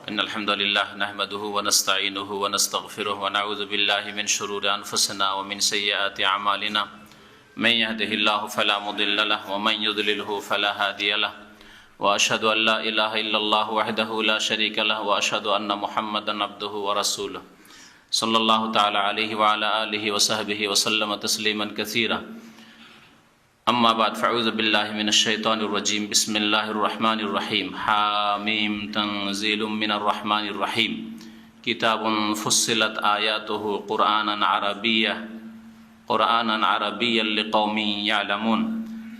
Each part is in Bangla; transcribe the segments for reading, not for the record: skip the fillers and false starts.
إن الحمد لله نحمده ونستعينه ونستغفره ونعوذ بالله من شرور أنفسنا ومن سيئات أعمالنا من يهده الله فلا مضل له ومن يضلله فلا هادي له وأشهد أن لا إله إلا الله وحده لا شريك له وأشهد أن محمدا عبده ورسوله صلى الله تعالى عليه وعلى آله وصحبه وسلم تسليما كثيرا أما بعد فأعوذ بالله من الشيطان الرجيم بسم الله الرحمن الرحيم حاميم تنزيل من الرحمن الرحيم كتاب فصلت آياته قرآنا عربيا لقوم يعلمون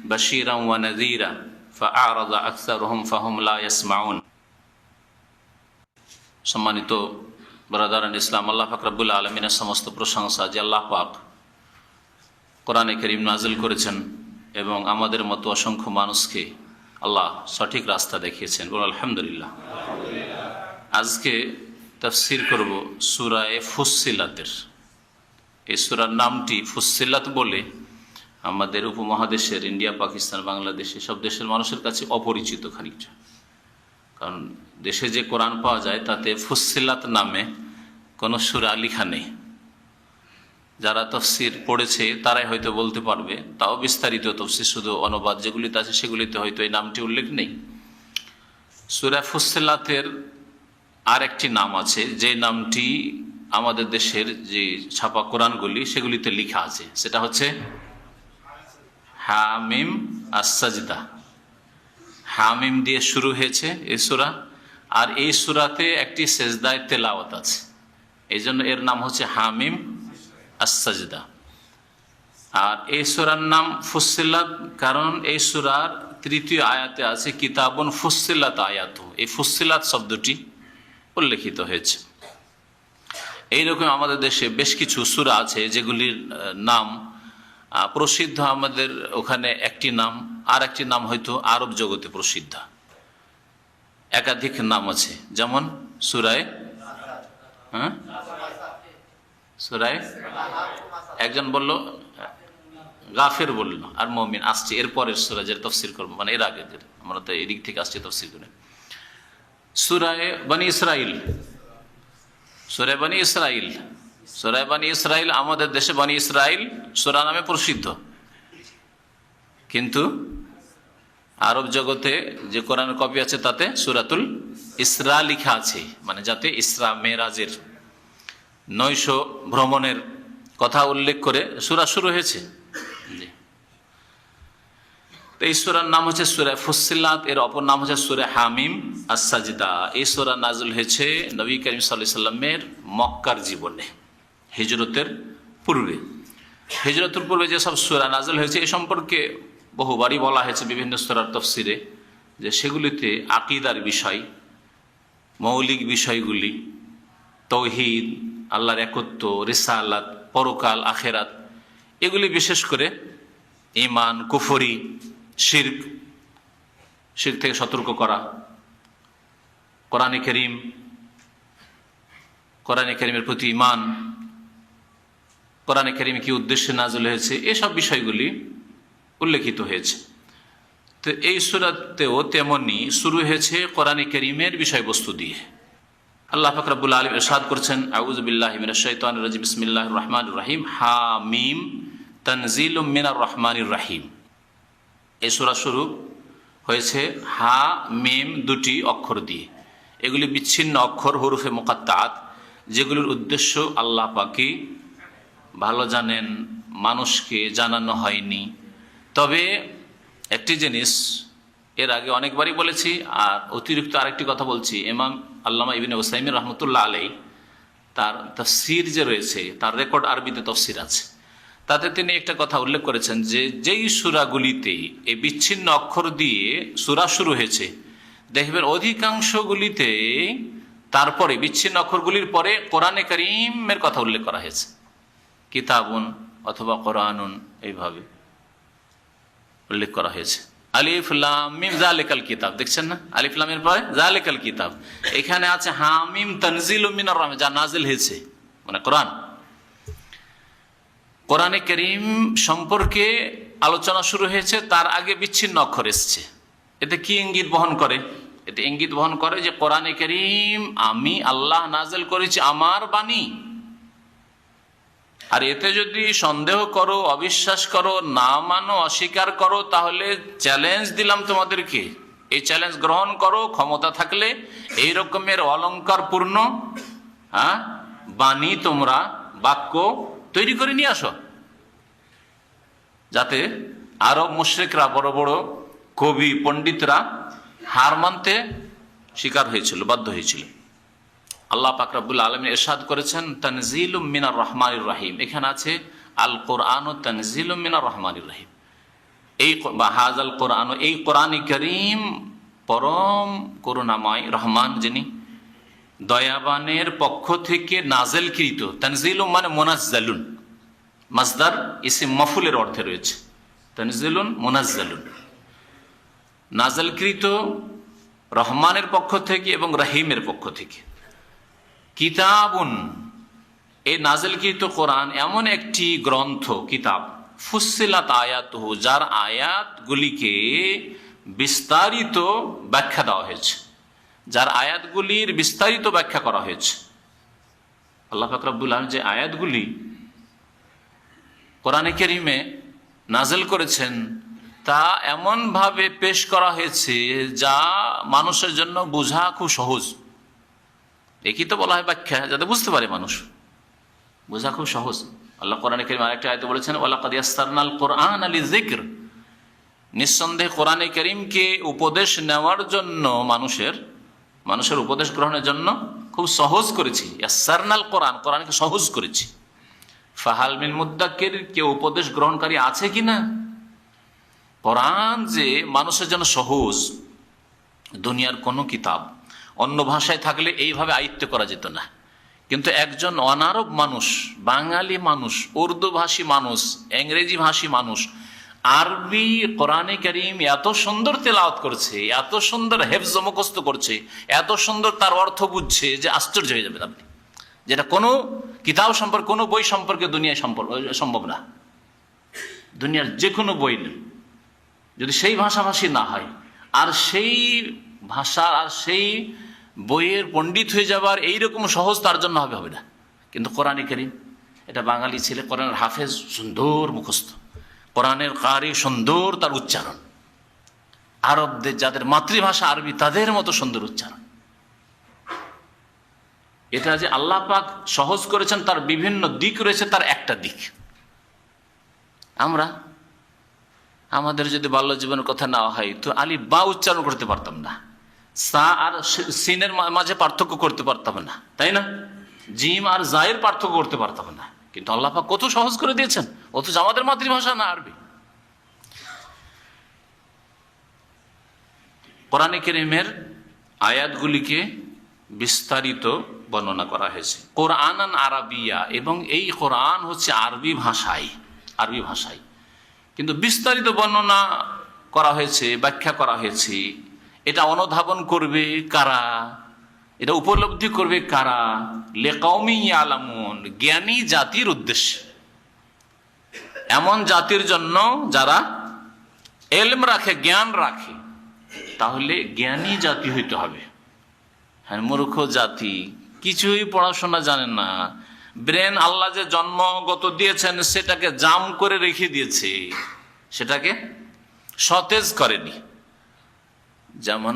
بشيرا ونذيرا فأعرض أكثرهم فهم لا يسمعون সম্মানিত ব্রাদারান ইসলাম, আল্লাহ পাক রব্বুল আলামিনের সমস্ত প্রশংসা যে আল্লাহ পাক কোরআনে কারীম নাযিল করেছেন এবং আমাদের মতো অসংখ্য মানুষকে আল্লাহ সঠিক রাস্তা দেখিয়েছেন। বলুন আলহামদুলিল্লাহ। আজকে তাফসীর করব সূরা ফুসসিলাতের। এই সূরার নামটি ফুসসিলাত বলে আমাদের উপমহাদেশের ইন্ডিয়া, পাকিস্তান, বাংলাদেশ সব দেশের মানুষের কাছে অপরিচিত খানিকটা, কারণ দেশে যে কোরআন পাওয়া যায় তাতে ফুসসিলাত নামে কোনো সূরা লেখা নেই। যারা তাফসীর পড়েছে তারাই হয়তো বলতে পারবে, তাও বিস্তারিত তাফসীর শুধু অনুবাদ যেগুলিতে আছে সেগুলিতে হয়তো এই নামটি উল্লেখ নেই। সূরা ফুসসিলাতের আর একটি নাম আছে, যে নামটি আমাদের দেশের যে ছাপা কোরআনগুলি সেগুলিতে লেখা আছে, সেটা হচ্ছে হামিম আস-সাজদা। হামিম দিয়ে শুরু হয়েছে এই সূরা, আর এই সূরাতে একটি সেজদায়ে তেলাওয়াত আছে, এই জন্য এর নাম হচ্ছে হামিম আস-সাজদা। আর এই সূরার নাম ফুসসিলাত কারণ এই সূরার তৃতীয় আয়াতে আছে কিতাবুন ফুসসিলাত আয়াতু, এই ফুসসিলাত শব্দটি উল্লেখিত হয়েছে। এইরকম আমাদের দেশে বেশ কিছু সূরা আছে যেগুলির নাম প্রসিদ্ধ, আমাদের ওখানে একটি নাম, আর একটি নাম হয়তো আরব জগতে প্রসিদ্ধ, একাধিক নাম আছে। যেমন সূরায়ে একজন বলল গাফির বলল, আর মুমিন আসছে এরপরের সূরা যেটা তাফসীর করব, মানে এর আগে আমরা তো এদিক থেকে আসছে তাফসীর করে। সূরায়ে বনী ইসরাইল, সূরায়ে বনী ইসরাইল আমাদের দেশে বনী ইসরাইল সূরা নামে প্রসিদ্ধ, কিন্তু আরব জগতে যে কোরআনের কপি আছে তাতে সূরাতুল ইসরা লেখা আছে, মানে যাতে ইসরা মেরাজের 900 ভ্রমণের কথা উল্লেখ করে সূরা শুরু হয়েছে। তো এই সূরার নাম হচ্ছে সূরা ফুসসিলাত, এর অপর নাম হচ্ছে সূরা হামিম আস-সাজদা। এই সূরা নাযিল হয়েছে নবী করিম সাল্লাল্লাহু আলাইহি ওয়াসাল্লামের মক্কার জীবনে, হিজরতের পূর্বে। হিজরতের পূর্বে যেসব সূরা নাযিল হয়েছে এ সম্পর্কে বহুবারই বলা হয়েছে বিভিন্ন সূরার তাফসীরে, যে সেগুলিতে আকীদার বিষয়, মৌলিক বিষয়গুলি, তাওহীদ, আল্লাহর একত্ব, রিসালাত, পরকাল, আখেরাত, এগুলি বিশেষ করে ঈমান, কুফরি, শিরক থেকে সতর্ক করা, কোরআনে কারীমের প্রতি ঈমান, কোরআনে কারীম কি উদ্দেশ্যে নাযিল হয়েছে, এসব বিষয়গুলি উল্লেখিত হয়েছে। তো এই সূরাতেও তেমনি শুরু হয়েছে কোরআনে কারীমের বিষয়বস্তু দিয়ে। আল্লাহ পাক রব্বুল আলামিন ইরশাদ করছেন, আউযু বিল্লাহি মিনাশ শাইতানির রাজিম, বিসমিল্লাহির রহমানির রহিম, হামিম তানজিলুম মিনার রহমানির রহিম। এই সূরা শুরু হয়েছে হা মিম দুটি অক্ষর দিয়ে। এগুলি বিচ্ছিন্ন অক্ষর, হুরুফে মুকাত্তাআত, যেগুলির উদ্দেশ্য আল্লাহ পাকই ভালো জানেন, মানুষকে জানানো হয়নি। তবে একটি জিনিস এর আগে অনেকবারই বলেছি, আর অতিরিক্ত আরেকটি কথা বলছি। ইমাম আল্লামা ইবনে উসাইমিন রাহমাতুল্লাহ আলাইহি তার তাফসীর যে রয়েছে, তার রেকর্ড আরবিতে তাফসীর আছে, তাতে তিনি একটা কথা উল্লেখ করেছেন যে যেই সূরাগুলিতে এই বিচ্ছিন্ন অক্ষর দিয়ে সূরা শুরু হয়েছে, দেখবেন অধিকাংশগুলিতে তারপরে বিচ্ছিন্ন অক্ষরগুলির পরে কোরআনে কারীমের কথা উল্লেখ করা হয়েছে, কিতাবুন অথবা কোরআনুন, এইভাবে উল্লেখ করা হয়েছে। আলিফ লাম মিম যালিকাল কিতাব, দেখছেন না, আলিফ লামের পরে যালিকাল কিতাব, এখানে আছে হামিম তানজিলুম মিনার রহমান, যা নাযিল হয়েছে, মানে কোরআনে কারীম সম্পর্কে আলোচনা শুরু হয়েছে, তার আগে বিচ্ছিন্ন অক্ষর এসছে। এতে কি ইঙ্গিত বহন করে? এতে ইঙ্গিত বহন করে যে কোরআনে কারীম আমি আল্লাহ নাযিল করেছি, আমার বাণী। আর এতে যদি সন্দেহ করো, অবিশ্বাস করো, না মানো, অস্বীকার করো, তাহলে চ্যালেঞ্জ দিলাম তোমাদেরকে, এই চ্যালেঞ্জ গ্রহণ করো। ক্ষমতা থাকলে এই রকমের অলঙ্কারপূর্ণ বাণী তোমরা, বাক্য তৈরি করে নিয়ে আসো, যাতে আরব মুশরিকরা, বড় বড় কবি পণ্ডিতরা হার মানতে স্বীকার হয়েছিল, বাধ্য হয়েছিল। আল্লাহ পাক রব্বুল আলামিন ইরশাদ করেছেন তানজিলুম মিনার রহমানির রহিম। এখানে আছে আল কোরআন ও তানজিলুম মিনার রহমানির রহিম। এই হাযাল কোরআন, এই কোরআনে কারীম পরম করুণাময় রহমান যিনি, দয়াবানের পক্ষ থেকে নাযিলকৃত। তানজিলুম মানে মুনাজ্জালুন, মাসদার ইসম মাফউলের অর্থে রয়েছে। তানজিলুন মুনাজ্জালুন, নাযিলকৃত রহমানের পক্ষ থেকে এবং রহিমের পক্ষ থেকে। কিতাবুন, এই নাযিলকৃত কোরআন এমন একটি গ্রন্থ, কিতাব, ফুসসিলাত আয়াতুহু, যার আয়াতগুলিকে বিস্তারিত ব্যাখ্যা দেওয়া হয়েছে, যার আয়াতগুলির বিস্তারিত ব্যাখ্যা করা হয়েছে। আল্লাহ পাক রব্বুল আলামিন যে আয়াতগুলি কোরআনে কারীমে নাযিল করেছেন তা এমনভাবে পেশ করা হয়েছে যা মানুষের জন্য বোঝা খুব সহজ। একই তো বলা হয় ব্যাখ্যা, যাতে বুঝতে পারে মানুষ, বোঝা খুব সহজ। আল্লাহ কোরআনে কারীমে আরেকটা আয়াতে বলেছেন ওয়ালাকাদ ইয়াসসারনাল কোরআন লিযিকর, নিঃসন্দেহে কোরআনে কারীমকে উপদেশ নেওয়ার জন্য, মানুষের উপদেশ গ্রহণের জন্য খুব সহজ করেছি। ইয়াসসারনাল কোরআন, কোরআনকে সহজ করেছি। ফাহাল মিন মুদ্দাক্কির, কেউ উপদেশ গ্রহণকারী আছে কিনা? কোরআন যে মানুষের জন্য সহজ, দুনিয়ার কোনো কিতাব অন্য ভাষায় থাকলে এইভাবে আয়ত্ত করা যেত না। কিন্তু একজন অনারব মানুষ, বাঙালি মানুষ, উর্দু ভাষী মানুষ, ইংরেজি ভাষী মানুষ আরবি কোরআনে কারীম এত সুন্দর তেলাওয়াত করছে, এত সুন্দর হেফজ মুখস্থ করছে, এত সুন্দর তার অর্থ বুঝছে যে আশ্চর্য হয়ে যাবেন আপনি, যেটা কোনো কিতাব সম্পর্কে, কোনো বই সম্পর্কে দুনিয়ায় সম্ভব না। দুনিয়ার যে কোনো বই নেই, যদি সেই ভাষাভাষী না হয়, আর সেই ভাষা আর সেই বইয়ের পণ্ডিত হয়ে যাবার এইরকম সহজ তার জন্য হবে না। কিন্তু কোরআনে কারীম, এটা বাঙালি ছেলে, কোরআনের হাফেজ, সুন্দর মুখস্থ, কোরআনের কারি, সুন্দর তার উচ্চারণ, আরবদের যাদের মাতৃভাষা আরবি তাদের মতো সুন্দর উচ্চারণ। এটা যে আল্লাহ পাক সহজ করেছেন তার বিভিন্ন দিক রয়েছে, তার একটা দিক আমাদের যদি বাল্য জীবনের কথা নেওয়া হয় তো আলিফ বা উচ্চারণ করতে পারতাম না, সা আর সিনের মাঝে পার্থক্য করতে পারতাম না, তাই না? জিম আর জায়ের পার্থক্য করতে পারতাম না। কিন্তু আল্লাহ পাক কত সহজ করে দিয়েছেন, অথচ আমাদের মাতৃভাষা না আরবি। কোরআনে কারীমের আয়াতগুলিকে বিস্তারিত বর্ণনা করা হয়েছে কোরআনান আরাবিয়া, এবং এই কোরআন হচ্ছে আরবি ভাষায়, কিন্তু বিস্তারিত বর্ণনা করা হয়েছে, ব্যাখ্যা করা হয়েছে। এটা অনুধাবন করবে কারা, এটা উপলব্ধি করবে কারা? লিকাউমি ইয়ালামুন, জ্ঞানী জাতির উদ্দেশ্যে, এমন জাতির জন্য যারা এলম রাখে, জ্ঞান রাখে। তাহলে জ্ঞানী জাতি হইতে হবে। হ্যাঁ, মূর্খ জাতি, কিছুই পড়াশোনা জানে না, ব্রেন আল্লাহ যে জন্মগত দিয়েছেন সেটাকে জাম করে রেখে দিয়েছে, সেটাকে সতেজ করেনি। যেমন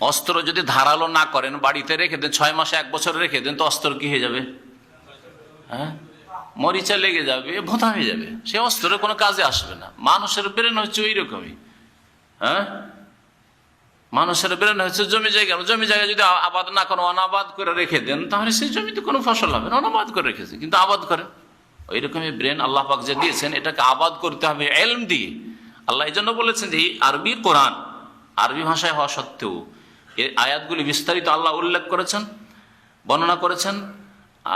অস্ত্র যদি ধারালো না করেন, বাড়িতে রেখে দেন, 6 মাসে 1 বছর রেখে দেন, তো অস্ত্র কি হয়ে যাবে? হ্যাঁ, মরিচা লেগে যাবে, ভোঁতা হয়ে যাবে, সে অস্ত্রের কোনো কাজে আসবে না। মানুষের ব্রেন হচ্ছে ওই রকমই। হ্যাঁ, মানুষের ব্রেন হচ্ছে জমি জায়গা যদি আবাদ না করেন, অনাবাদ করে রেখে দেন, তাহলে সেই জমিতে কোনো ফসল হবে না। অনাবাদ করে রেখেছে, কিন্তু আবাদ করে, ওই রকমই ব্রেন আল্লাহ পাক যে দিয়েছেন এটাকে আবাদ করতে হবে এলম দিয়ে। আল্লাহ এই জন্য বলেছেন যে এই আরবি কোরআন, আরবি ভাষায় হওয়া সত্ত্বেও এই আয়াতগুলি বিস্তারিত আল্লাহ উল্লেখ করেছেন, বর্ণনা করেছেন,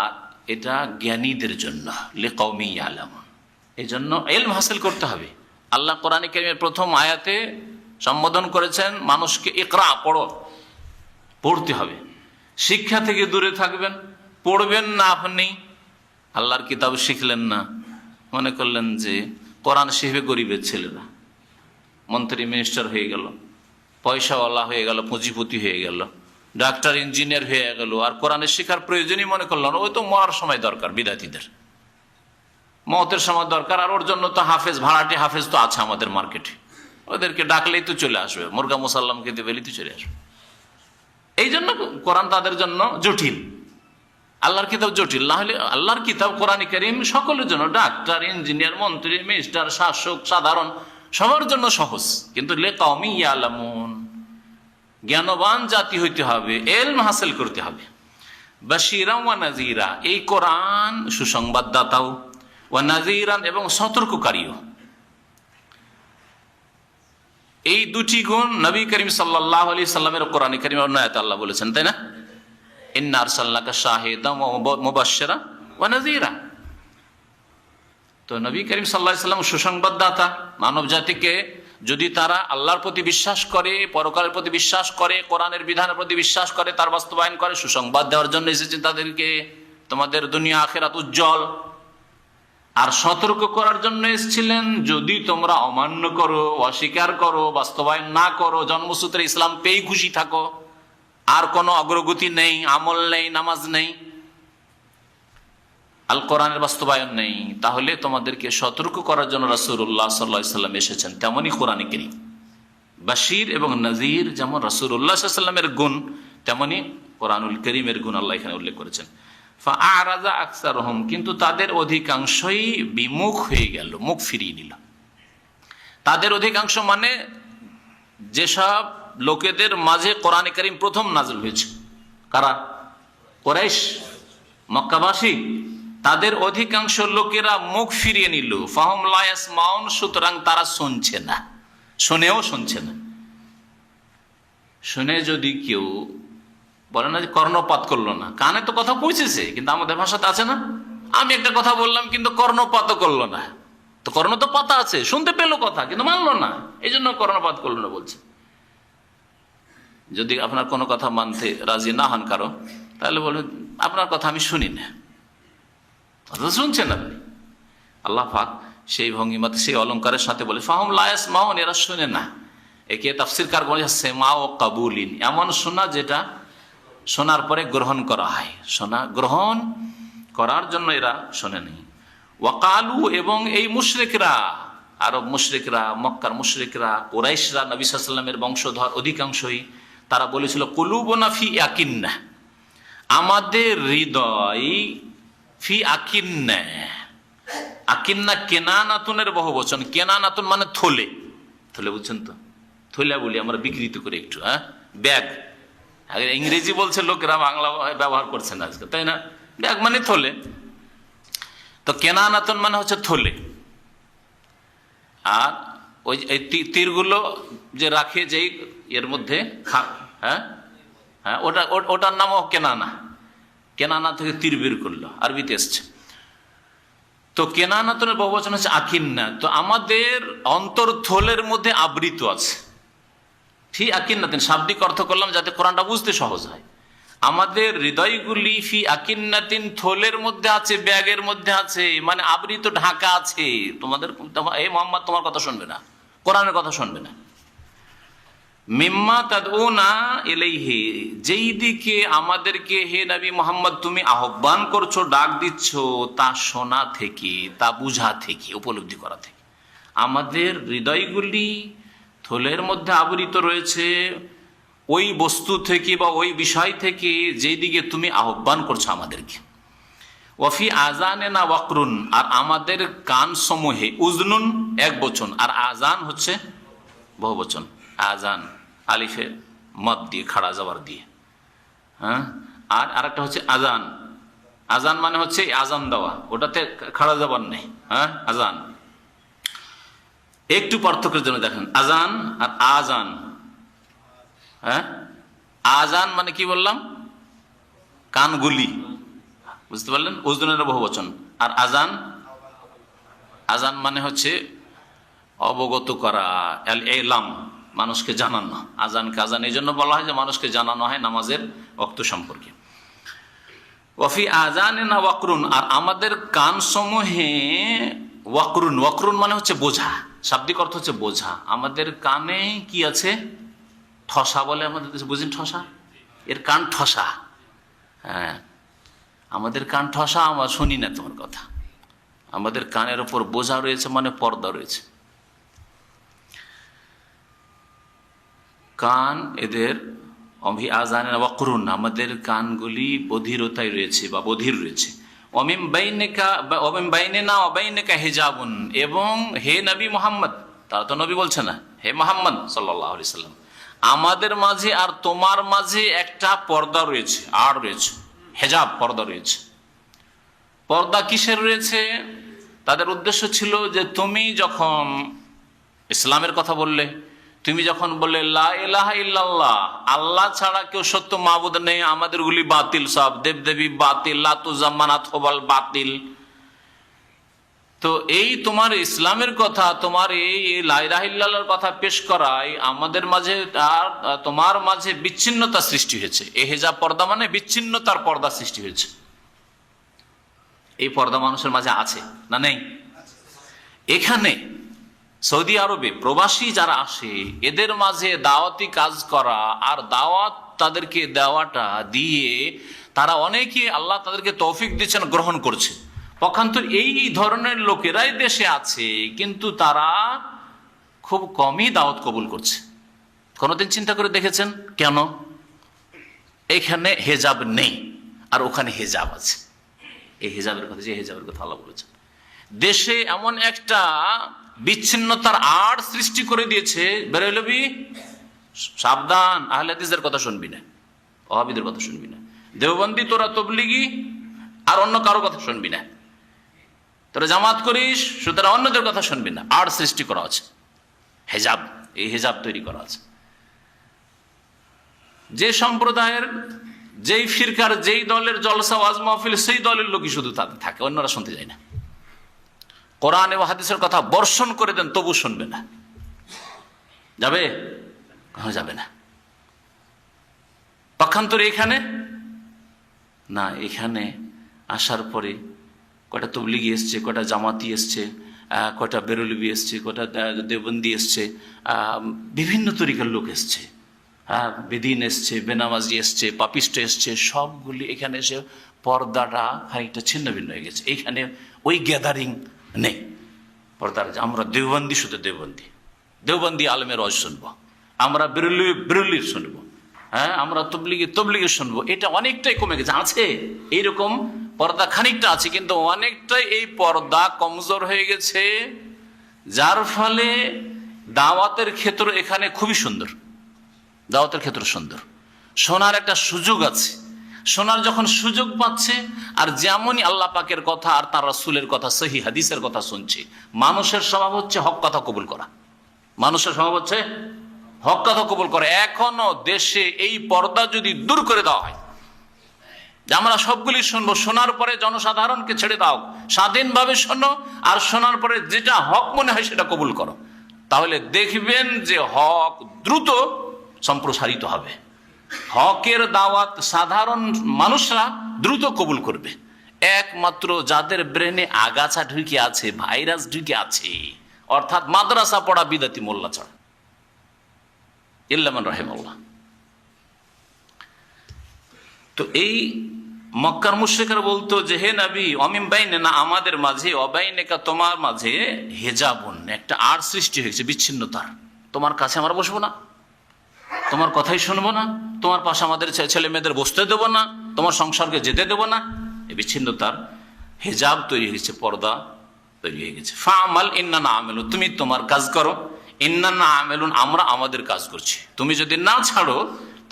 আর এটা জ্ঞানীদের জন্য, লিকাউমি ইয়ালামুন। এই জন্য এলম হাসিল করতে হবে। আল্লাহ কোরআনে কারীমের প্রথম আয়াতে সম্বোধন করেছেন মানুষকে, ইকরা, পড়তে হবে। শিক্ষা থেকে দূরে থাকবেন, পড়বেন না। আপনি আল্লাহর কিতাব শিখলেন না, মনে করলেন যে কোরআন শিখবে গরিবের ছেলেরা, মন্ত্রী মিনিস্টার হয়ে গেল, পয়সাওয়ালা হয়ে গেল, পুঁজিপতি হয়ে গেল, ডাক্তার ইঞ্জিনিয়ার হয়ে গেল, আর কোরআনের শিক্ষার প্রয়োজনই মনে করল না। ওই তো মরার সময় দরকার, বিদ্যার্থীদের মতের সময় দরকার। আর ওর জন্য তো হাফেজ, ভাড়াটে হাফেজ তো আছে আমাদের মার্কেটে, ওদেরকে ডাকলেই তো চলে আসবে, মুরগা মুসাল্লাম খেতে পেলেই তো চলে আসবে। এই জন্য কোরআন তাদের জন্য জটিল, আল্লাহর কিতাব জটিল। না হলে আল্লাহর কিতাব কোরআন কারীম সকলের জন্য, ডাক্তার, ইঞ্জিনিয়ার, মন্ত্রী, মিনিস্টার, শাসক, সাধারণ, সবার জন্য সহজ। কিন্তু লিকাওমি ইয়ালামুন, জ্ঞানবান জাতি হইতে হবে, ইলম হাসিল করতে হবে। বাশীরা ওয়া নাযীরা, এই কোরআন সুসংবাদদাতাও, ওয়া নাযীরান, এবং সতর্ককারীও। এই দুটি গুণ নবী করিম সাল্লাল্লাহু আলাইহি সাল্লামের কোরআন কারীমের অন্য আয়াতে আল্লাহ বলেছেন, তাই না? ইন্না আরসালনাকা শাহিদান ওয়া মুবাশশিরান ওয়া নাযীরা। তো নবী করিম সাল্লাল্লাহু আলাইহি সাল্লাম সুসংবাদদাতা। মানব জাতিকে যদি তারা আল্লাহর প্রতি বিশ্বাস করে, পরকালের প্রতি বিশ্বাস করে, কোরআনের বিধানের প্রতি বিশ্বাস করে, তার বাস্তবায়ন করে, সুসংবাদ দেওয়ার জন্য এসেছেন তাদেরকে, তোমাদের দুনিয়া আখিরাত উজ্জ্বল। আর সতর্ক করার জন্য এসেছিলেন, যদি তোমরা অমান্য করো, অস্বীকার করো, বাস্তবায়ন না করো, জন্মসূত্রে ইসলাম পেয়ে খুশি থাকো, আর কোনো অগ্রগতি নেই, আমল নেই, নামাজ নেই, আল কোরআনের বাস্তবায়ন নেই, তাহলে তোমাদেরকে সতর্ক করার জন্য রাসূলুল্লাহ সাল্লাল্লাহু আলাইহি ওয়াসাল্লাম এসেছেন। তেমনি কোরআনে কারীম বাশীর এবং নাযীর, যেমন রাসূলুল্লাহ সাল্লাল্লাহু আলাইহি ওয়াসাল্লামের গুণ, তেমনি কোরআনুল কারীমের গুণ আল্লাহ এখানে উল্লেখ করেছেন। ফাআরাযা আকসারুহুম, কিন্তু তাদের অধিকাংশই বিমুখ হয়ে গেল, মুখ ফিরিয়ে নিল। তাদের অধিকাংশ মানে যেসব লোকেদের মাঝে কোরআনে কারীম প্রথম নাযিল হয়েছে, কারা? কুরাইশ, মক্কাবাসী। তাদের অধিকাংশ লোকেরা মুখ ফিরিয়ে নিল। ফাহুম লা ইয়াসমাউন, সুতরাং তারা শুনছে না, শুনেও শুনছে না। শুনে যদি কেউ বলে না যে কর্ণপাত করলো না, কানে তো কথা পৌঁছেছে, কিন্তু আমাদের ভাষাতে আছে না, আমি একটা কথা বললাম কিন্তু কর্ণপাত করলো না। তো কর্ণ তো পাতা আছে, শুনতে পেলো কথা কিন্তু মানলো না, এই জন্য কর্ণপাত করলো না বলছে। যদি আপনার কোনো কথা মানতে রাজি না হন কারো, তাহলে বলবেন আপনার কথা আমি শুনি না, শুনছেন আপনি। আল্লাহ পাক সেই ভঙ্গিমাতে, সেই অলঙ্কারের সাথে বলে ফাহুম লা ইয়াসমাউন, এরা শুনে না। একে তাফসীরকার বলে সেমাউ কাবুলিন, এমন শোনা যেটা শোনার পরে গ্রহণ করা হয়, শোনা গ্রহণ করার জন্য এরা শোনে নেই। ওয়াকালু, এবং এই মুশরিকরা, আরব মুশরিকরা, মক্কার মুশরিকরা, কুরাইশরা, নবী সাল্লাল্লাহু আলাইহি ওয়াসাল্লামের বংশধর অধিকাংশই, তারা বলেছিল কুলুবুনা ফি আকিন্নাহ, আমাদের হৃদয় ফি আকিন্না। আকিন্না কেনানাতুনের বহুবচন, কেনানাতুন মানে থলে, থলে বুঝছেন তো, থলে বলি আমরা বিকৃত করে একটু, ব্যাগ। ইংরেজি বলছে লোকেরা, বাংলা ব্যবহার করছে না আজকে, তাই না? ব্যাগ মানে থলে। তো কেনানাতুন মানে হচ্ছে থলে। আর ওই তীরগুলো যে রাখে যেই এর মধ্যে, ওটার নামও কেনানা। কেনানা থেকে তীর বের করলো, আরবিতে এসছে। তো কেনানাতুনের বহুবচন হচ্ছে আকিন্না। তো আমাদের অন্তর্থলের মধ্যে আবৃত আছে, ফি আকিন্নাতিন, শাব্দিক অর্থ করলাম যাতে কোরআনটা বুঝতে সহজ হয়। আমাদের হৃদয়গুলি ফি আকিন্নাতিন, থলের মধ্যে আছে, ব্যাগের মধ্যে আছে, মানে আবৃত, ঢাকা আছে। তোমাদের এই মুহাম্মদ তোমার কথা শুনবে না, কোরআনের কথা শুনবে না। মিম্মা তাদউনা ইলাইহি, যেই দিকে আমাদেরকে হে নবী মুহাম্মদ তুমি আহ্বান করছো, ডাক দিচ্ছ, তা শোনা থেকে, তা বুঝা থেকে, উপলব্ধি করা থেকে। আমাদের হৃদয়গুলি থলের মধ্যে আবৃত রয়েছে ওই বস্তু থেকে বা ওই বিষয় থেকে যেই দিকে তুমি আহ্বান করছো আমাদেরকে। ওয়াফি আযানিনা ওয়াকরুন, আর আমাদের কান সমূহে, উজনুন এক বচন, আর আজান হচ্ছে বহুবচন। আজান আলিফে মদ দিয়ে, খাড়া জবর দিয়ে, আর আরেকটা হচ্ছে আজান। আজান মানে হচ্ছে আজান দেওয়া, ওটাতে খাড়া জবর নেই, আজান। একটু পার্থক্যের জন্য দেখেন, আজান আর আজান। আজান মানে কি বললাম? কানগুলি, বুঝতে পারলেন? উজনের বহুবচন। আর আজান, আজান মানে হচ্ছে অবগত করা, এলাম, মানুষকে জানানো। আজানকে আজান এই জন্য বলা হয় যে মানুষকে জানানো হয় নামাজের ওয়াক্ত সম্পর্কে। ওয়াফি আযানিনা ওয়াকরুন, আর আমাদের কান সমূহে ওয়াকরুন, ওয়াকরুন মানে হচ্ছে বোঝা, শাব্দিক অর্থ হচ্ছে বোঝা। আমাদের কানে কি আছে? ঠসা বলে আমাদের দেশে, বুঝেন ঠসা? এর কান ঠসা। হ্যাঁ, আমাদের কান ঠসা, আমরা শুনি না তোমার কথা। আমাদের কানের ওপর বোঝা রয়েছে, মানে পর্দা রয়েছে। কান এদের অভি আজানে ওয়াকরুন, আমাদের কানগুলি বধিরতায় রয়েছে বা বধির রয়েছে। অমিম বাইনেনা অবাইনেকা হিজাবুন, এবং হে নবী মোহাম্মদ, তারা তো নবী বলছে না, হে মোহাম্মদ সাল্লাল্লাহু আলাইহি সাল্লাম, আমাদের মাঝে আর তোমার মাঝে একটা পর্দা রয়েছে, আর রয়েছে হেজাব, পর্দা রয়েছে। পর্দা কিসের রয়েছে? তাদের উদ্দেশ্য ছিল যে তুমি যখন ইসলামের কথা বললে, তুমি যখন বললে লা ইলাহা ইল্লাল্লাহ, আল্লাহ ছাড়া কেউ সত্য মাবুদ নেই, আমাদেরগুলি বাতিল, সব দেবদেবী বাতিল, লাতু জামানাত হবাল বাতিল, তো এই তোমার ইসলামের কথা, তোমার এই লা ইলাহা ইল্লাল্লাহর কথা পেশ করায় আমাদের মাঝে আর তোমার মাঝে বিচ্ছিন্নতা সৃষ্টি হয়েছে। এই হেজাব পর্দা মানে বিচ্ছিন্নতার পর্দা সৃষ্টি হয়েছে। এই পর্দা মানুষের মাঝে আছে না নেই? এখানে সৌদি আরবে প্রবাসী যারা আসে, এদের মাঝে দাওয়াতি কাজ করা আর দাওয়াত তাদেরকে দেওয়াটা দিয়ে তারা অনেকে, আল্লাহ তাদেরকে তৌফিক দিচ্ছেন, গ্রহণ করছে। পক্ষান্তর এই ধরনের লোকেরাই দেশে আছে, কিন্তু তারা খুব কমই দাওয়াত কবুল করছে। কোনোদিন চিন্তা করে দেখেছেন কেন? এখানে হেজাব নেই আর ওখানে হেজাব আছে। এই হেজাবের কথা, যে হেজাবের কথা আল্লাহ বলেছেন, দেশে এমন একটা বিচ্ছিন্নতার আড় সৃষ্টি করে দিয়েছে। বেরোলবি সাবধান, আহলে হাদিসের কথা শুনবি না, ওয়াহাবিদের কথা শুনবি না, দেওবন্দি তোরা তবলিগি আর অন্য কারো কথা শুনবি না, তোরা জামাত করিস সুতরাং অন্যদের কথা শুনবি না। আড় সৃষ্টি করা আছে, হেজাব, এই হেজাব তৈরি করা আছে। যে সম্প্রদায়ের, যেই ফিরকার, যেই দলের জলসা ওয়াজ মাহফিল, সেই দলের লোকই শুধু তাদের থাকে, অন্যরা শুনতে যায় না। কোরআন এবং হাদিসের কথা বর্ষণ করে দেন, তবু শুনবে না। যাবে? যাবে না। পক্ষান্তরে এখানে না, এখানে আসার পরে কয়টা তবলিগি এসছে, কয়টা জামাতি এসছে, কয়টা বেরলবি এসছে, কয়টা দেওবন্দি এসছে, বিভিন্ন তরিকার লোক এসছে, বেদিন এসছে, বেনামাজি এসছে, পাপিস্ট এসছে, সবগুলি এখানে এসে পর্দাটা খানিকটা ছিন্ন ভিন্ন হয়ে গেছে। এইখানে ওই গ্যাদারিং নেই পর্দার। আমরা দেওবন্দি, শুধু দেওবন্দি, দেওবন্দি আলমের ওয়াজ শুনবো, আমরা বেরুলির শুনবো, হ্যাঁ, আমরা তবলিগের শুনবো। এটা অনেকটাই কমে গেছে। আছে এইরকম পর্দা খানিকটা আছে, কিন্তু অনেকটাই এই পর্দা কমজোর হয়ে গেছে, যার ফলে দাওয়াতের ক্ষেত্র এখানে খুবই সুন্দর। দাওয়াতের ক্ষেত্র সুন্দর, শোনার একটা সুযোগ আছে। শোনার যখন সুযোগ পাচ্ছে, আর যেমনই আল্লাহ পাকের কথা আর তার রাসূলের কথা, সহি হাদিসের কথা শুনছি, মানুষের স্বভাব হচ্ছে হক কথা কবুল করা। মানুষের স্বভাব হচ্ছে হক কথা কবুল করে। এখনো দেশে এই পর্দা যদি দূর করে দেওয়া হয়, যে আমরা সবগুলি শুনবো, শোনার পরে জনসাধারণকে ছেড়ে দাও, স্বাধীনভাবে শোনো, আর শোনার পরে যেটা হক মনে হয় সেটা কবুল করো, তাহলে দেখবেন যে হক দ্রুত সম্প্রসারিত হবে। হকের দাওয়াত সাধারণ মানুষরা দ্রুত কবুল করবে। একমাত্র যাদের ব্রেনে আগাছা ঢুকে আছে, ভাইরাস ঢুকে আছে, অর্থাৎ মাদ্রাসা পড়া বিদাতি মোল্লা ছাড়া, ইল্লামান রাহিমাল্লাহ। তো এই মক্কার মুশরিকরা বলতো যে হে নবী, অমিন বাইনে না, আমাদের মাঝে, অবাইনেকা তোমার মাঝে, হেজাবুন, একটা আড় সৃষ্টি হয়েছে বিচ্ছিন্নতার। তোমার কাছে আমরা বসবো না, তোমার কথাই শুনবো না, তোমার পাশে আমাদের ছেলে মেয়েদের বসতে দেবো না, তোমার সংসারকে যেতে দেবো না। এই বিচ্ছিন্নতার হেজাব তৈরি হয়েছে, পর্দা তৈরি হয়ে গেছে। ফাআমাল ইন্নানা আমেলুন, তুমি তোমার কাজ করো, ইন্নানা আমেলুন, আমরা আমাদের কাজ করছি। তুমি যদি না ছাড়ো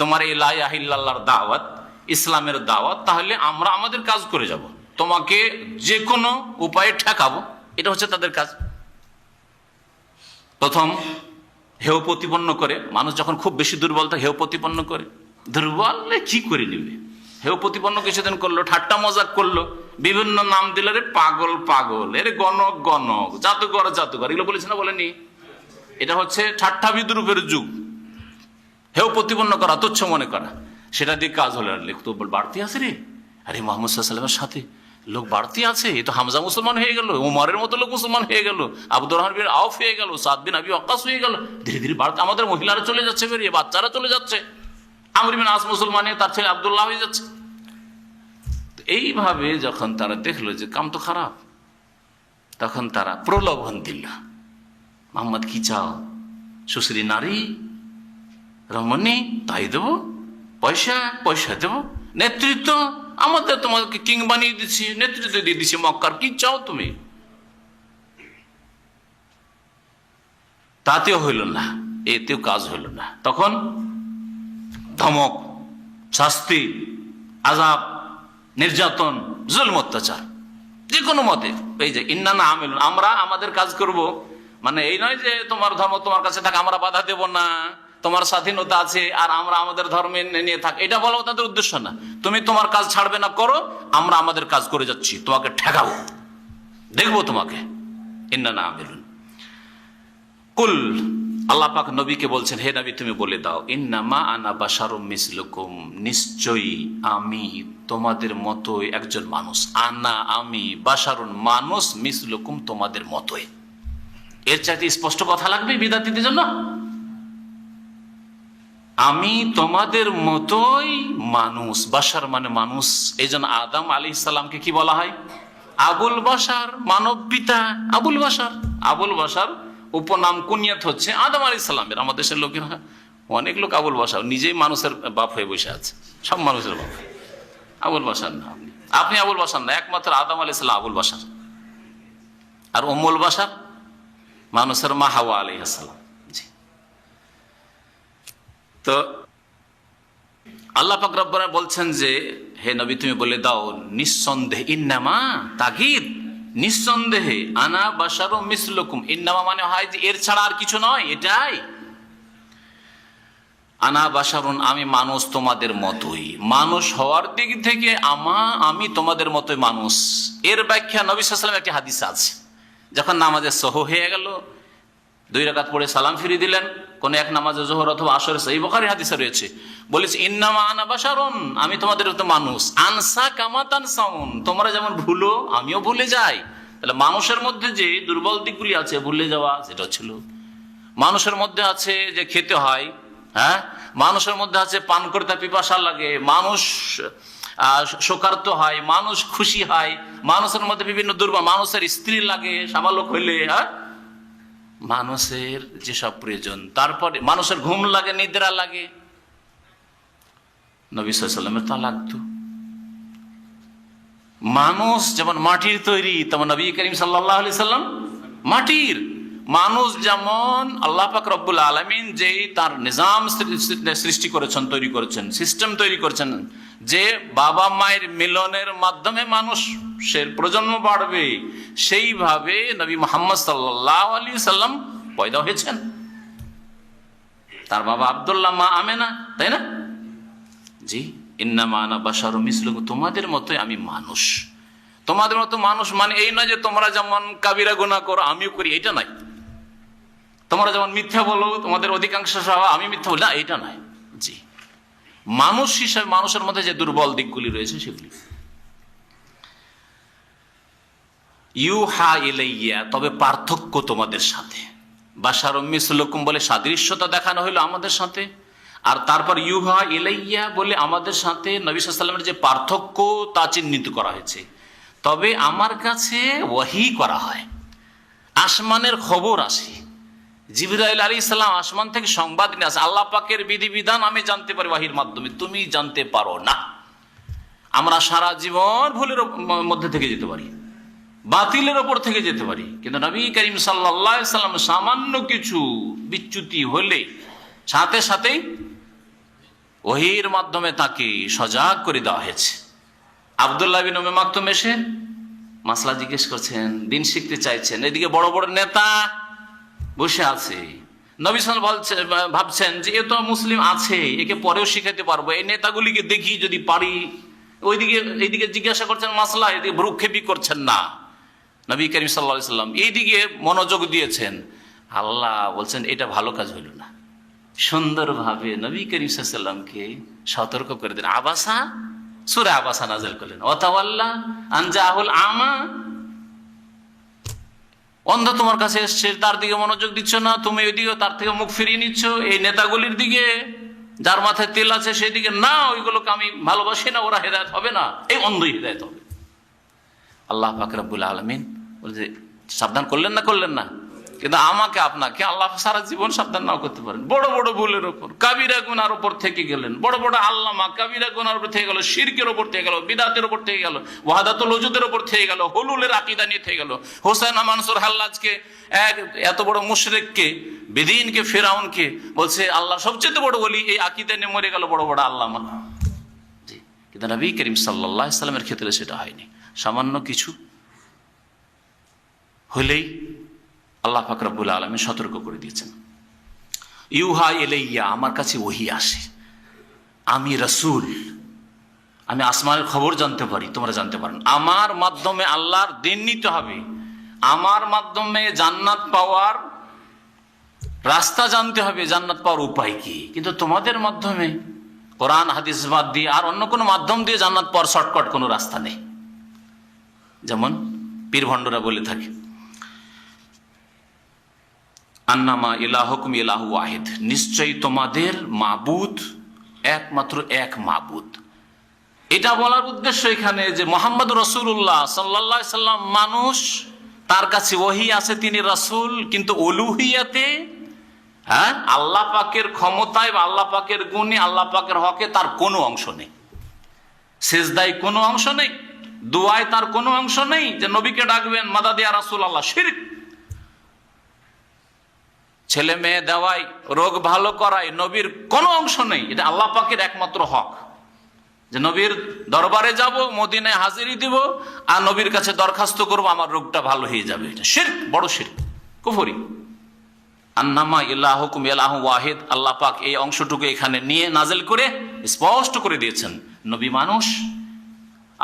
তোমার এই লা ইলাহা ইল্লাল্লাহর দাওয়াত, ইসলামের দাওয়াত, তাহলে আমরা আমাদের কাজ করে যাব, তোমাকে যে কোনো উপায়ে ঠেকাবো। এটা হচ্ছে তাদের কাজ। প্রথম হেয় প্রতিপন্ন করে, মানুষ যখন খুব বেশি দুর্বল থাকে হেয় প্রতিপন্ন করে। দুর্বল কি করে নিবে? হেয় প্রতিপন্ন কিছুদিন করলো, ঠাট্টা মজাক করলো, বিভিন্ন নাম দিল, রে পাগল পাগল, এর গণক গণক, জাদুঘর জাদুঘর, এগুলো বলেছে না, বলেনি? এটা হচ্ছে ঠাট্টা বিদ্রুপের যুগ। হেয় প্রতিপন্ন করা, তুচ্ছ মনে করা, সেটা দিয়ে কাজ হলো। লিখতো বাড়তি আছে রে, আরে মোহাম্মদ সাল্লাল্লাহু আলাইহি ওয়াসাল্লামের সাথে লোক বাড়তি আছে, এ তো হামজা মুসলমান হয়ে গেল, উমরের মতো লোক মুসলমান হয়ে গেল, আব্দুর রহমান বিন আউফ হয়ে গেল, সাদ বিন আবি ওয়াক্কাস হয়ে গেল, ধীরে ধীরে বাড়তে আমাদের মহিলারা চলে যাচ্ছে বেরিয়ে, বাচ্চারা চলে যাচ্ছে, আমর বিন আস মুসলমান হয়ে তার ছেলে আব্দুল্লাহ হয়ে যাচ্ছে। এইভাবে যখন তারা দেখলো যে কাম তো খারাপ, তখন তারা প্রলোভন দিল, মোহাম্মদ কি চাও, সুশ্রী নারী রমণী, তাই দেবো, পয়সা পয়সা দেবো, নেতৃত্ব আমাদের তোমাকে কিং বানিয়ে দিচ্ছি, নেতৃত্ব দিয়ে দিচ্ছি মক্কার, কি চাও তুমি। তাতেও হইল না, এতেও কাজ হইল না। তখন ধমক, শাস্তি, আযাব, নির্যাতন, জুলম, অত্যাচার, যে কোনো মতে। এই যে ইন্নানা আমিলুন, আমরা আমাদের কাজ করব, মানে এই নয় যে তোমার ধর্ম তোমার কাছে থাক, আমরা বাধা দেব না, তোমার স্বাধীনতা আছে আর আমরা আমাদের ধর্মে নিয়ে থাক, এটা বলা তাদের উদ্দেশ্য না। তুমি তোমার কাজ ছাড়বে না, করো, আমরা আমাদের কাজ করে যাচ্ছি, তোমাকে ঠেকাবো, দেখবো তোমাকে। ইন্নানা আমিলুন কুল, আল্লাহ পাক নবীকে বলছেন, হে নবী তুমি বলে দাও, ইন্নামা আনা বাশারুম মিসলুকুম, নিশ্চয়ই আমি তোমাদের মতোই একজন মানুষ। আনা, আমি, বাশারুন, মানুষ, মিসলুকুম, তোমাদের মতোই। এর চাইতে স্পষ্ট কথা লাগবে বিদ্যার্থীদের জন্য? আমি তোমাদের মতোই মানুষ, বাশার মানে মানুষ। এই জন্য আদম আলাইহিস সালামকে কি বলা হয়? আবুল বাশার, মানব পিতা আবুল বাশার। আবুল বাশার উপনাম কুনিয়াত হচ্ছে আদম আলাইহিস সালামের। আমাদের দেশের লোকেরা অনেক লোক আবুল বাশার, নিজেই মানুষের বাপ হয়ে বসে আছে, সব মানুষের বাপ। আবুল বাশার না, আপনি আবুল বাশার না, একমাত্র আদম আলাইহিস সালাম আবুল বাশার। আর উম্মুল বাশার মানুষের মা হাওয়া আলাইহিস সালাম। জি, তো আল্লাহ পাক রব্বুল বলছেন যে হে নবী তুমি বলে দাও, নিঃসন্দেহে, ইন্নামা তাগীদ, নিঃসন্দেহে, আনা বাশারুম মিসলুকুম, ইন্নামা মানে হয় যে এর ছাড়া আর কিছু নয়, এটাই। আনা বাশারুন, আমি মানুষ তোমাদের মতোই, মানুষ হওয়ার দিক থেকে আমি তোমাদের মতোই মানুষ। এর ব্যাখ্যা নবী সাল্লাল্লাহু আলাইহি ওয়াসাল্লাম একটি হাদিস আছে, যখন নামাজে সহু হয়ে গেল, 2 রাকাত পড়ে সালাম ফিরিয়ে দিলেন, কোন এক নামাজে যোহর অথবা আসরে, সহিহ বুখারী হাদিসে রয়েছে, বলেছে ইন্নামা আনা বাশারুন, আমি তোমাদের মতো মানুষ, আনসা কামা তানসাউন, তোমরা যেমন ভুলো আমিও ভুলে যাই। তাহলে মানুষের মধ্যে যে দুর্বল দিকগুলি আছে, ভুলে যাওয়া, সেটা ছিল। মানুষের মধ্যে আছে যে খেতে হয়, হ্যাঁ, মানুষের মধ্যে আছে পান করতে পিপাসা লাগে, মানুষ শোকার্ত হয়, মানুষ খুশি হয়, মানুষের মধ্যে বিভিন্ন দুর্বল, মানুষের স্ত্রী লাগে সাবালক হইলে, হ্যাঁ, মানুষের যেসব প্রয়োজন, তারপরে মানুষের ঘুম লাগে, নিদ্রা লাগে, নবী সাল্লাল্লাহু আলাইহি ওয়াসাল্লামের তা লাগতো। মানুষ যেমন মাটির তৈরি, তেমন নবী করিম সাল্লাল্লাহু আলাইহি সাল্লাম মাটির। মানুষ যেমন আল্লাহ পাক রব্বুল আলামিন যেই তার নিজাম সৃষ্টি করেছেন, তৈরি করেছেন, সিস্টেম তৈরি করেছেন, যে বাবা মায়ের মিলনের মাধ্যমে মানুষের প্রজন্ম বাড়বে, সেইভাবে নবী মুহাম্মদ সাল্লাল্লাহু আলাইহি সাল্লাম পয়দা হয়েছেন। তার বাবা আব্দুল্লাহ, মা আমেনা, তাই না? জি, ইন্নামা আনা বাশারুম মিসলুকুম, তোমাদের মতোই আমি মানুষ। তোমাদের মতো মানুষ মানে এই নয় যে তোমরা যেমন কাবিরা গুনাহ করো আমিও করি, এটা নয়। তোমরা যেমন মিথ্যা বলো, তোমাদের অধিকাংশ আমি মিথ্যা বলি, না, এটা নয়। জি, মানুষ হিসাবে মানুষের মধ্যে যে দুর্বল দিকগুলি রয়েছে সেগুলি। ইউহা ইলাইয়া, তবে পার্থক্য তোমাদের সাথে। বাশারুম মিসলুকুম বলে সাদৃশ্যতা দেখানো হইলো আমাদের সাথে, আর তারপর ইউহা ইলাইয়া বলে আমাদের সাথে নবী সাল্লাল্লাহু আলাইহি ওয়াসাল্লামের যে পার্থক্য তা চিহ্নিত করা হয়েছে। তবে আমার কাছে ওয়াহি করা হয়, আসমানের খবর আসে, জিবরাইল আলাইহিস সালাম আসমান থেকে সংবাদ নিয়ে আসে, আল্লাহ পাকের বিধিবিধান আমি জানতে পারি ওয়াহির মাধ্যমে, তুমি জানতে পারো না। আমরা সারা জীবন ভুলের মধ্যে থেকে যেতে পারি, বাতিলের ওপর থেকে যেতে পারি, কিন্তু নবী করিম সাল্লাল্লাহু আলাইহি সাল্লাম সামান্য কিছু বিচ্যুতি হলে সাথে সাথেই ওহীর মাধ্যমে তাকে সজাগ করে দেওয়া হয়েছে। আব্দুল্লাহ বিন উম্মে মাকতুম এসে মাসলা জিজ্ঞেস করছেন, দিন শিখতে চাইছেন, এদিকে বড় বড় নেতা বসে আছে, নবী সাল্লাল্লাহু আলাইহি ওয়াসাল্লাম ভাবছেন যে এ তো মুসলিম আছে, একে পরেও শিখাতে পারবো, এই নেতাগুলিকে দেখি যদি পারি। এইদিকে জিজ্ঞাসা করছেন মাসলা, এদিকে ভ্রুক্ষেপই করছেন না। নবী করিম সাল্লাল্লাহু আলাইহি ওয়াসাল্লাম এইদিকে মনোযোগ দিয়েছেন। আল্লাহ বলছেন এটা ভালো কাজ হইল না। সুন্দরভাবে নবী করিম সাল্লাল্লাহু আলাইহি ওয়াসাল্লামকে সতর্ক করে দেন, আবাসা সূরা আবাসা নাযিল করলেন, ওয়াতাওয়াল্লা আন জাহুল আমা, অন্ধ তোমার কাছে এসছে, তার দিকে মনোযোগ দিচ্ছ না, তুমি ওইদিকে তার থেকে মুখ ফিরিয়ে নিচ্ছ, এই নেতাগুলির দিকে, যার মাথায় তেল আছে সেই দিকে না, ওইগুলোকে আমি ভালোবাসি না, ওরা হেদায়েত হবে না, এই অন্ধই হেদায়েত হবে। আল্লাহ পাক রব্বুল আলামিন বলছে সাবধান করলেন না, করলেন না? কিন্তু আমাকে আপনাকে আল্লাহ সারা জীবন সাবধান নাও করতে পারেন। বড় বড় ভুলের ওপর, কাবিরা গুনার উপর থেকে গেলেন, বড় বড় আল্লামা কাবিরা গুনার উপর থেকে গেল, শিরকের উপর থেকে গেল, বিদাতের উপর থেকে গেল, ওয়াহদাতুল ওজুদের উপর থেকে গেল, হুলুলের আকীদা নিয়ে থেকে গেল, হোসেন মানসুর হাল্লাজকে, এত বড় মুশরিককে, বেদিনকে, ফিরাউনকে বলছে আল্লাহ সবচেয়ে বড় ওলি, এই আকীদা নিয়ে মরে গেল বড় বড় আল্লামা। জি, কিন্তু নবী করিম সাল্লাল্লাহু আলাইহি সাল্লামের ক্ষেত্রে সেটা হয়নি। সামান্য কিছু হলেই আল্লাহ পাক রব্বুল আলামিন সতর্ক করে দিয়েছেন, ইউহা ইলাইয়া, আমার কাছে ওহী আসে, আমি রাসূল, আমি আসমানের খবর জানতে পারি, তোমরা জানতে পারো না। আমার মাধ্যমে আল্লাহর দিন নিতে হবে, আমার মাধ্যমে জান্নাত পাওয়ার রাস্তা জানতে হবে, জান্নাত পাওয়ার উপায় কি। কিন্তু তোমাদের মাধ্যমে কোরআন হাদিস বাদ দিয়ে আর অন্য কোনো মাধ্যম দিয়ে জান্নাত পাওয়ার শর্টকাট কোনো রাস্তা নেই। যেমন পীর ভণ্ডরা বলে থাকে, আন্নামা ইলাহুকুম ইলাহু ওয়াহিদ, নিশ্চয়ই তোমাদের মাবুদ একমাত্র এক মাবুদ। এটা বলার উদ্দেশ্য এখানে যে মুহাম্মদ রাসূলুল্লাহ সাল্লাল্লাহু আলাইহি সাল্লাম মানুষ, তার কাছে ওহী আছে, তিনি রাসূল, কিন্তু উলুহিয়াতে, হ্যাঁ, আল্লাহ পাকের ক্ষমতায় বা আল্লাহ পাকের গুণে, আল্লাহ পাকের হকে তার কোনো অংশ নেই, সিজদায় কোনো অংশ নেই, দুআয় তার কোনো অংশ নেই, যে নবীকে ডাকবেন মাদাদ ইয়া রাসূলুল্লাহ, শিরক। ছেলে মেয়ে দেওয়াই, রোগ ভালো করাই, নবীর কোনো অংশ নেই, এটা আল্লাহ পাকের একমাত্র হক। যে নবীর দরবারে যাব, মদিনায় হাজিরি দিব, আর নবীর কাছে দরখাস্ত করব আমার রোগটা ভালো হয়ে যাবে, এটা শিরক, বড় শিরক, কুফরি। আন্নামা ইলাহুকুম ইলাহু ওয়াহিদ, আল্লাহ পাক এই অংশটুকু এখানে নিয়ে নাজিল করে স্পষ্ট করে দিয়েছেন, নবী মানুষ,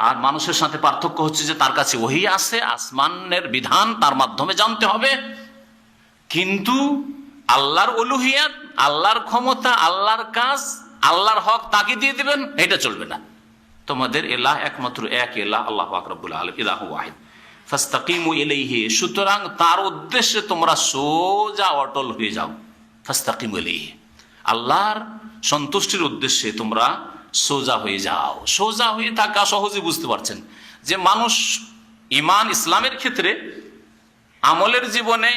আর মানুষের সাথে পার্থক্য হচ্ছে যে তার কাছে ওহী আছে, আসমানের বিধান তার মাধ্যমে জানতে হবে, কিন্তু আল্লাহর উলুহিয়াত, আল্লাহর ক্ষমতা, আল্লাহর কাজ, আল্লাহর হক তাকে দিয়ে দিবেন, এটা চলবে না। তোমাদের ইলাহ একমাত্র এক ইলাহ, আল্লাহ পাক রব্বুল আলামিন, ইলাহু ওয়াহিদ, ফাস্তাকিমু ইলাইহি, সুতরাং তার উদ্দেশ্যে তোমরা সোজা অটল হয়ে যাও। ফাস্তাকিমু ইলাইহি, আল্লাহর সন্তুষ্টির উদ্দেশ্যে তোমরা সোজা হয়ে যাও। সোজা হয়ে থাকা সহজে বুঝতে পারছেন যে মানুষ ঈমান ইসলামের ক্ষেত্রে, আমলের জীবনে,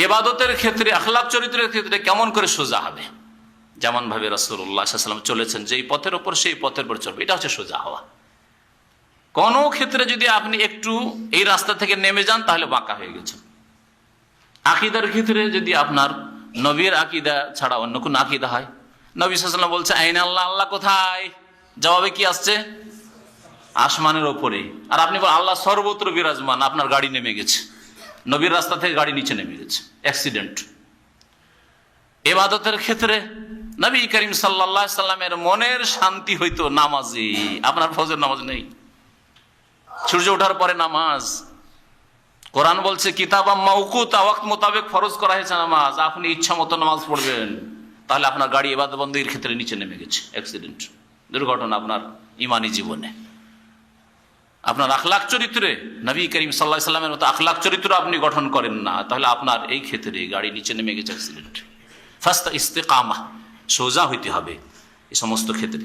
ইবাদতের ক্ষেত্রে, আখলাক চরিত্রের ক্ষেত্রে কেমন করে সোজা হবে। যেমন ভাবে রাসূলুল্লাহ সাল্লাল্লাহু আলাইহি ওয়াসাল্লাম চলেছেন, যে এই পথের ওপর সেই পথের উপর চলবে, এটা হচ্ছে সোজা হওয়া। কোন ক্ষেত্রে যদি আপনি একটু এই রাস্তা থেকে নেমে যান তাহলে বাঁকা হয়ে গেছেন। আকীদার ক্ষেত্রে যদি আপনার নবীর আকীদা ছাড়া অন্য কোন আকীদা হয়, নবী সাল্লাল্লাহু আলাইহি ওয়াসাল্লাম বলছে আইনা আল্লাহ, আল্লাহ কোথায়, জবাবে কি আসছে, আসমানের ওপরে। আর আপনি বলেন আল্লাহ সর্বত্র বিরাজমান, আপনার গাড়ি নেমে গেছে, নবীর রাস্তা থেকে গাড়ি নিচে নেমে গেছে, অ্যাক্সিডেন্ট। ইবাদতের ক্ষেত্রে নবী করিম সাল্লাল্লাহু আলাইহি সাল্লামের মনের শান্তি হইতো নামাজে, আপনার ফজর নামাজ নেই, সূর্য ওঠার পরে নামাজ। কোরআন বলছে কিতাবাম মাওকুতা, ওয়াক্ত মোতাবেক ফরজ করা হয়েছে নামাজ, আপনি ইচ্ছা মতো নামাজ পড়বেন, তাহলে আপনার গাড়ি ইবাদত বন্দেগীর ক্ষেত্রে নিচে নেমে গেছে, অ্যাক্সিডেন্ট, দুর্ঘটনা আপনার ইমানি জীবনে। আপনার আখলাক চরিত্রে নবী করিম সাল্লাল্লাহু আলাইহি সাল্লামের মতো আখলাক চরিত্র আপনি গঠন করেন না, তাহলে আপনার এই ক্ষেত্রে গাড়ি নিচে নেমে গেছে, অ্যাক্সিডেন্ট। ফাস্তা ইস্তেকামা, সোজা হইতে হবে এই সমস্ত ক্ষেত্রে,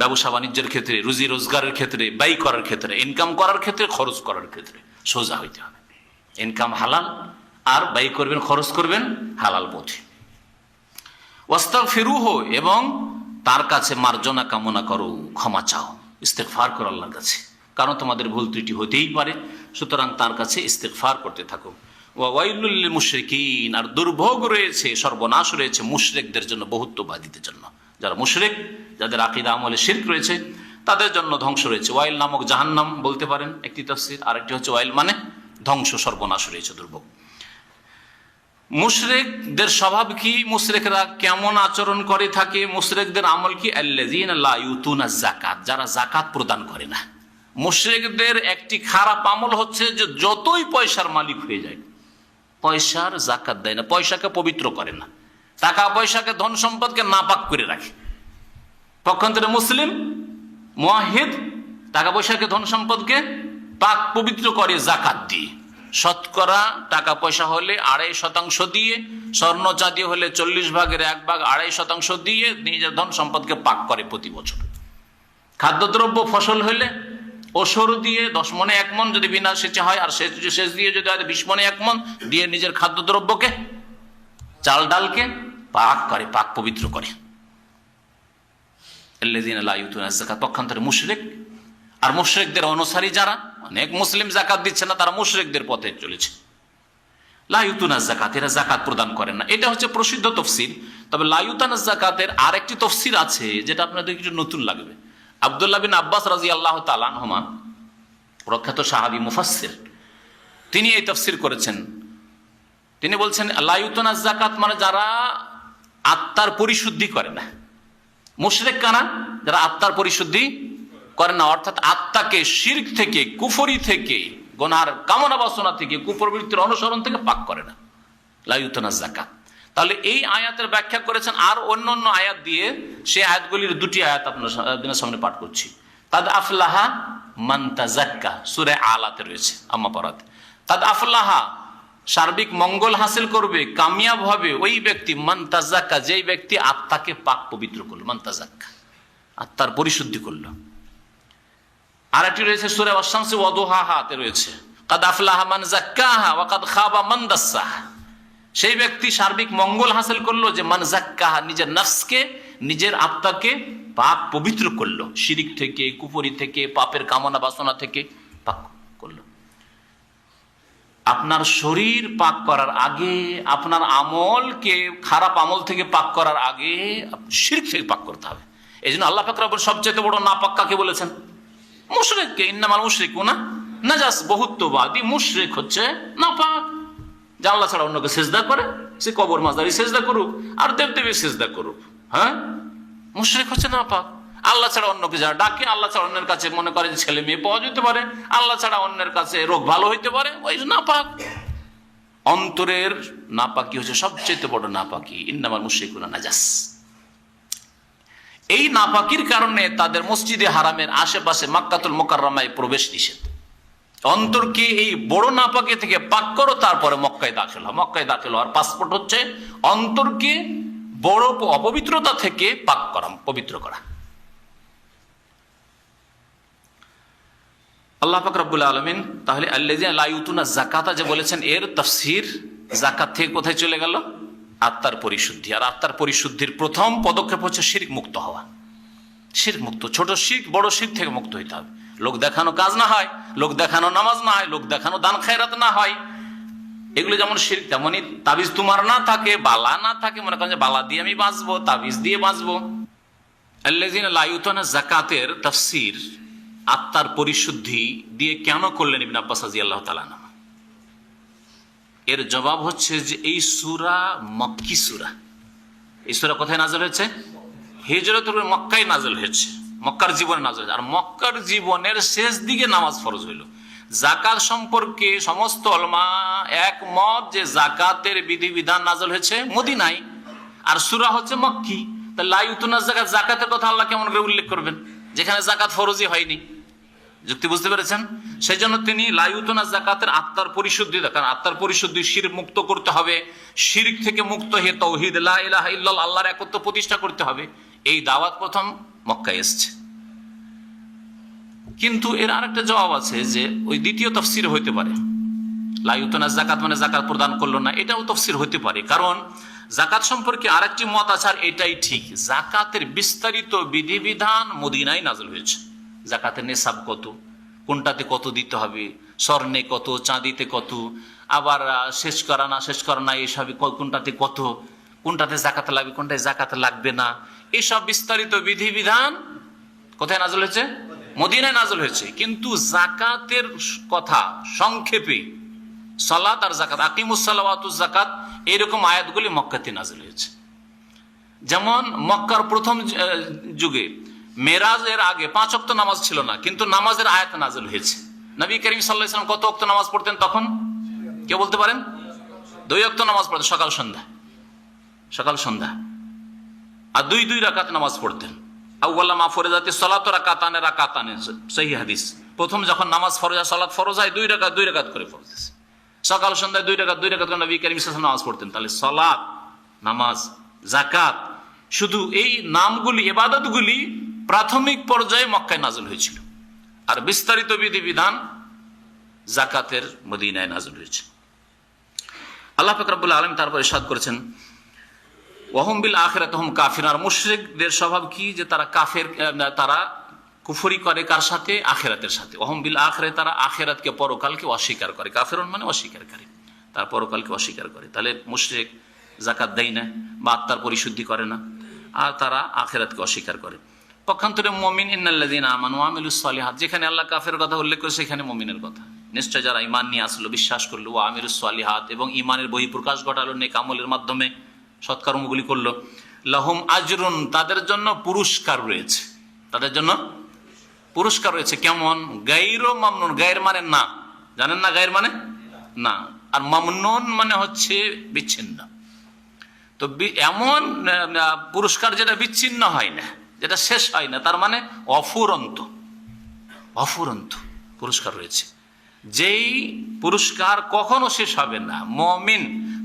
ব্যবসা বাণিজ্যের ক্ষেত্রে, রুজি রোজগারের ক্ষেত্রে, ব্যয় করার ক্ষেত্রে, ইনকাম করার ক্ষেত্রে, খরচ করার ক্ষেত্রে সোজা হইতে হবে। ইনকাম হালাল, আর ব্যয় করবেন, খরচ করবেন হালাল পথে। ওয়াস্তাগফিরুহু, এবং তার কাছে মার্জনা কামনা করো, ক্ষমা চাও, ইস্তেগফার করো আল্লাহর কাছে, কারণ তোমাদের ভুল ত্রুটি হতেই পারে, সুতরাং তার কাছে ইস্তেগফার করতে থাকো। ওয়া ওয়াইলুল লিল মুশরিকিন, আর দুর্ভোগ রয়েছে, সর্বনাশ রয়েছে মুশরিকদের জন্য, বহুত্ববাদীদের জন্য। যারা মুশরিক, যাদের আকীদা আমলে শিরক রয়েছে, তাদের জন্য ধ্বংস রয়েছে। ওয়াইল নামক জাহান্নাম বলতে পারেন একটি তাফসীর, আরেকটি হচ্ছে ওয়াইল মানে ধ্বংস, সর্বনাশ রয়েছে, দুর্ভোগ। মুশরিকদের স্বভাব কি, মুশরিকরা কেমন আচরণ করে থাকে, মুশরিকদের আমল কি, আল্লাযীনা লা ইউতুনা যাকাত, যারা যাকাত প্রদান করে না। মুশরিকদের একটি খারাপ আমল হচ্ছে যে যতই পয়সার মালিক হয়ে যায়, পয়সার যাকাত দেয় না, পয়সাকে পবিত্র করে না, টাকা পয়সাকে, ধন সম্পদকে নাপাক করে রাখে। পক্ষান্তরে মুসলিম মুয়াহিদ টাকা পয়সাকে, ধন সম্পদকে পাক পবিত্র করে জাকাত দিয়ে। শতকরা টাকা পয়সা হলে 2.5% দিয়ে, স্বর্ণ চাঁদি হলে 40 ভাগের 1 ভাগ 2.5% দিয়ে নিজের ধন সম্পদকে পাক করে প্রতি বছর। খাদ্যদ্রব্য ফসল হলে ওসর দিয়ে 10 মণে 1 মণ যদি বিনা সেচে হয়, আর সেচ দিয়ে যদি হয় 20 মণে 1 মণ দিয়ে নিজের খাদ্যদ্রব্যকে, চাল ডালকে পাক করে, পাক পবিত্র করে। পক্ষান্তরে মুশরিক আর মুশরিকদের অনুসারী যারা, অনেক মুসলিম জাকাত দিচ্ছে না, তারা মুশরিকদের পথে চলেছে। লা ইউতুনা যাকাত, এরা জাকাত প্রদান করেন না। এটা হচ্ছে প্রসিদ্ধ তফসির। তবে লা ইউতানা যাকাতের আরেকটি তফসির আছে যেটা আপনাদের কিছু নতুন লাগবে। আব্দুল্লাহ বিন আব্বাস রাদিয়াল্লাহু তাআলা আনহুমা, প্রখ্যাত সাহাবী মুফাসসির, তিনি এই তফসির করেছেন। তিনি বলছেন লা ইউতুনা যাকাত মানে যারা আত্মার পরিশুদ্ধি করে না। মুশরিক কারা? যারা আত্মার পরিশুদ্ধি করে না, অর্থাৎ আত্মাকে শিরক থেকে, কুফরি থেকে, গুনার কামনা বাসনা থেকে, কুপ্রবৃত্তির অনুসরণ থেকে পাক করে না, লা ইউতুনা যাকাত। তাহলে এই আয়াতের ব্যাখ্যা করেছেন আর অন্য অন্য আয়াত দিয়ে। সেই আয়াতগুলির 2টি আয়াত আপনাদের সামনে পাঠ করছি। কাদ আফলাহা মান তাযাক্কা, সূরা আলাতে রয়েছে, আম্মা পারাতে। কাদ আফলাহা, সার্বিক মঙ্গল হাসিল করবে, কামিয়াব হবে ওই ব্যক্তি, মান তাযাক্কা, যেই ব্যক্তি আত্মাকে পাক পবিত্র করলো, মান তাযাক্কা, আত্মার পরিশুদ্ধি করলো। আর একটি রয়েছে সূরা আশ-শামস ওয়া দুহাহাতে রয়েছে, কাদ আফলাহা মান যাক্কাহা ওয়া কাদ খাবা মান দাসসাহা। সেই ব্যক্তি সার্বিক মঙ্গল হাসিল করলো যে মান যাক্কাহা, নিজের নফসকে, নিজের আত্মাকে পাক পবিত্র করলো, শিরিক থেকে, কুফরি থেকে, পাপের কামনা বাসনা থেকে পাক করলো। আপনার শরীর পাক করার আগে, আপনার আমলকে খারাপ আমল থেকে পাক করার আগে শিরক থেকে পাক করতে হবে। এই জন্য আল্লাহ পাক রব্বুল সবচেয়ে বড় নাপাক কাকে বলেছেন? মুশরিককে। ইন্নামাল মুশরিকুনা নাজাস, বহুত্ববাদী মুশরিক হচ্ছে নাপাক। যে আল্লাহ ছাড়া অন্যকে সেজদা করে, সে কবর মাজারি সেজদা করুক আর দেবদেবী সেজদা করুক, হ্যাঁ, মুশরিক হচ্ছে নাপাক। আল্লাহ ছাড়া অন্যকে যারা ডাকে, আল্লাহ ছাড়া অন্যের কাছে মনে করে যে ছেলে মেয়ে পাওয়া যেতে পারে, আল্লাহ ছাড়া অন্যের কাছে রোগ ভালো হইতে পারে, ওই নাপাক। অন্তরের নাপাকি হচ্ছে সবচেয়ে বড় নাপাকি। ইন্নামাল মুশরিকুনা নাজাস। এই নাপাকির কারণে তাদের মসজিদে হারামের আশেপাশে মক্কাতুল মুকাররমায় প্রবেশ নিষেধ। অন্তরকে এই বড় নাপাকি থেকে পাক করো, তারপরে মক্কায় দাখিল হও। মক্কায় দাখিল হওয়ার পাসপোর্ট হচ্ছে অন্তরকে বড় অপবিত্রতা থেকে পাক করা, পবিত্র করা। আল্লাহ পাক রব্বুল আলামিন তাহলে আল্লাযিনা লা ইউতুনা যাকাতা যে বলেছেন, এর তাফসীর যাকাত থেকে কোথায় চলে গেল? আত্মার পরিশুদ্ধি। আর আত্মার পরিশুদ্ধির প্রথম পদক্ষেপ হচ্ছে শিরক মুক্ত হওয়া। শিরক মুক্ত, ছোট শিরক বড় শিরক থেকে মুক্ত হইতে হবে। লোক দেখানো কাজ না হয়, লোক দেখানো নামাজ না হয়, লোক দেখানো দান খায়রাত না হয়, এগুলো যেমন শিরক, তেমনই তাবিজ তোমার না থাকে, বালা না থাকে, মনে করেন যে বালা দিয়ে আমি বাঁচবো, তাবিজ দিয়ে বাঁচবো। আল্লাযিনা লা ইউতুনা যাকাতের তাফসীর আত্মার পরিশুদ্ধি দিয়ে কেন করলেন ইবনে আব্বাস রাদিয়াল্লাহু তাআলা আনহু? এর জবাব হচ্ছে যে এই সূরা মক্কি সূরা। এই সূরা কোথায় নাযিল হয়েছে? হিজরতের পরে মক্কায় নাযিল হয়েছে, মক্কার জীবনে নাযিল হয়েছে। আর মক্কার জীবনের শেষ দিকে নামাজ ফরজ হইল। যাকাত সম্পর্কে সমস্ত উলামা একমত যে যাকাতের বিধিবিধান নাযিল হয়েছে মদিনায়, আর সূরা হচ্ছে মক্কি। তাহলে লা ইউতুনা যাকাত, যাকাতের কথা আল্লাহ কেমন করে উল্লেখ করবেন যেখানে যাকাত ফরজই হয়নি? যুক্তি বুঝতে পেরেছেন? সেই জন্য তিনি লা ইউতুনা যাকাতের আত্মার পরিশুদ্ধি, কারণ আত্মার পরিশুদ্ধি শিরক মুক্ত করতে হবে, শিরক থেকে মুক্ত হয়ে তাওহীদ লা ইলাহা ইল্লাল্লাহ, আল্লাহর একত্ব প্রতিষ্ঠা করতে হবে। এই দাওয়াত প্রথম মক্কায় এসেছে। কিন্তু এর আরেকটা জবাব আছে যে ওই দ্বিতীয় তাফসীর হইতে পারে, লা ইউতুনা যাকাত মানে যাকাত প্রদান করলো না, এটাও তাফসীর হইতে পারে। কারণ যাকাত সম্পর্কে আরেকটি মত আছে, আর এটাই ঠিক, যাকাতের বিস্তারিত বিধিবিধান মদিনায় নাযিল হয়েছে। যাকাতের নিসাব কত, কোনটাতে কত দিতে হবে, স্বর্ণে কত, চাঁদিতে কত, আবার শেষ করা না শেষ করা না, এইসব কোনটাতে কত, কোনটাতে যাকাত লাগবে, কোনটাতে যাকাত লাগবে না, এইসব বিস্তারিত বিধিবিধান কোথায় নাযিল হয়েছে? মদিনায় নাযিল হয়েছে। কিন্তু যাকাতের কথা সংক্ষেপে, সালাত আর যাকাত, আকিমুস সালাওয়াতুজ যাকাত, এরকম আয়াতগুলি মক্কাতে নাযিল হয়েছে। যেমন মক্কার প্রথম যুগে মেরাজের আগে 5 ওয়াক্ত নামাজ ছিল না, কিন্তু নামাজের আয়াত নাযিল হয়েছে। নবী করিম সাল্লাল্লাহু আলাইহি ওয়াসাল্লাম কত ওয়াক্ত নামাজ পড়তেন তখন? কে বলতে পারেন? 2 ওয়াক্ত নামাজ পড়তেন, সকাল সন্ধ্যা, সকাল সন্ধ্যা, আর 2 রাকাত নামাজ পড়তেন। আউয়ালা মা ফরজাতি সালাত রাকাতানে রাকাতানে, সহিহ হাদিস। প্রথম যখন নামাজ ফরজ হয়, সালাত ফরজ হয়, দুই রাকাত করে ফরজ। সকাল সন্ধ্যায় দুই রাকাত করে নবী কারীম সাল্লাল্লাহু আলাইহি ওয়াসাল্লাম নামাজ পড়তেন। তাহলে সালাত, নামাজ, যাকাত, শুধু এই নামগুলি, ইবাদতগুলি প্রাথমিক পর্যায়ে মক্কায় নাযিল হয়েছিল, আর বিস্তারিত বিধিবিধান যাকাতের মদিনায় নাযিল হয়েছে। আল্লাহ পাক রব্বুল আলামিন তারপর ইরশাদ করেছেন, ওয়াহুম বিল আখিরাতি হুম কাফিরুন। আর মুশরিকদের স্বভাব কি? যে তারা কাফের, তারা কুফরি করে কার সাথে? আখিরাতের সাথে। ওয়াহুম বিল আখিরাতি, তারা আখিরাতকে, পরকালকে অস্বীকার করে। কাফিরুন মানে অস্বীকারী, তার পরকালকে অস্বীকার করে। তাহলে মুশরিক যাকাত দেয় না বা আত্মার পরিশুদ্ধি করে না, আর তারা আখিরাতকে অস্বীকার করে। পক্ষান্তরে মুমিন, ইন্নাল্লাযীনা আমানু ওয়া আমিলুস সালিহাত, যেখানে আল্লাহ কাফের কথা উল্লেখ করেছে সেখানে মুমিনের কথা। নিশ্চয় যারা ঈমান নিয়ে আসলো, বিশ্বাস করলো, ওয়া আমিলুস সালিহাত, এবং ঈমানের বহিঃপ্রকাশ ঘটালো, নেক আমলের মাধ্যমে সৎকর্মগুলি করলো, লাহুম আজরুন, তাদের জন্য পুরস্কার রয়েছে। তাদের জন্য পুরস্কার রয়েছে। কেমন? গায়রু মামনুন। গায়র মানে না, জানেন না? গায়র মানে না, আর মামনুন মানে হচ্ছে বিচ্ছিন্ন। তো এমন পুরস্কার যেটা বিচ্ছিন্ন হয় না, যেটা শেষ হয় না, তার মানে অফুরন্ত পুরস্কার রয়েছে, যেই পুরস্কার কখনো শেষ হবে না। মুমিন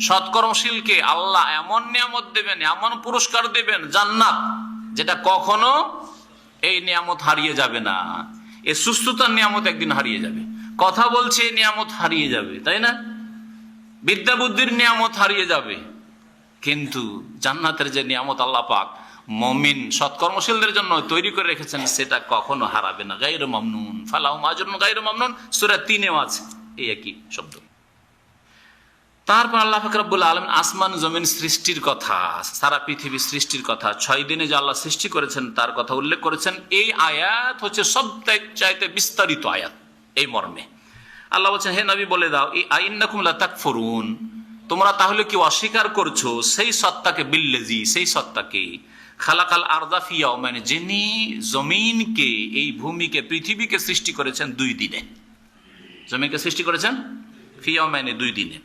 সৎকর্মশীলকে আল্লাহ এমন নিয়ামত দেবেন, এমন পুরস্কার দেবেন, জান্নাত, যেটা কখনো এই নিয়ামত হারিয়ে যাবে না। এই সুস্থতার নিয়ামত একদিন হারিয়ে যাবে, কথা বলছে এই নিয়ামত হারিয়ে যাবে, তাই না? বিদ্যা বুদ্ধির নিয়ামত হারিয়ে যাবে, কিন্তু জান্নাতের যে নিয়ামত আল্লাহ পাক মুমিন সৎকর্মশীলদের জন্য তৈরি করে রেখেছেন, সেটা কখনো হারাবে না। গায়রু মামনুন, ফালাহুম আজরুন গায়রু মামনুন, সূরা 3-এও আছে এই একই শব্দ। তারপর আল্লাহ পাক রব্বুল আলামিন আসমান জমিন সৃষ্টির কথা, সারা পৃথিবী সৃষ্টির কথা, 6 দিনে যে আল্লাহ সৃষ্টি করেছেন তার কথা উল্লেখ করেছেন। এই আয়াত হচ্ছে সবচাইতে বিস্তারিত আয়াত। এই মর্মে আল্লাহ বলছেন, হে নবী বলে দাও, আইন্নাকুম লাতাকফুরুন, তোমরা তাহলে কি অস্বীকার করছো সেই সত্তাকে, বিল্লাযী, সেই সত্তাকে, খালাকাল আরদা ফি ইয়াওমাইন, যিনি জমিনকে, এই ভূমিকে, পৃথিবীকে সৃষ্টি করেছেন 2 দিনে। জমিনকে সৃষ্টি করেছেন ফি ইয়াওমাইন, 2 দিনে।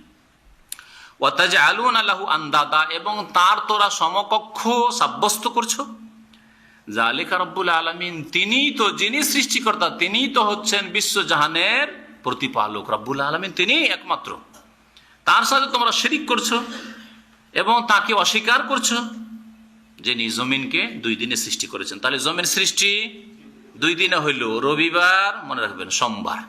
ওয়া তাজআলুনা লাহু আনদাদা, এবং তার তোরা সমকক্ষ সাব্যস্ত করছো। যালিকা রব্বুল আলামিন, তিনিই তো, যিনি সৃষ্টিকর্তা, তিনিই তো হচ্ছেন বিশ্বজাহানের প্রতিপালক। রব্বুল আলামিন তিনিই একমাত্র, তার সাথে তোমরা শিরিক করছো এবং তাকে অস্বীকার করছো, যিনি জমিনকে 2 দিনে সৃষ্টি করেছেন। তাহলে জমিন সৃষ্টি 2 দিনে হইল, রবিবার, মনে রাখবেন, সোমবার।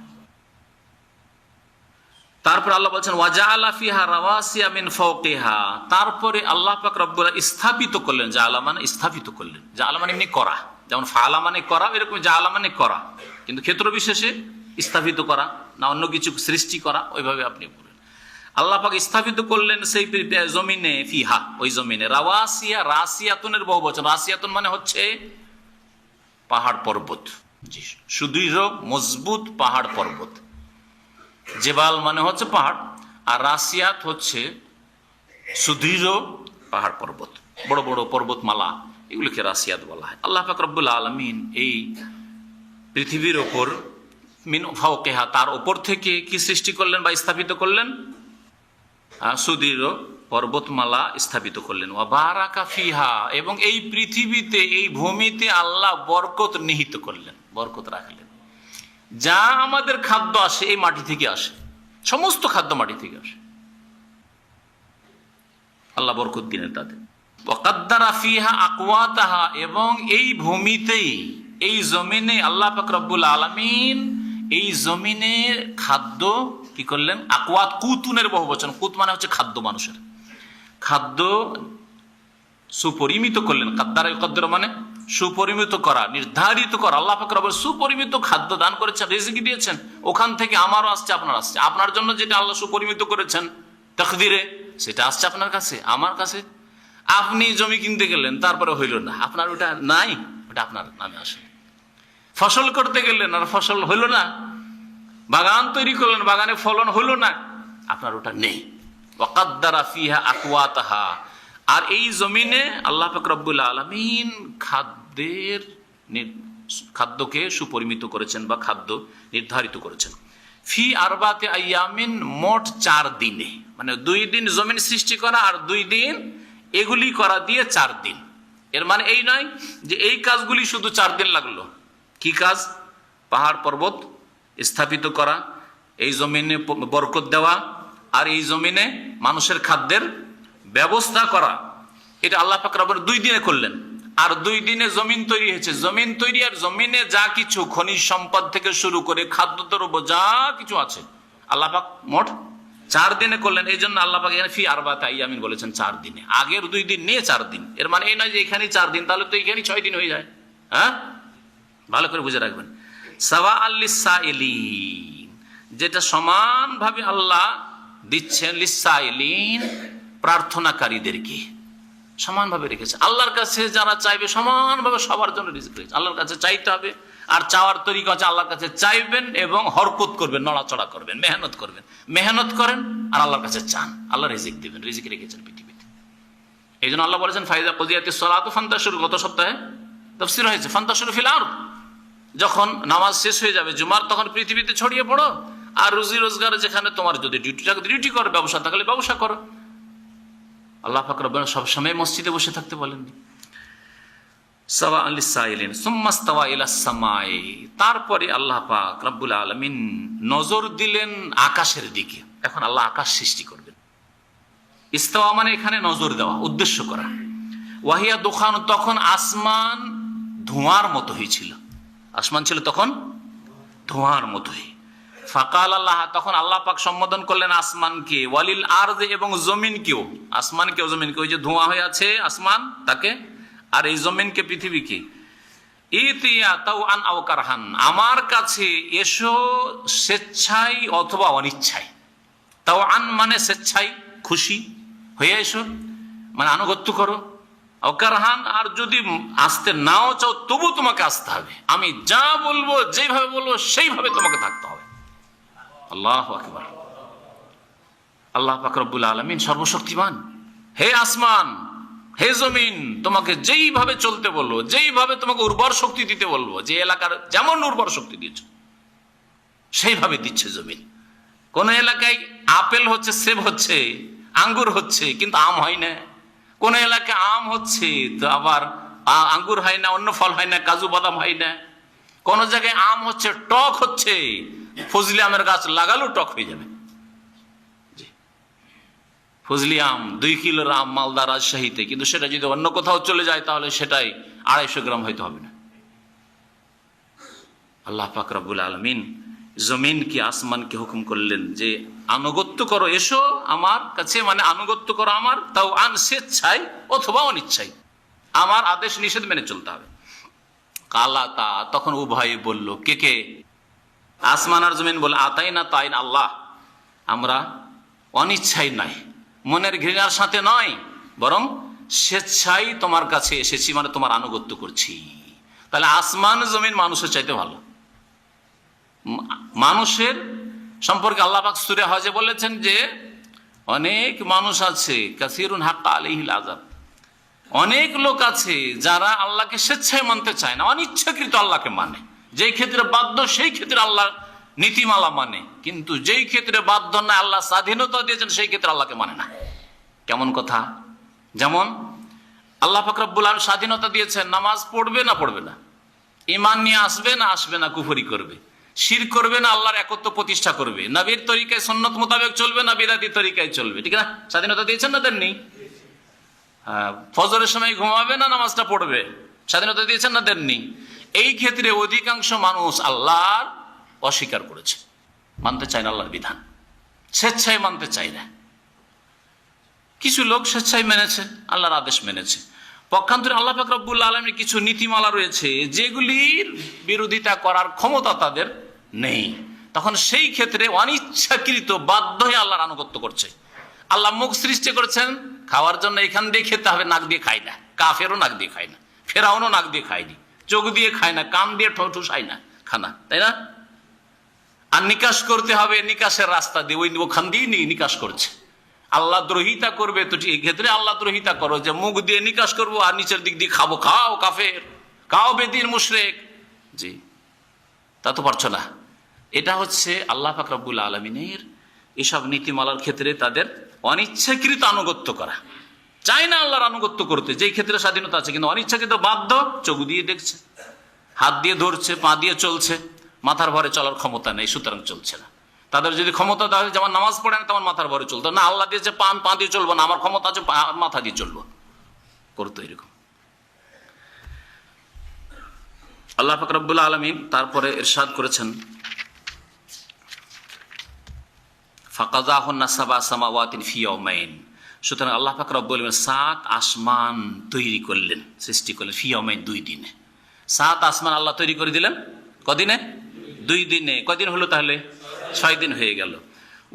তারপর আল্লাহ বলছেন, ওয়াজআলা ফিহা রাওয়াসিয়া মিন ফাওকিহা, তারপরে আল্লাহ পাক রব্বুল স্থাপিত করলেন। জাআলা মানে স্থাপিত করলেন, জাআলা মানে এমনি করা, যেমন ফাআলা মানে করা, এরকম জাআলা মানে করা, কিন্তু ক্ষেত্র বিশেষে স্থাপিত করা না অন্য কিছু সৃষ্টি করা, ওইভাবে আপনি বলেন। আল্লাহ পাক স্থাপিত করলেন সেই জমিনে, ফিহা, ওই জমিনে, রাওয়াসিয়া, রাসিয়াতুনের বহুবচন। রাসিয়াতুন মানে হচ্ছে পাহাড় পর্বত, জি, সুদৃঢ় মজবুত পাহাড় পর্বত। জেবাল মানে হচ্ছে পাহাড়, আর রাসিয়াত হচ্ছে সুদৃঢ় পাহাড় পর্বত, বড় বড় পর্বতমালা, এগুলিকে রাসিয়াত বলা হয়। আল্লাহ পাক রব্বুল আলামিন এই পৃথিবীর ওপর, মিন ফাওকিহা, তার ওপর থেকে কি সৃষ্টি করলেন বা স্থাপিত করলেন? সুদৃঢ় পর্বতমালা স্থাপিত করলেন। ওয়া বারাকা ফিহা, এবং এই পৃথিবীতে, এই ভূমিতে আল্লাহ বরকত নিহিত করলেন, বরকত রাখলেন। যা আমাদের খাদ্য আসে এই মাটি থেকে আসে, সমস্ত খাদ্য মাটি থেকে আসে, আল্লাহ বরকত দিলেন তাদের। ওয়াকাদ্দারা ফিহা আকওয়াতাহা, এবং এই ভূমিতেই, এই জমিনে আল্লাহ পাক রব্বুল আলামিন এই জমিনের খাদ্য কি করলেন? আকওয়াত, কুতুনের বহুবচন। কুত মানে হচ্ছে খাদ্য, মানুষের খাদ্য সুপরিমিত করলেন। কাদ্দারা ইউকাদ্দিরু মানে সুপরিমিত করা, নির্ধারিত করা। আল্লাহ পাক রব্বুল সুপরিমিত খাদ্য দান করেছেন, রিজিক দিয়েছেন। ওখান থেকে আমারও আসছে, আপনার আসছে। আপনার জন্য যেটা আল্লাহ সুপরিমিত করেছেন তাকদিরে, সেটা আসছে আপনার কাছে, আমার কাছে। আপনি জমি কিনতে গেলেন, তারপরে হইল না, আপনার ওটা নাই, ওটা আপনার নামে আসে। ফসল করতে গেলেন, আর ফসল হইল না। বাগান তৈরি করলেন, বাগানে ফলন হইল না, আপনার ওটা নেই। ওয়াকাদ্দারা ফিহা আকওয়াতাহা, আর এই জমিনে আল্লাহ পাক রব্বুল আলামিন খাদ্যকে সুপরিমিত করেছেন বা খাদ্য নির্ধারিত করেছেন। ফি আরবাতে আইয়ামিন, মোট 4 দিনে, মানে 2 দিন জমিন সৃষ্টি করা আর 2 দিন এগুলি করা দিয়ে 4 দিন। এর মানে এই নয় যে এই কাজগুলি শুধু 4 দিন লাগলো। কি কাজ? পাহাড় পর্বত স্থাপিত করা, এই জমিনে বরকত দেওয়া, আর এই জমিনে মানুষের খাদ্যের ব্যবস্থা করা, এটা আল্লাহ পাক রব্বুল 2 দিনে করলেন। আর 2 দিনে জমিন তৈরি হয়েছে। জমিন তৈরি, আর জমিনে যা কিছু খনিজ সম্পদ থেকে শুরু করে খাদ্যদ্রব্য যা কিছু আছে আল্লাহ পাক মোট 4 দিনে করলেন। এই জন্য আল্লাহ পাক এখানে ফি আরবাতি আইয়ামিন বলেছেন 4 দিনে। আগের 2 দিন নিয়ে 4 দিন। এর মানে এই নয় যে এখানে 4 দিন, তাহলে তো এখানে 6 দিন হয়ে যায়। হ্যাঁ, ভালো করে বুঝে রাখবেন। সাওয়া লিসাইলিন, যেটা সমানভাবে আল্লাহ দিচ্ছেন লিসাইলিন, প্রার্থনাকারীদেরকে সমানভাবে রেখেছে। আল্লাহর কাছে যারা চাইবে সমানভাবে সবার জন্য রিজিক রেখেছে। আল্লাহর কাছে চাইতে হবে, আর চাওয়ার তরিকা হচ্ছে আল্লাহর কাছে চাইবেন এবং হরকত করবেন, নড়াচড়া করবেন, মেহনত করবেন। মেহনত করেন আর আল্লাহর কাছে চান, আল্লাহ রিজিক দিবেন। রিজিক রেখেছেন পৃথিবীতে। এই জন্য আল্লাহ বলেছেন ফাইজা কুদিয়াতিস সালাতু ফান্তাশিরু, গত সপ্তাহে তাফসীর হয়েছে, ফান্তাশিরু ফিল আরদ। যখন নামাজ শেষ হয়ে যাবে জুমার, তখন পৃথিবীতে ছড়িয়ে পড়ো, আর রুজি রোজগার যেখানে তোমার যদি ডিউটি করো, ব্যবসা থাকলে ব্যবসা করো। আল্লাহ পাক রব্বুল সবসময় মসজিদে বসে থাকতে বলেননি। সাওয়া'আন লিসাইলিন সুম্মা ইস্তাওয়া ইলাস সামাই, তারপরে আল্লাহ পাক রব্বুল আলামিন নজর দিলেন আকাশের দিকে। এখন আল্লাহ আকাশ সৃষ্টি করবেন। ইস্তাওয়া মানে এখানে নজর দেওয়া, উদ্দেশ্য করা। ওয়াহিয়া দুখান, তখন আসমান ধোঁয়ার মতো হয়েছিল। আসমান ছিল তখন ধোঁয়ার মতোই। ফাকাল আল্লাহ, তখন আল্লাহ পাক সম্বোধন করলেন আসমানকে, ওয়ালিল আরদ, এবং জমিনকেও। আসমানকেও জমিনকে, ওই যে ধোঁয়া হয়ে আছে আসমান তাকে, আর এই জমিনকে পৃথিবীকে। ইতিয়া তাওআন আও কারহান, আমার কাছে এসো স্বেচ্ছায় অথবা অনিচ্ছায়। তাওআন মানে স্বেচ্ছায়, খুশি হয়ে এসো, মানে আনুগত্য করো। কারহান, আর যদি আসতে নাও চাও তবু তোমাকে আসতে হবে। আমি যা বলবো, যেভাবে বলবো সেইভাবে তোমাকে থাকতে হবে। আল্লাহু আকবার। আল্লাহ পাক রব্বুল আলামিন সর্বশক্তিমান। হে আসমান, হে জমিন, তোমাকে যেইভাবে চলতে বলবো, যেইভাবে তোমাকে উর্বর শক্তি দিতে বলবো, যে এলাকার যেমন উর্বর শক্তি দিয়েছ সেইভাবে দিচ্ছে জমিন। কোন এলাকায় আপেল হচ্ছে, সেব হচ্ছে, আঙ্গুর হচ্ছে, কিন্তু আম হয় না। কোন এলাকায় আম হচ্ছে তো আবার আঙ্গুর হয় না, অন্য ফল হয় না, কাজু বাদাম হয় না। কোন জায়গায় আম হচ্ছে, টক হচ্ছে, ফজলি আমের গাছ লাগালেও টক হয়ে যাবে। ফজলি আম 2 কিলোর আম মালদা রাজশাহীতে, কিন্তু সেটা যদি অন্য কোথাও চলে যায় তাহলে সেটাই 250 গ্রাম হয়তো হবে না। আল্লাহ পাক রব্বুল আলামিন জমিনকে, আসমানকে হুকুম করলেন যে আনুগত্য করো, এসো আমার কাছে, মানে আনুগত্য করো আমার, তাও আন স্বেচ্ছায় অথবা অনিচ্ছায়, আমার আদেশ নিষেধ মেনে চলতে হবে। কালা তা, তখন উভয় বলল, কে? আসমান আর জমিন বলে, আতাই না তাইন আল্লাহ, আমরা অনিচ্ছাই নাই, মনের ঘৃণার সাথে নয়, বরং স্বেচ্ছায় তোমার কাছে এসেছি, মানে তোমার আনুগত্য করছি। তাহলে আসমান জমিন মানুষের চাইতে ভালো। মানুষের সম্পর্কে আল্লাহ পাক সূরা হজে বলেছেন যে অনেক মানুষ আছে, কাসিরুন হাক্কা আলাইহিল আযাব, অনেক লোক আছে যারা আল্লাহকে স্বেচ্ছায় মানতে চায় না, অনিচ্ছাকৃত আল্লাহকে মানে। যেই ক্ষেত্রে বাধ্য সেই ক্ষেত্রে আল্লাহ নীতিমালা মানে, কিন্তু যেই ক্ষেত্রে বাধ্য না, আল্লাহ স্বাধীনতা দিয়েছেন, সেই ক্ষেত্রে আল্লাহকে মানে না। কেমন কথা? যেমন আল্লাহ পাক রব্বুল আলামিন স্বাধীনতা দিয়েছেন, নামাজ পড়বে না পড়বে না, ঈমান নিয়ে আসবে না আসবে না, কুফরি করবে, শিরক করবে না, আল্লাহর একত্ব প্রতিষ্ঠা করবে, নবীর তরিকায় সুন্নত মোতাবেক চলবে না বিদাতি তরিকায় চলবে, ঠিক না? স্বাধীনতা দিয়েছেন না দেননি? ফজরের সময় ঘুমাবে না নামাজটা পড়বে, স্বাধীনতা দিয়েছেন না দেননি? এই ক্ষেত্রে অধিকাংশ মানুষ আল্লাহর অস্বীকার করেছে, মানতে চায় না আল্লাহর বিধান, স্বেচ্ছায় মানতে চায় না। কিছু লোক স্বেচ্ছায় মেনেছে, আল্লাহর আদেশ মেনেছে। পক্ষান্তরে আল্লাহ পাক রব্বুল আলামিনের কিছু নীতিমালা রয়েছে যেগুলির বিরোধিতা করার ক্ষমতা তাদের নেই, তখন সেই ক্ষেত্রে অনিচ্ছাকৃত বাধ্য হয়ে আল্লাহর আনুগত্য করছে। আল্লাহ মুখ সৃষ্টি করেছেন খাওয়ার জন্য, এখান দিয়ে খেতে হবে, নাক দিয়ে খায় না। কাফেরও নাক দিয়ে খায় না, ফেরাউনও নাক দিয়ে খায়নি, চোখ দিয়ে খায় না, কান দিয়ে ঠুসায় না খানা, তাই না? আর নিকাশ করতে হবে নিকাশের রাস্তা দিয়ে, ওখান দিয়ে নিকাশ করছে। আল্লাহ দ্রোহিতা করবে তো এই ক্ষেত্রে আল্লাহ দ্রোহিতা করো, যে মুখ দিয়ে নিকাশ করবো আর নিচের দিক দিয়ে খাবো, খাও কাফের, খাও বেদিন মুশরিক, জি তা তো পারছো না। এটা হচ্ছে আল্লাহ পাক রব্বুল আলামিনের এসব নীতিমালার ক্ষেত্রে তাদের অনিচ্ছাকৃত আনুগত্য করা। চায় না আল্লাহর আনুগত্য করতে, যেই ক্ষেত্রে স্বাধীনতা আছে, কিন্তু অনিচ্ছাকৃত বাধ্য, চোখ দিয়ে দেখছে, হাত দিয়ে ধরছে, পা দিয়ে চলছে, মাথার ভরে চলার ক্ষমতা নেই, সুতরাং চলছে না। তাদের যদি ক্ষমতা দেওয়া হয়, যেমন নামাজ পড়ে না তেমন মাথার ভরে চলতো না, আল্লাহ দিয়েছে পা দিয়ে চলবো না, আমার ক্ষমতা আছে মাথা দিয়ে চলবো, করতো এরকম। আল্লাহ পাক রব্বুল আলামিন তারপরে ইরশাদ করেছেন, ফাকাযাহুন্না সাবআ সামাওয়াতিন ফি ইয়াওমাইন। সুতরাং আল্লাহ পাক রব্বুল আলামিন 7 আসমান তৈরি করলেন, সৃষ্টি করলেন, ফি ইয়াওমাইন 2 দিনে। 7 আসমান আল্লাহ তৈরি করে দিলেন কদিনে? 2 দিনে। কদিন হলো তাহলে? 6 দিন হয়ে গেল।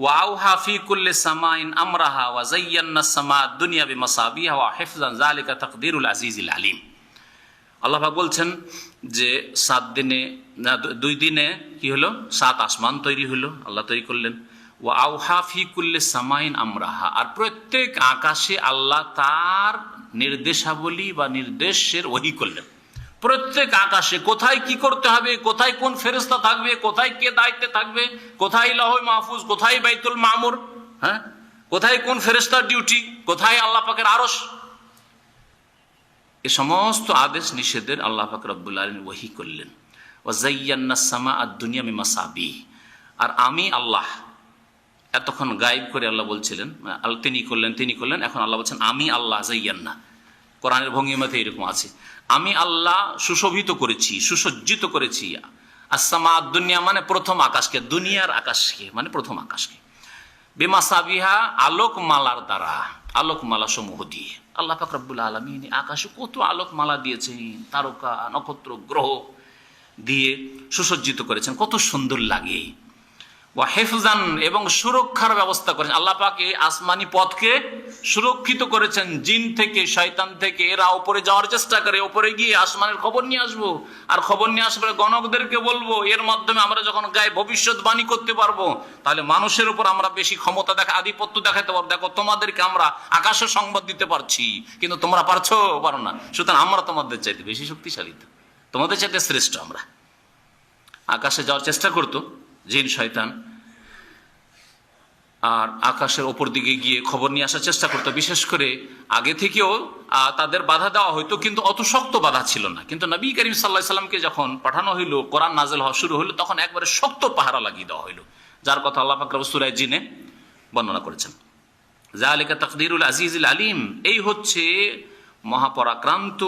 ওয়া আওহা ফি কুল্লি সামাইন আমরাহা ওয়া যায়্যানা সামা দুনিয়া বিমাসাবিহা ওয়া হিফযান যালিকা তাকদীরুল আজিজিল আলিম। আল্লাহ পাক বলছেন যে 7 দিনে, 2 দিনে কি হলো? 7 আসমান তৈরি হলো, আল্লাহ তৈরি করলেন। ওয়া আওহা ফি কুল্লি সামাইন আমরাহা, আর প্রত্যেক আকাশে আল্লাহ তার নির্দেশাবলী বা নির্দেশের ওহী করলেন। প্রত্যেক আকাশে কোথায় কি করতে হবে, কোথায় কোন ফেরেশতা থাকবে, কোথায় কে দায়িত্বে থাকবে, কোথায় লৌহ মাহফুজ, কোথায় বাইতুল মামুর, হ্যাঁ, কোথায় কোন ফেরেশতার ডিউটি, কোথায় আল্লাহ পাকের আরশ, এ সমস্ত আদেশ নিষেধের আল্লাহ পাক রব্বুল আলামিন ওহী করলেন। ওয়া যায়্যানা সামা আদ-দুনিয়া বিমাসাবিহ, আর আমি আল্লাহ, এতক্ষণ গায়েব করে আল্লাহ বলছিলেন, তিনি করলেন, এখন আল্লাহ বলছেন আমি আল্লাহ যায়্যানা। কোরআনের ভঙ্গিমাতে এরকম আছে, আমি আল্লাহ সুশোভিত করেছি, সুসজ্জিত করেছি। আসসামা আদ-দুনিয়া মানে প্রথম আকাশকে, দুনিয়ার আকাশকে মানে প্রথম আকাশকে, বিমাসাবিহা আলোকমালার দ্বারা, আলোকমালা সমূহ দিয়ে। আল্লাহ পাক রব্বুল আলামিন আকাশে কত আলোকমালা দিয়েছেন, তারকা নক্ষত্র গ্রহ দিয়ে সুসজ্জিত করেছেন, কত সুন্দর লাগে। ওয়া হিফজান, এবং সুরক্ষার ব্যবস্থা করেছেন। আল্লাহ পাক এই আসমানি পথকে সুরক্ষিত করেছেন জিন থেকে, শয়তান থেকে। এরা উপরে যাওয়ার চেষ্টা করে, উপরে গিয়ে আসমানের খবর নিয়ে আসবো, আর খবর নিয়ে আসবে গণকদেরকে বলবো, এর মাধ্যমে আমরা যখন গায়ে ভবিষ্যৎবাণী করতে পারবো, তাহলে মানুষের উপর আমরা বেশি ক্ষমতা আধিপত্য দেখাতে পারবো। দেখো তোমাদেরকে আমরা আকাশে সংবাদ দিতে পারছি, কিন্তু তোমরা পারো না, সুতরাং আমরা তোমাদের চাইতে বেশি শক্তিশালী, তোমাদের চাইতে শ্রেষ্ঠ। আমরা আকাশে যাওয়ার চেষ্টা করতো জিন শয়তান, আর আকাশের ওপর দিকে গিয়ে খবর নিয়ে আসার চেষ্টা করতো। বিশেষ করে আগে থেকেও তাদের বাধা দেওয়া হইতো, কিন্তু অত শক্ত বাধা ছিল না। কিন্তু নবী করিম সাল্লাল্লাহু আলাইহি সাল্লামকে যখন পাঠানো হইলো, কোরআন নাযিল হওয়া শুরু হইলো, তখন একবারে শক্ত পাহারা লাগিয়ে দেওয়া হইলো, যার কথা আল্লাহ পাক সূরা জিনে বর্ণনা করেছেন। যালিকা তাকদীরুল আজিজিল আলিম, এই হচ্ছে মহাপরাক্রান্ত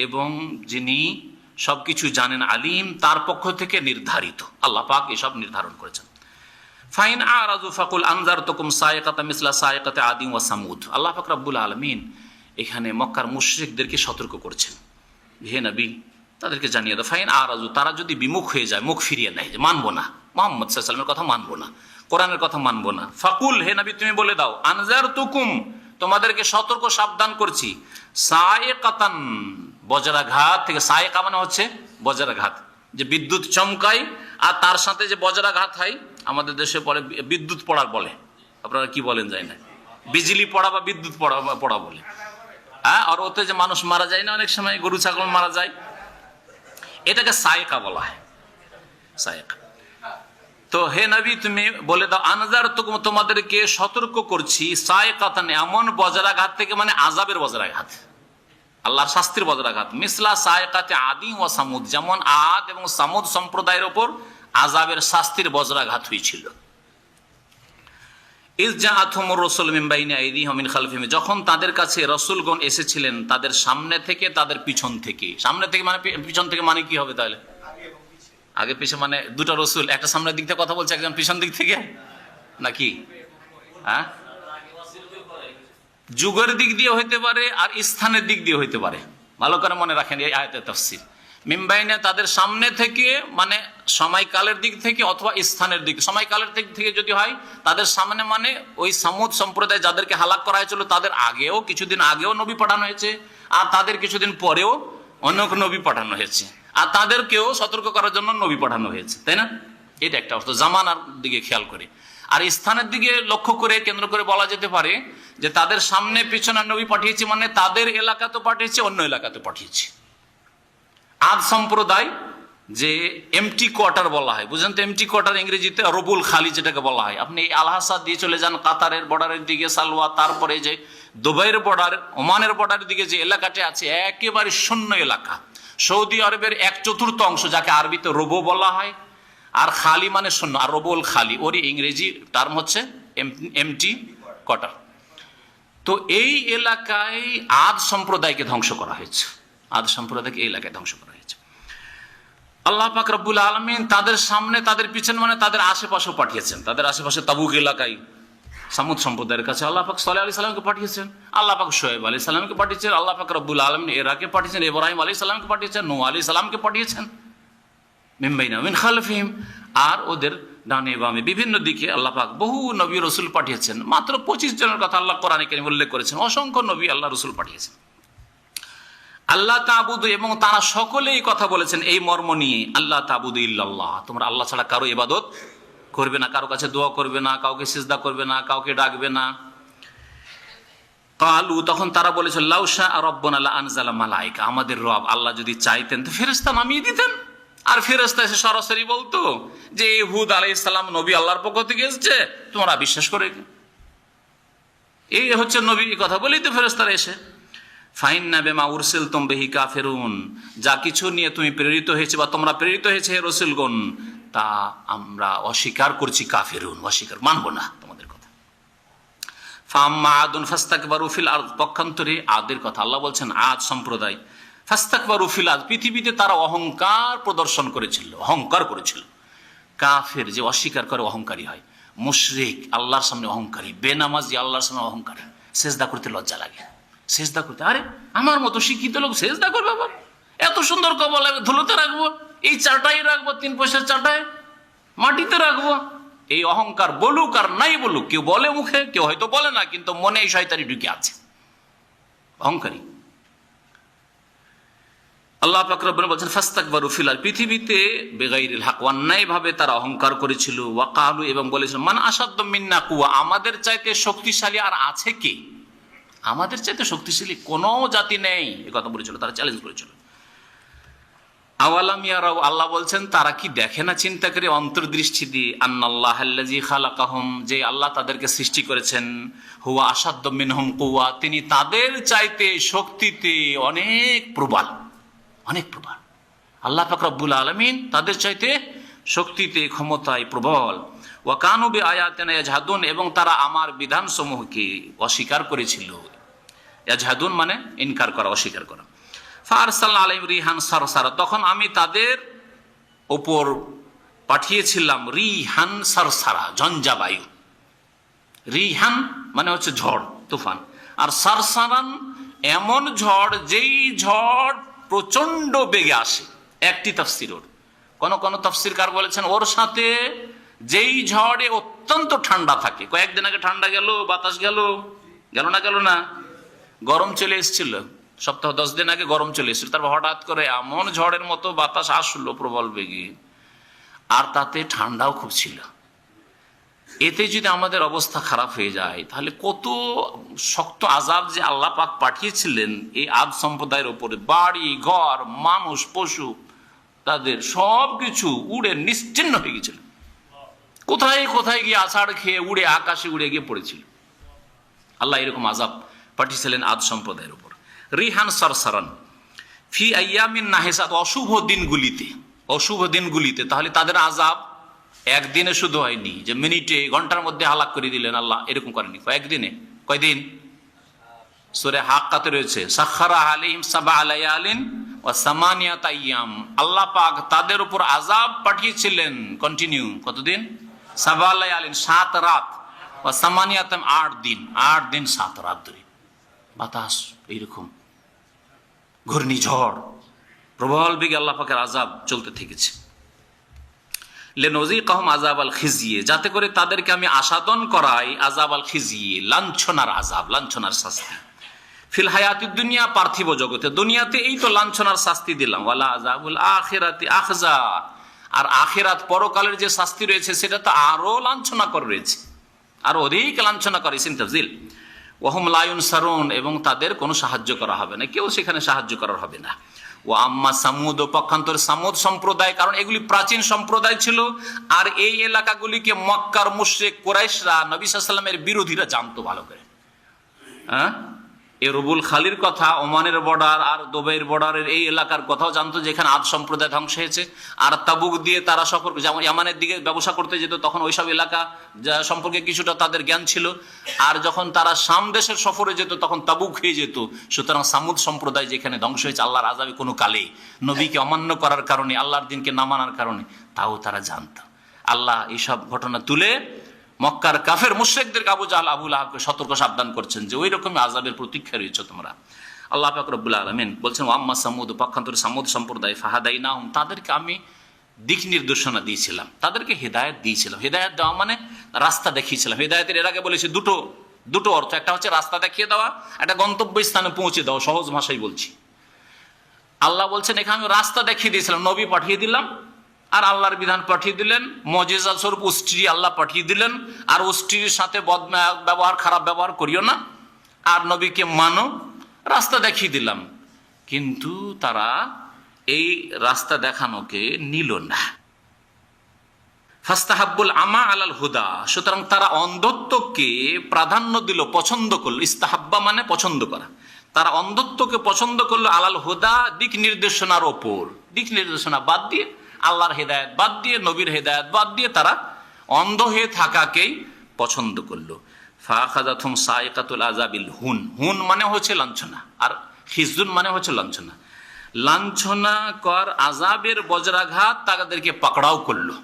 এবং যিনি সবকিছু জানেন, আলিম, তার পক্ষ থেকে নির্ধারিত। আল্লাহ পাক এসব নির্ধারণ করেছেন। ফাইন আরাযু ফাকুল আনজারতুকুম সায়কাতা মিসলা সায়কাতি আদিম ওয়া সামুদ। আল্লাহ পাক রব্বুল আলামিন এখানে মক্কার মুশরিকদেরকে সতর্ক করছেন, হে নবী তাদেরকে জানিয়ে দাও, ফাইন আরাযু, তারা যদি বিমুখ হয়ে যায়, মুখ ফিরিয়ে নেয়, যে মানবো না, মুহাম্মদ সাল্লাল্লাহু আলাইহি ওয়াসাল্লামের কথা মানবো না, কোরআনের কথা মানবো না, ফাকুল, হে নবী তুমি বলে দাও, আনজারতুকুম, তোমাদেরকে সতর্ক সাবধান করছি, সায়কাতান, বজ্রাঘাত থেকে। সায়কা মানে হচ্ছে বজ্রাঘাত, যে বিদ্যুৎ চমকায় আর তার সাথে যে বজ্রাঘাত হয়, আমাদের দেশে পরে বিদ্যুৎ পড়ার বলে, আপনারা কি বলেন যায় না, বিজলি পড়া বা বিদ্যুৎ পড়া বলে, হ্যাঁ। আর ওতে যে মানুষ মারা যায় না, অনেক সময় গরু ছাগল মারা যায়, এটাকে সায়কা বলা হয়, সায়কা। তো হে নবী তুমি বলে দাও, আনজারতুকুম, তোমাদেরকে সতর্ক করছি, সায়কাতান, এমন বজ্রাঘাত থেকে, মানে আযাবের বজ্রাঘাত, আল্লাহর শাস্তির বজ্রাঘাত, মিসলা সায়কাতি আদি ওয়া সামুদ, যেমন আদ এবং সামুদ সম্প্রদায়ের ওপর আযাবের শাস্তির বজ্রাঘাত হয়েছিল। ইয জাআতহুমুর রাসূলু মিন বাইনি আইদিহিম ওয়া মিন খালফিহিম, যখন তাদের কাছে রাসূলগণ এসেছিলেন তাদের সামনে থেকে, তাদের পিছন থেকে। সামনে থেকে মানে পিছন থেকে মানে কি হবে তাহলে? আগে পিছনে, মানে দুটো রাসূল, একটা সামনের দিক থেকে কথা বলছে, একজন পিছন দিক থেকে, নাকি? হ্যাঁ, যুগের দিক দিয়ে হইতে পারে আর স্থানের দিক দিয়ে হইতে পারে, ভালো করে মনে রাখেন এই আয়াতের তাফসীর। মিমবাইনে, তাদের সামনে থেকে মানে সময়কালের দিক থেকে, অথবা স্থানের দিক। সময়কালের দিক থেকে যদি হয়, তাদের সামনে মানে ওই সামুদ সম্প্রদায় যাদেরকে হালাক করা হয়েছিল, তাদের আগেও, কিছুদিন আগেও নবী পাঠানো হয়েছে, আর তাদের কিছুদিন পরেও অনেক নবী পাঠানো হয়েছে, আর তাদেরকেও সতর্ক করার জন্য নবী পাঠানো হয়েছে, তাই না? এটা একটা অর্থ, জামানার দিকে খেয়াল করে। আর স্থানের দিকে লক্ষ্য করে, কেন্দ্র করে বলা যেতে পারে যে তাদের সামনে পিছনে নবী পাঠিয়েছি, মানে তাদের এলাকাতে পাঠিয়েছি, অন্য এলাকাতে পাঠিয়েছি। আদ সম্প্রদায় যে এমটি কোয়ার্টার বলা হয়, বুঝলেন তো? এমটি কোয়ার্টার ইংরেজিতে রবুল খালি যেটাকে বলা হয়। আপনি এই আলহাসাদ দিয়ে চলে যান কাতারের বর্ডারের দিকে, সালওয়া, তারপরে যে দুবাইয়ের বর্ডার, ওমানের বর্ডারের দিকে যে এলাকাটি আছে একেবারে শূন্য এলাকা। সৌদি আরবের 1/4 অংশ, যাকে আরবিতে রবো বলা হয়, আর খালি মানে শূন্য, আর রবুল খালি ওরই ইংরেজি টার্ম হচ্ছে এমটি কোয়ার্টার। তো এই এলাকায় আদ সম্প্রদায়কে ধ্বংস করা হয়েছে, আদ সম্প্রদায়কে এই এলাকায় ধ্বংস করা হয়েছে। আল্লাহ পাক রব্বুল আলামিন তাদের সামনে, তাদের পিছনে, মানে তাদের আশেপাশেও পাঠিয়েছেন। তাদের আশেপাশে তাবুক এলাকায় সামুদ সম্প্রদায়ের কাছে আল্লাহ পাক সালেহ আলাইহিস সালামকে পাঠিয়েছেন, আল্লাহ পাক শোয়েব আলাইহিস সালামকে পাঠিয়েছেন, আল্লাহ পাক রব্বুল আলামিন এরাকে পাঠিয়েছেন, ইব্রাহিম আলাইহিস সালামকে পাঠিয়েছেন, নূহ আলাইহিস সালামকে পাঠিয়েছেন, মিন বাইনা মিন খালফিহিম, আর ওদের ডানে বামে বিভিন্ন দিকে আল্লাহ পাক বহু নবী রসুল পাঠিয়েছেন। মাত্র 25 জনের কথা আল্লাহ কোরআনে কারীমে উল্লেখ করেছেন, অসংখ্য নবী আল্লাহ রসুল পাঠিয়েছেন। আল্লাহ তাবুদু, এবং তারা সকলেই কথা বলেছেন এই মর্ম নিয়ে, আল্লাহ তাবুদু ইল্লাল্লাহ, তোমরা আল্লাহ ছাড়া কারো ইবাদত করবে না, কারো কাছে দোয়া করবে না, কাউকে সিজদা করবে না, কাউকে ডাকবে না। কালু, তখন তারা বলেছে, লাউ শাআ রাব্বুনা লা আনজালা মালাইকা, আমাদের রব আল্লাহ যদি চাইতেন তো ফেরেশতা নামিয়ে দিতেন। আর ফেরেশতা এসে সরাসরি বলতো যে হুদ আলাইহিস সালাম নবী আল্লাহর পক্ষ থেকে এসেছে, তোমরা বিশ্বাস করে, এই হচ্ছে নবী, কথা বলেই তো ফেরেশতারা এসে। ফাইন্না বিমা উরসিলতুম বিহি কাফিরুন, যা কিছু নিয়ে তুমি প্রেরিত হয়েছে বা তোমরা প্রেরিত হয়েছে হে রাসূলগণ, তা আমরা অস্বীকার করছি, কাফিরুন, অস্বীকার, মানবো না তোমাদের কথা। ফাম্মা আদুন ফাস্তাকবারু ফিল আরদ, পক্ষান্তরে আদের কথা আল্লাহ বলছেন, আদ সম্প্রদায়, ফাস্তাকবারু ফিল আরদ, পৃথিবীতে তারা অহংকার প্রদর্শন করেছিল, অহংকার করেছিল। কাফের যে অস্বীকার করে অহংকারী হয়, মুশরিক আল্লাহর সামনে অহংকারী, বেনামাজি আল্লাহর সামনে অহংকারী, সেজদা করতে লজ্জা লাগে, সেজদা করতে, আরে আমার মতো শিক্ষিত লোক সেজদা করবে, আবার এত সুন্দর কবল ধুলোতে রাখবো, এই চাটাই রাখবো, 3 পয়সার চাটাই মাটিতে রাখবো, এই অহংকার বলুক আর নাই বলুক, কেউ বলে মুখে, কেউ হয়তো বলে না, কিন্তু মনে এই শয়তানি ঢুকে আছে, অহংকারী। আল্লাহ পাক রব্বুল বলেন ফাস্তাকবারু ফিল আরদ, পৃথিবীতে বেগাইরিল হক, অন্যায় ভাবে তারা অহংকার করেছিল। ওয়াকালু, এবং বলেছিল, মান আসাদ্দু মিন্না কুওয়া, আমাদের চাইতে শক্তিশালী আর আছে কে? আমাদের চাইতে শক্তিশালী কোনো জাতি নেই, এই কথা বলেছিল, তারা চ্যালেঞ্জ করেছিল। আওয়ালাম ইয়ারাও, আল্লাহ বলছেন তারা কি দেখে না, চিন্তা করে অন্তর্দৃষ্টি দিয়ে, আন্নাল্লাহ আল্লাযী খালাকাহুম, যে আল্লাহ তাদেরকে সৃষ্টি করেছেন, হুয়া আসাদ্দু মিনহুম কুওয়া, তিনি তাদের চাইতে শক্তিতে অনেক প্রবল, অনেক প্রবল। আল্লাহ পাক রব্বুল আলামিন তাদের চাইতে শক্তিতে, ক্ষমতায় প্রবল। ওয়া কানু বিআয়াতিনা ইয়াজহাদুন, এবং তারা আমার বিধানসমূহকে অস্বীকার করেছিল। ইয়াজহাদুন মানে ইনকার করা, অস্বীকার করা। ফারসালনা আলাইহিম রিহান সারসারা, তখন আমি তাদের উপর পাঠিয়েছিলাম রিহান সারসারা, ঝঞ্ঝাবায়ু। রিহান মানে হচ্ছে ঝড়, তুফান, আর সারসারান এমন ঝড় যেই ঝড় প্রচন্ড বেগে আসে। একটি তাফসীর, ওর কোন তাফসীরকার বলেছেন ওর সাথে যেই ঝড়ে অত্যন্ত ঠান্ডা থাকে। কয়েকদিন আগে ঠান্ডা গেল, বাতাস গেল না, গরম চলে এসেছিল, সপ্তাহ 10 দিন আগে গরম চলে এসেছিল, তারপর হঠাৎ করে এমন ঝড়ের মতো বাতাস আসলো প্রবল বেগে, আর তাতে ঠান্ডাও খুব ছিল। এতে যদি আমাদের অবস্থা খারাপ হয়ে যায়, তাহলে কত শক্ত আযাব যে আল্লাহ পাক পাঠিয়েছিলেন এই আদ সম্প্রদায়ের উপরে। বাড়ি ঘর, মানুষ, পশু, তাদের সবকিছু উড়ে নিশ্চিহ্ন হয়ে গেছিল। কোথায় কোথায় গিয়ে আষাঢ় খেয়ে উড়ে আকাশে উড়ে গিয়ে পড়েছিল। আল্লাহ এরকম আযাব পাঠিয়েছিলেন আদ সম্প্রদায়ের উপর। রিহান সারসারান ফি আইয়ামিন নাহিসাত, অশুভ দিনগুলিতে। তাহলে তাদের আযাব একদিনে শুধু হয়নি, যে মিনিটে ঘন্টার মধ্যে হালাক করে দিলেন আল্লাহ, এরকম করেনি, কয়েকদিনে। কয়দিন? সূরা হাক্কাতে রয়েছে, সাখারা আলাইহিম সাবআ লায়ালিন ওয়া সামানিয়াতা আইয়াম, আল্লাহ পাক তাদের উপর আযাব পাঠিয়েছিলেন কন্টিনিউ, কতদিন? সাবআ লায়ালিন, 7 রাত, ওয়া সামানিয়াতাম 8 দিন, 8 দিন 7 রাত ধরে বাতাস, এইরকম ঘূর্ণিঝড়, প্রবল বেগে আল্লাহ পাকের আযাব চলতে থেকেছে। লিনুযীকাহুম আযাবাল খিজিয়ে, যাতে করে তাদেরকে আমি আসাদন করাই আযাবাল খিজিয়ে, লাঞ্ছনার আযাব, লাঞ্ছনার শাস্তি। ফিল হায়াতিদ দুনিয়া, পার্থিব জগতে, দুনিয়াতে এই তো লাঞ্ছনার শাস্তি দিলাম। ওয়ালা আযাবুল আখিরাতি আখজা, আর আখিরাত পরকালের যে শাস্তি রয়েছে সেটা তো আরো লাঞ্ছনাকর রয়েছে, আরো অধিক লাঞ্ছনাকর। ইসিম তাফজিল। ওয়াহুম লা ইউনসারুন, এবং তাদের কোনো সাহায্য করা হবে না, কেউ সেখানে সাহায্য করার হবে না। ও আম্মা সামুদ, ও পক্ষান্তরে সামুদ সম্প্রদায়, কারণ এগুলি প্রাচীন সম্প্রদায় ছিল, আর এই এলাকাগুলিকে মক্কার মুশরিক কুরাইশরা, নবী সাল্লাল্লাহু আলাইহি ওয়াসাল্লামের বিরোধীরা জানতো ভালো করে। হ্যাঁ, এই রুবুল খালির কথা, ওমানের বর্ডার আর দুবাইয়ের বর্ডারের এই এলাকার কথাও জানতো, যেখানে আদ সম্প্রদায় ধ্বংস হয়েছে। আর তাবুক দিয়ে তারা সফর, যেমন ইয়ামানের দিকে ব্যবসা করতে যেত, তখন ওইসব এলাকা সম্পর্কে কিছুটা তাদের জ্ঞান ছিল। আর যখন তারা শাম দেশের সফরে যেত, তখন তাবুক হয়ে যেত। সুতরাং সামুদ সম্প্রদায় যেখানে ধ্বংস হয়েছে আল্লাহর আযাবে কোনো কালে, নবীকে অমান্য করার কারণে, আল্লাহর দিনকে না মানার কারণে, তাও তারা জানত। আল্লাহ এইসব ঘটনা তুলে মক্কার কাফের মুশরিকদেরকে, আবু জাহল, আবু লাহাবকে সতর্ক সাবধান করছেন যে ওই রকম আযাবের প্রতীক্ষা রয়েছে তোমরা। আল্লাহ পাক রব্বুল আলামিন বলছেন, আম্মা সামুদ, পক্ষান্তরে সামুদ সম্প্রদায়, ফাহাদাইনাহুম, তাদেরকে আমি দিক নির্দেশনা দিয়েছিলাম, তাদেরকে হেদায়েত দিয়েছিলাম। হেদায়েত দেওয়া মানে রাস্তা দেখিয়েছিলাম। হেদায়েতের এর আগে বলেছি দুটো অর্থ, একটা হচ্ছে রাস্তা দেখিয়ে দেওয়া, একটা গন্তব্যস্থানে পৌঁছে দেওয়া, সহজ ভাষায় বলছি। আল্লাহ বলছেন এখানে আমি রাস্তা দেখিয়ে দিয়েছিলাম, নবী পাঠিয়ে দিলাম, আর আল্লাহর বিধান পাঠিয়ে দিলেন, মুজিজা স্বরূপ উষ্ট্রি আল্লাহ পাঠিয়ে দিলেন, আর উষ্ট্রির সাথে খারাপ ব্যবহার করিও না, আর নবীকে মানো, রাস্তা দেখিয়ে দিলাম। কিন্তু তারা এই রাস্তা দেখানোকে নিল না। ফাস্তাহাব্বুল আমা আলাল হুদা, সুতরাং তারা অন্ধত্বকে প্রাধান্য দিল, পছন্দ করলো। ইস্তাহাব্বা মানে পছন্দ করা। তারা অন্ধত্বকে পছন্দ করলো আলাল হুদা, দিক নির্দেশনার ওপর। দিক নির্দেশনা বাদ দিয়ে, আল্লাহর হেদায়েত বাদ দিয়ে, নবীর হেদায়েত বাদ দিয়ে তারা অন্ধ হয়ে থাকাকেই পছন্দ করলো। ফাআখাযাতহুম সাইকাতুল আযাবিল হুন। হুন মানে হচ্ছে লাঞ্ছনা, আর খিজুন মানে হচ্ছে লাঞ্ছনা। লাঞ্ছনা কর আযাবের বজ্রাঘাত তাদেরকে পাকড়াও করলো।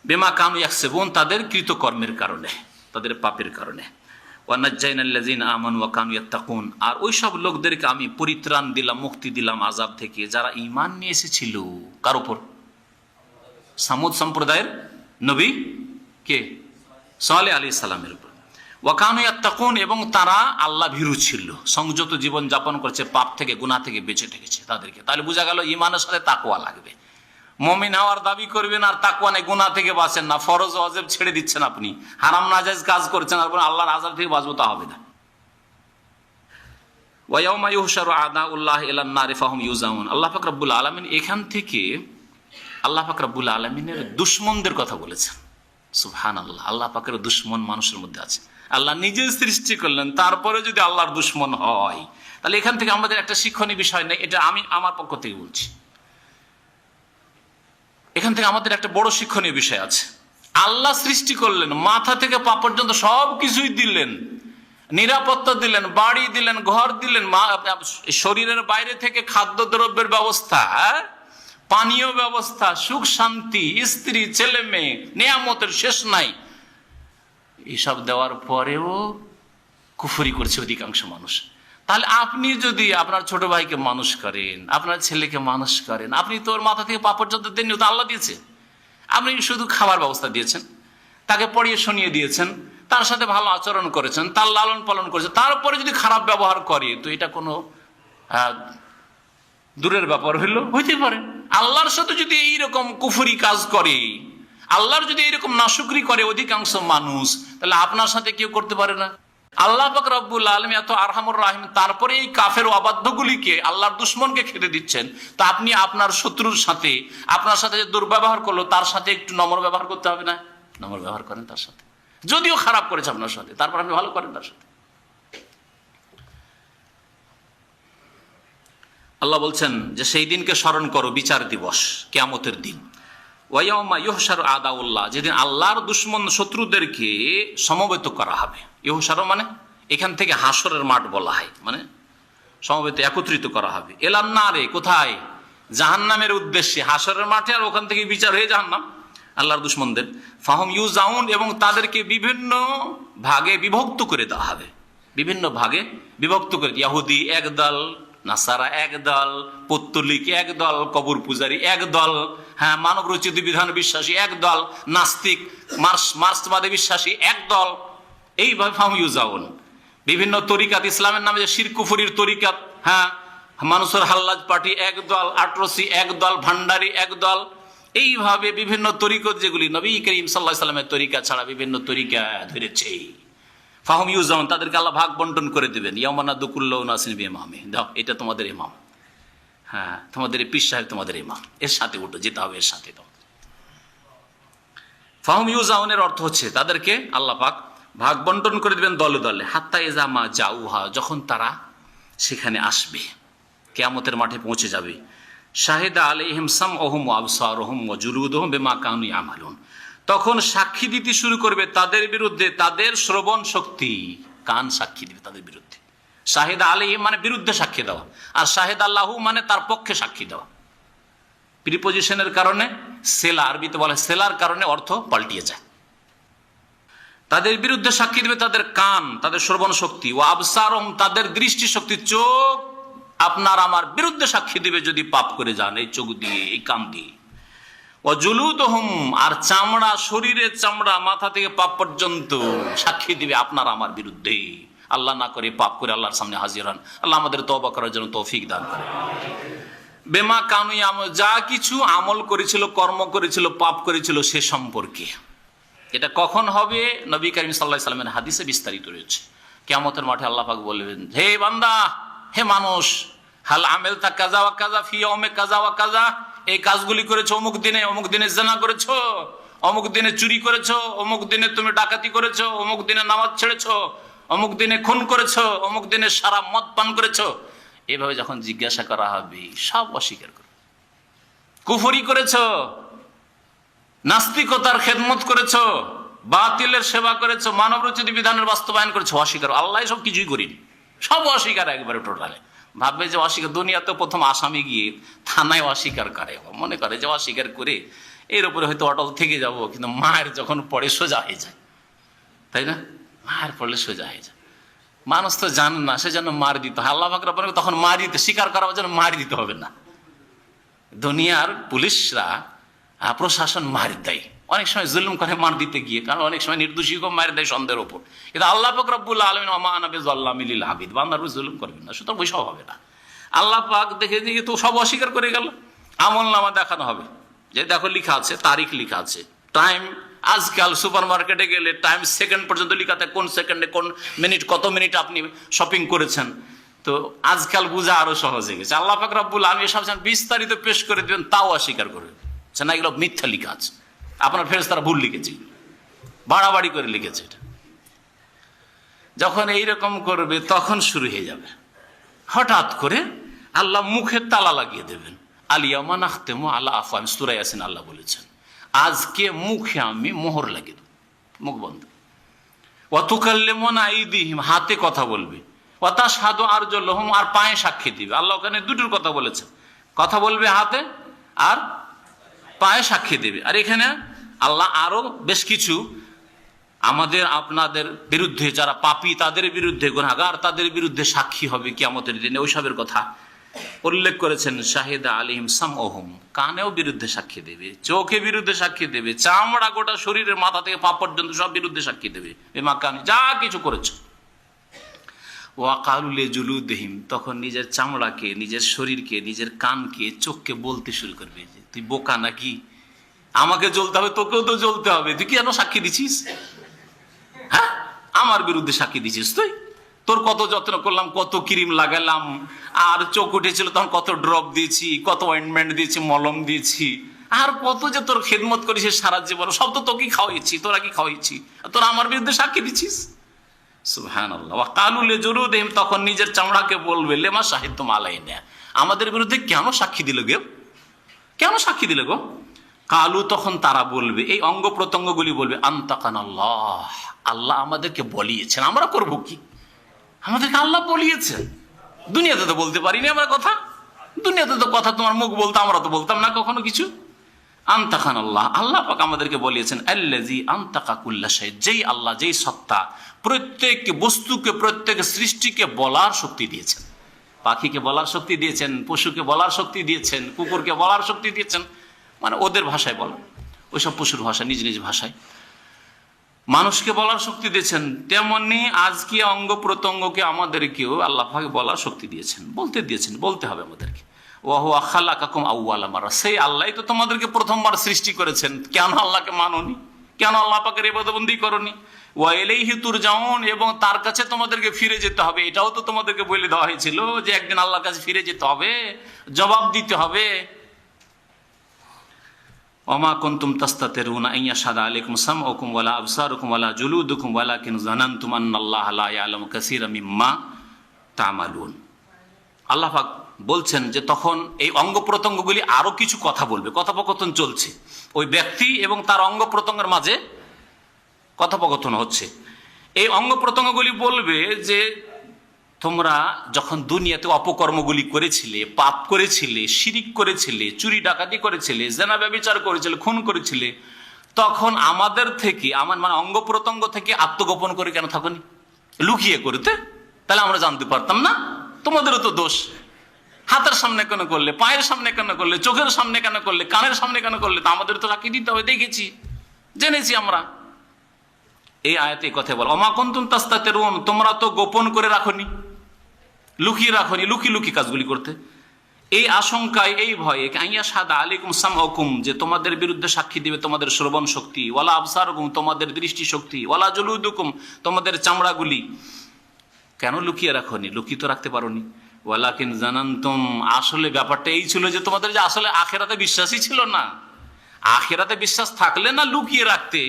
বিমা কানু ইয়াকসিবুন, তাদের কৃতকর্মের কারণে, তাদের পাপের কারণে। ওয়া নাজ্জাইনাল্লাযিনা আমানু ওয়া কানু ইয়াত্তাকুন, আর ওই সব লোকদেরকে আমি পরিত্রাণ দিলাম, মুক্তি দিলাম আযাব থেকে, যারা ঈমান নিয়ে এসেছিল। কার উপর? সামুদ সম্প্রদায়ের নবী কে? সালেহ আলাইহিস সালামের উপর। ওয়া কানু ইয়াত্তাকুন, এবং তারা আল্লাহ ভীরু ছিল, সংযত জীবন যাপন করছে, পাপ থেকে, গুনাহ থেকে বেঁচে থেকেছে তাদেরকে। তাহলে বোঝা গেল ঈমানের সাথে তাকওয়া লাগবে। মুমিন হওয়ার দাবি করবেন আর তাকওয়া নেই, গুনাহ থেকে বাঁচেন না, ফরজ ওয়াজিব ছেড়ে দিচ্ছেন, আপনি হারাম নাজায়েজ কাজ করছেন, আর আল্লাহর আযাব থেকে বাঁচবো, তা হবে না। ওয়া ইয়াউমা ইউহশারু আদাউল্লাহ ইলান নারি ফাহুম ইউজাউন। আল্লাহ পাক রব্বুল আলামিন এখান থেকে আল্লাহ পাক রব্বুল আলামিনের দুশমনদের কথা বলেছেন। সুবহানাল্লাহ, আল্লাহ পাকের দুশমন মানুষের মধ্যে আছে। আল্লাহ নিজে সৃষ্টি করলেন, তারপরে যদি আল্লাহর দুশমন হয়, তাহলে এখান থেকে আমাদের একটা শিক্ষণীয় বিষয় নেই, এটা আমি আমার পক্ষ থেকে বলছি। এখান থেকে আমাদের একটা বড় শিক্ষণীয় বিষয় আছে। আল্লাহ সৃষ্টি করলেন, মাথা থেকে পা পর্যন্ত সব কিছুই দিলেন, নিরাপত্তা দিলেন, বাড়ি দিলেন, ঘর দিলেন, শরীরের বাইরে থেকে খাদ্যদ্রব্যের ব্যবস্থা, পানীয় ব্যবস্থা, সুখ শান্তি, স্ত্রী, ছেলে মেয়ে, নিয়ামতের শেষ নাই। এসব দেওয়ার পরেও কুফরি করছে অধিকাংশ মানুষ। তাহলে আপনি যদি আপনার ছোট ভাইকে মানুষ করেন, আপনার ছেলেকে মানুষ করেন, আপনি তোর মাথা থেকে পা পর্যন্ত দেননি, তো আল্লাহ দিয়েছে। আপনি শুধু খাবার ব্যবস্থা দিয়েছেন, তাকে পড়িয়ে শুনিয়ে দিয়েছেন, তার সাথে ভালো আচরণ করেছেন, তার লালন পালন করেছেন, তারপরে যদি খারাপ ব্যবহার করে, তো এটা কোনো দূরের ব্যাপার হইতে পারে। আল্লাহর সাথে যদি এইরকম কুফরি কাজ করে, আল্লাহর যদি এইরকম নাশুকরি করে অধিকাংশ মানুষ, তাহলে আপনার সাথে কেউ করতে পারে না। আল্লাহ পাক রব্বুল আলামিন এত আরহামুর রাহিম, তারপরে এই কাফের অবাধ্যগুলিকে, আল্লাহর দুশমনকে খেতে দিচ্ছেন। তো আপনি আপনার শত্রুর সাথে, আপনার সাথে যে দুর্ব্যবহার করলো, তার সাথে একটু নম্র ব্যবহার করতে হবে না? নম্র ব্যবহার করেন তার সাথে, যদিও খারাপ করেছে আপনার সাথে, তারপর আপনি ভালো করেন তার সাথে। আল্লাহ বলছেন যে সেই দিনকে স্মরণ করো, বিচার দিবস, কিয়ামতের দিন। ওয়ায়াউমা ইউহশারু আদাউল্লাহ, যেদিন আল্লাহর দুশমন শত্রুদেরকে সমবেত করা হবে। ইউহশারু মানে এখান থেকে হাসরের মাঠ বলা হয়, মানে সমবেত, একত্রিত করা হবে। এলান নারে, কোথায়? জাহান্নামের উদ্দেশ্যে, হাসরের মাঠে, আর ওখান থেকে বিচার হয়ে জাহান্নাম আল্লাহর দুশমনদের। ফাহুম ইউজাউন, এবং তাদেরকে বিভিন্ন ভাগে বিভক্ত করে দেওয়া হবে, বিভিন্ন ভাগে বিভক্ত করে। ইহুদি এক দল, নাসারা এক দল, পৌত্তলিক এক দল, কবর পূজারী এক দল, হ্যাঁ, মানব রচিত বিধান বিশ্বাসী এক দল, নাস্তিক মার্ক্সবাদী বিশ্বাসী এক দল। এইভাবে ফাহুম ইউজাউন, বিভিন্ন তরিকাত, ইসলামের নামে যে শিরক কুফরির তরিকাত, হ্যাঁ, মানুষের হাল্লাজ পার্টি এক দল, আটরসি এক দল, ভান্ডারি এক দল, এইভাবে বিভিন্ন তরিকত, যেগুলি নবী করিম সাল্লাল্লাহু আলাইহি ওয়াসাল্লামের তরিকা ছাড়া বিভিন্ন তরিকা ধরেছে। ফাহুম ইউজাউন, তাদেরকে আল্লাহ ভাগ বন্টন করে দেবেন। ইয়াউমা নাদু কুল্লা উনাসিন বিইমামিহিম, দাও এটা তোমাদের ইমাম, হ্যাঁ, তোমাদের এই পীর সাহেব, তোমাদের ইমাম, এর সাথে উঠো, যেতে হবে এর সাথে। ফাহুম ইউজাউনের অর্থ হচ্ছে তাদেরকে আল্লাহ পাক ভাগ বন্টন করে দিবেন দলে দলে। হাত্তা ইজা মা জাউহা, যখন তারা সেখানে আসবে, কিয়ামতের মাঠে পৌঁছে যাবে। শাহিদা আলাইহিম সামউহুম ওয়া আবসারুহুম ওয়া জুলুদুহুম বিমা কানু ইয়ামালুন, তখন সাক্ষী দিতে শুরু করবে তাদের বিরুদ্ধে তাদের শ্রবণ শক্তি। কান সাক্ষী দিবে তাদের বিরুদ্ধে। শাহিদা আলাইহিম মানে বিরুদ্ধে সাক্ষী দেওয়া, আর শাহিদ আল্লাহু মানে তার পক্ষে সাক্ষী দেওয়া। প্রিপোজিশনের কারণে সেলা, আরবিতে বলে সেলার কারণে অর্থ পাল্টিয়ে যায়। তাদের বিরুদ্ধে সাক্ষী দেবে তাদের কান, তাদের শ্রবণ শক্তি। ও আবসারুহুম, তাদের দৃষ্টি শক্তি, চোখ আপনার আমার বিরুদ্ধে সাক্ষী দিবে যদি পাপ করে যান, এই চোখ দিয়ে, এই কান দিয়ে। ও জুলুদুহুম, আর চামড়া, শরীরের চামড়া মাথা থেকে পাপ পর্যন্ত সাক্ষী দিবে আপনার আমার বিরুদ্ধে। আল্লাহ না করে পাপ করে আল্লাহর সামনে হাজির হন। আল্লাহ আমাদের তওবা করার জন্য তৌফিক দান করে। বেমা কানু ইয়ামালুন, যা কিছু আমল করেছিল, কর্ম করেছিল, পাপ করেছিল সে সম্পর্কে। এটা কখন হবে? নবী করিম সাল্লাল্লাহু আলাইহি সাল্লামের হাদিসে বিস্তারিত রয়েছে। কিয়ামতের মাঠে আল্লাহ পাক বলবেন, হে বান্দা, হে মানুষ, হাল আমেলতা কাযা ওয়া কাযা ফি ইয়াউমে কাযা ওয়া কাযা, এই কাজগুলি করেছো অমুক দিনে, অমুক দিনে জিনা করেছো, অমুক দিনে চুরি করেছো, অমুক দিনে তুমি ডাকাতি করেছো, অমুক দিনে নামাজ ছেড়েছো, অমুক দিনে খুন করেছো, অমুক দিনে সারা মদ পান করেছো। এভাবে যখন জিজ্ঞাসা করা হবে সব অস্বীকার করবে। কুফরি করেছো, নাস্তিকতার খেদমত করেছো, বাতিলের সেবা করেছো, মানবরচিত বিধানের বাস্তবায়ন করেছো, অস্বীকার। আল্লাহ সব কিছুই করিনি, সব অস্বীকার একবারে টোটালে। ভাববে যে অস্বীকার, দুনিয়াতে প্রথম আসামি গিয়ে থানায় অস্বীকার করে, মনে করে যে অস্বীকার করে এর উপরে হয়তো অটল থেকে যাব, কিন্তু মায়ের যখন পড়ে সোজা হয়ে যায়, তাই না? মায়ের পড়লে সোজা হয়ে যায়। মানুষ তো জানে না, সে যেন মার দিতে হয়। আল্লাহ পাক রব্বুল তখন মার দিতে, স্বীকার করার জন্য মার দিতে হবে না। দুনিয়ার পুলিশরা, প্রশাসন মার দেয়, অনেক সময় জুলুম করে মার দিতে গিয়ে, কারণ অনেক সময় নির্দোষীকেও মার দেয় সন্দেহের ওপর। কিন্তু আল্লাহ পাক রব্বুল আলামিন ওয়া মা আনা বিযাল্লামিল লিল আবিদ, বান্দার উপর জুলুম করবেন না, সুতরাং ওইসব হবে না। আল্লাহ পাক দেখে দিয়ে তো সব অস্বীকার করে গেল। আমলনামা দেখানো হবে, যে দেখো লিখা আছে, তারিখ লিখা আছে, টাইম। আজকাল সুপার মার্কেটে গেলে টাইম সেকেন্ড পর্যন্ত লিখা থাকে, কোন সেকেন্ডে কোন মিনিট, কত মিনিট আপনি শপিং করেছেন। তো আজকাল বোঝা আরো সহজ হয়ে গেছে। আল্লাহ পাক রব্বুল আলামিন সব বিস্তারিত পেশ করে দেবেন, তাও অস্বীকার করবে না, এগুলো মিথ্যা লিখা আছে, আপনার ফেরেশতারা ভুল লিখেছে, বাড়াবাড়ি করে লিখেছে। এটা যখন এইরকম করবে তখন শুরু হয়ে যাবে, হঠাৎ করে আল্লাহ মুখে তালা লাগিয়ে দেবেন। আলিয়ামা নাখতেমু আলা আফওয়াহিম, সূরা ইয়াসিন আল্লাহ বলেছেন, আজকে মুখে আমি মোহর লাগিয়ে দেব, মুখ বন্ধ। ওয়া তুকাল্লিমুনা আইদিহিম, হাতে কথা বলবে। ওয়া তাশহাদু আরজুলুহুম, আর পায়ে সাক্ষী দিবে। আল্লাহ ওখানে দুটোর কথা বলেছেন, কথা বলবে হাতে আর পায়ে সাক্ষী দেবে। আর এখানে আল্লাহ আরো বেশ কিছু আমাদের আপনাদের বিরুদ্ধে, যারা পাপী তাদের বিরুদ্ধে, গুনাহগার তাদের বিরুদ্ধে সাক্ষী হবে কিয়ামতের দিনে, ওইসবের কথা উল্লেখ করেছেন। শাহিদা আলাইহিম সামউহুম, কানেও বিরুদ্ধে সাক্ষী দেবে, চোখে বিরুদ্ধে সাক্ষী দেবে, চামড়া গোটা শরীরের মাথা থেকে পা পর্যন্ত সব বিরুদ্ধে সাক্ষী দেবে, বিমা কানু, যা কিছু করেছে। ওয়া ক্বালু লিজুলুদিহিম, তখন নিজের চামড়াকে, নিজের শরীরকে, নিজের কানকে, চোখকে বলতে শুরু করবে যে তুই বোকা নাকি, আমাকে জ্বলতে হবে, তোকেও তো জ্বলতে হবে, তুই কেন সাক্ষী দিছিস? হ্যাঁ, আমার বিরুদ্ধে সাক্ষী দিছিস তুই, তোর কত যত্ন করলাম, কত ক্রিম লাগালাম, আর চোখ উঠেছিল তখন কত ড্রপ দিয়েছি, কত অয়েন্টমেন্ট দিয়েছি, মলম দিয়েছি, আর কত যে তোর খেদমত করেছিস সারা জীবন, সব তো তোকেই খাওয়াইছি, তোরা কি খাওয়াইছি, তোরা আমার বিরুদ্ধে সাক্ষী দিছিস। সুবহানাল্লাহ। ওয়া ক্বালু লিজুলুদিহিম, তখন নিজের চামড়াকে বলবে, লেমা শাহিদতুম আলাইনা, আমাদের বিরুদ্ধে কেন সাক্ষী দিল গো, কেন সাক্ষী দিল গো? কালু, তখন তারা বলবে, এই অঙ্গ প্রত্যঙ্গগুলি বলবে, আনতাকানাল্লাহ, আল্লাহ আমাদেরকে বলিয়েছেন, আমরা করব কি, আমাদেরকে আল্লাহ বলিয়েছেন। দুনিয়াতে তো বলতে পারিনি আমরা কথা, দুনিয়াতে তো কথা তোমার মুখ বলতো, আমরা তো বলতাম না কখনো কিছু। আনতাকানাল্লাহ, আল্লাহ পাক আমাদেরকে বলিয়েছেন। আল্লাযী আনতাকা কুল্লা শাই, যেই আল্লাহ, যেই সত্তা প্রত্যেক বস্তুকে, প্রত্যেক সৃষ্টিকে বলার শক্তি দিয়েছেন। পাখিকে বলার শক্তি দিয়েছেন, পশুকে বলার শক্তি দিয়েছেন, কুকুরকে বলার শক্তি দিয়েছেন, মানে ওদের ভাষায় বলা, ওইসব পশুর ভাষা, নিজ নিজ ভাষায়। মানুষকে বলার শক্তি দিয়েছেন, তেমনি আজকে অঙ্গ প্রত্যঙ্গকে আমাদেরকেও আল্লাহ পাক বলার শক্তি দিয়েছেন, বলতে দিয়েছেন, বলতে হবে আমাদেরকে। ওয়া হুয়া খালাকাকুম আউওয়ালা মাররা, সেই আল্লাহই তো তোমাদেরকে প্রথমবার সৃষ্টি করেছেন, কেন আল্লাহকে মানোনি, কেন আল্লাহ পাকের ইবাদতবন্দি করনি? ওয়া ইলাইহি তুরজাউন, এবং তার কাছে তোমাদেরকে ফিরে যেতে হবে। এটাও তো তোমাদেরকে বলে দেওয়া হয়েছিল যে একদিন আল্লাহর কাছে ফিরে যেতে হবে, জবাব দিতে হবে। ওমা কুনতুম তাস্তাতিরুনা আন ইয়াশহাদা আলাইকুম সামউকুম ওয়ালা আবসারুকুম ওয়ালা জুলুদুকুম ওয়ালাকিন যানানতুম আন্নাল্লাহা লা ইয়ালামু কাসীরাম মিম্মা তা'মালুন। আল্লাহ পাক বলছেন যে তখন এই অঙ্গ প্রত্যঙ্গগুলি আরো কিছু কথা বলবে, কথোপকথন চলছে, ওই ব্যক্তি এবং তার অঙ্গ প্রত্যঙ্গের মাঝে কথোপকথন হচ্ছে। এই অঙ্গ প্রত্যঙ্গগুলি বলবে যে তোমরা যখন দুনিয়াতে অপকর্মগুলি করেছিলে, পাপ করেছিলে, শিরিক করেছিলে, চুরি ডাকাতি করেছিলে, জেনা ব্যভিচার করেছিলে, খুন করেছিলে, তখন আমাদের থেকে, আমার মানে অঙ্গ প্রত্যঙ্গ থেকে আত্মগোপন করে কেন থাকনি? লুকিয়ে করতে, তাহলে আমরা জানতে পারতাম না? তোমাদেরও তো দোষ। হাতের সামনে কেন করলে, পায়ের সামনে কেন করলে, চোখের সামনে কেন করলে, কানের সামনে কেন করলে? তা আমাদের তো সাক্ষী দিতে হবে, দেখেছি, জেনেছি আমরা। এই আয়াতে কথা বল, ওমা কুনতুম তাস্তাতিরুন, তোমরা তো গোপন করে রাখনি, লুকিয়ে রাখনি, লুকি লুকি কাজগুলি করতে। এই আশঙ্কায়, এই ভয়ে, আন ইয়াশহাদা আলাইকুম সামউকুম, যে তোমাদের বিরুদ্ধে সাক্ষী দিবে তোমাদের শ্রবণ শক্তি, ওয়ালা আবসারুকুম, তোমাদের দৃষ্টি শক্তি, ওয়ালা জুলুদুকুম, তোমাদের চামড়াগুলি। কেন লুকিয়ে রাখনি? লুকিয়ে তো রাখতে পারোনি। ওয়ালাকিন জানানতুম, আসলে ব্যাপারটা এই ছিল যে তোমাদের যে আসলে আখিরাতে বিশ্বাসই ছিল না। আখিরাতে বিশ্বাস থাকলে না লুকিয়ে রাখতে,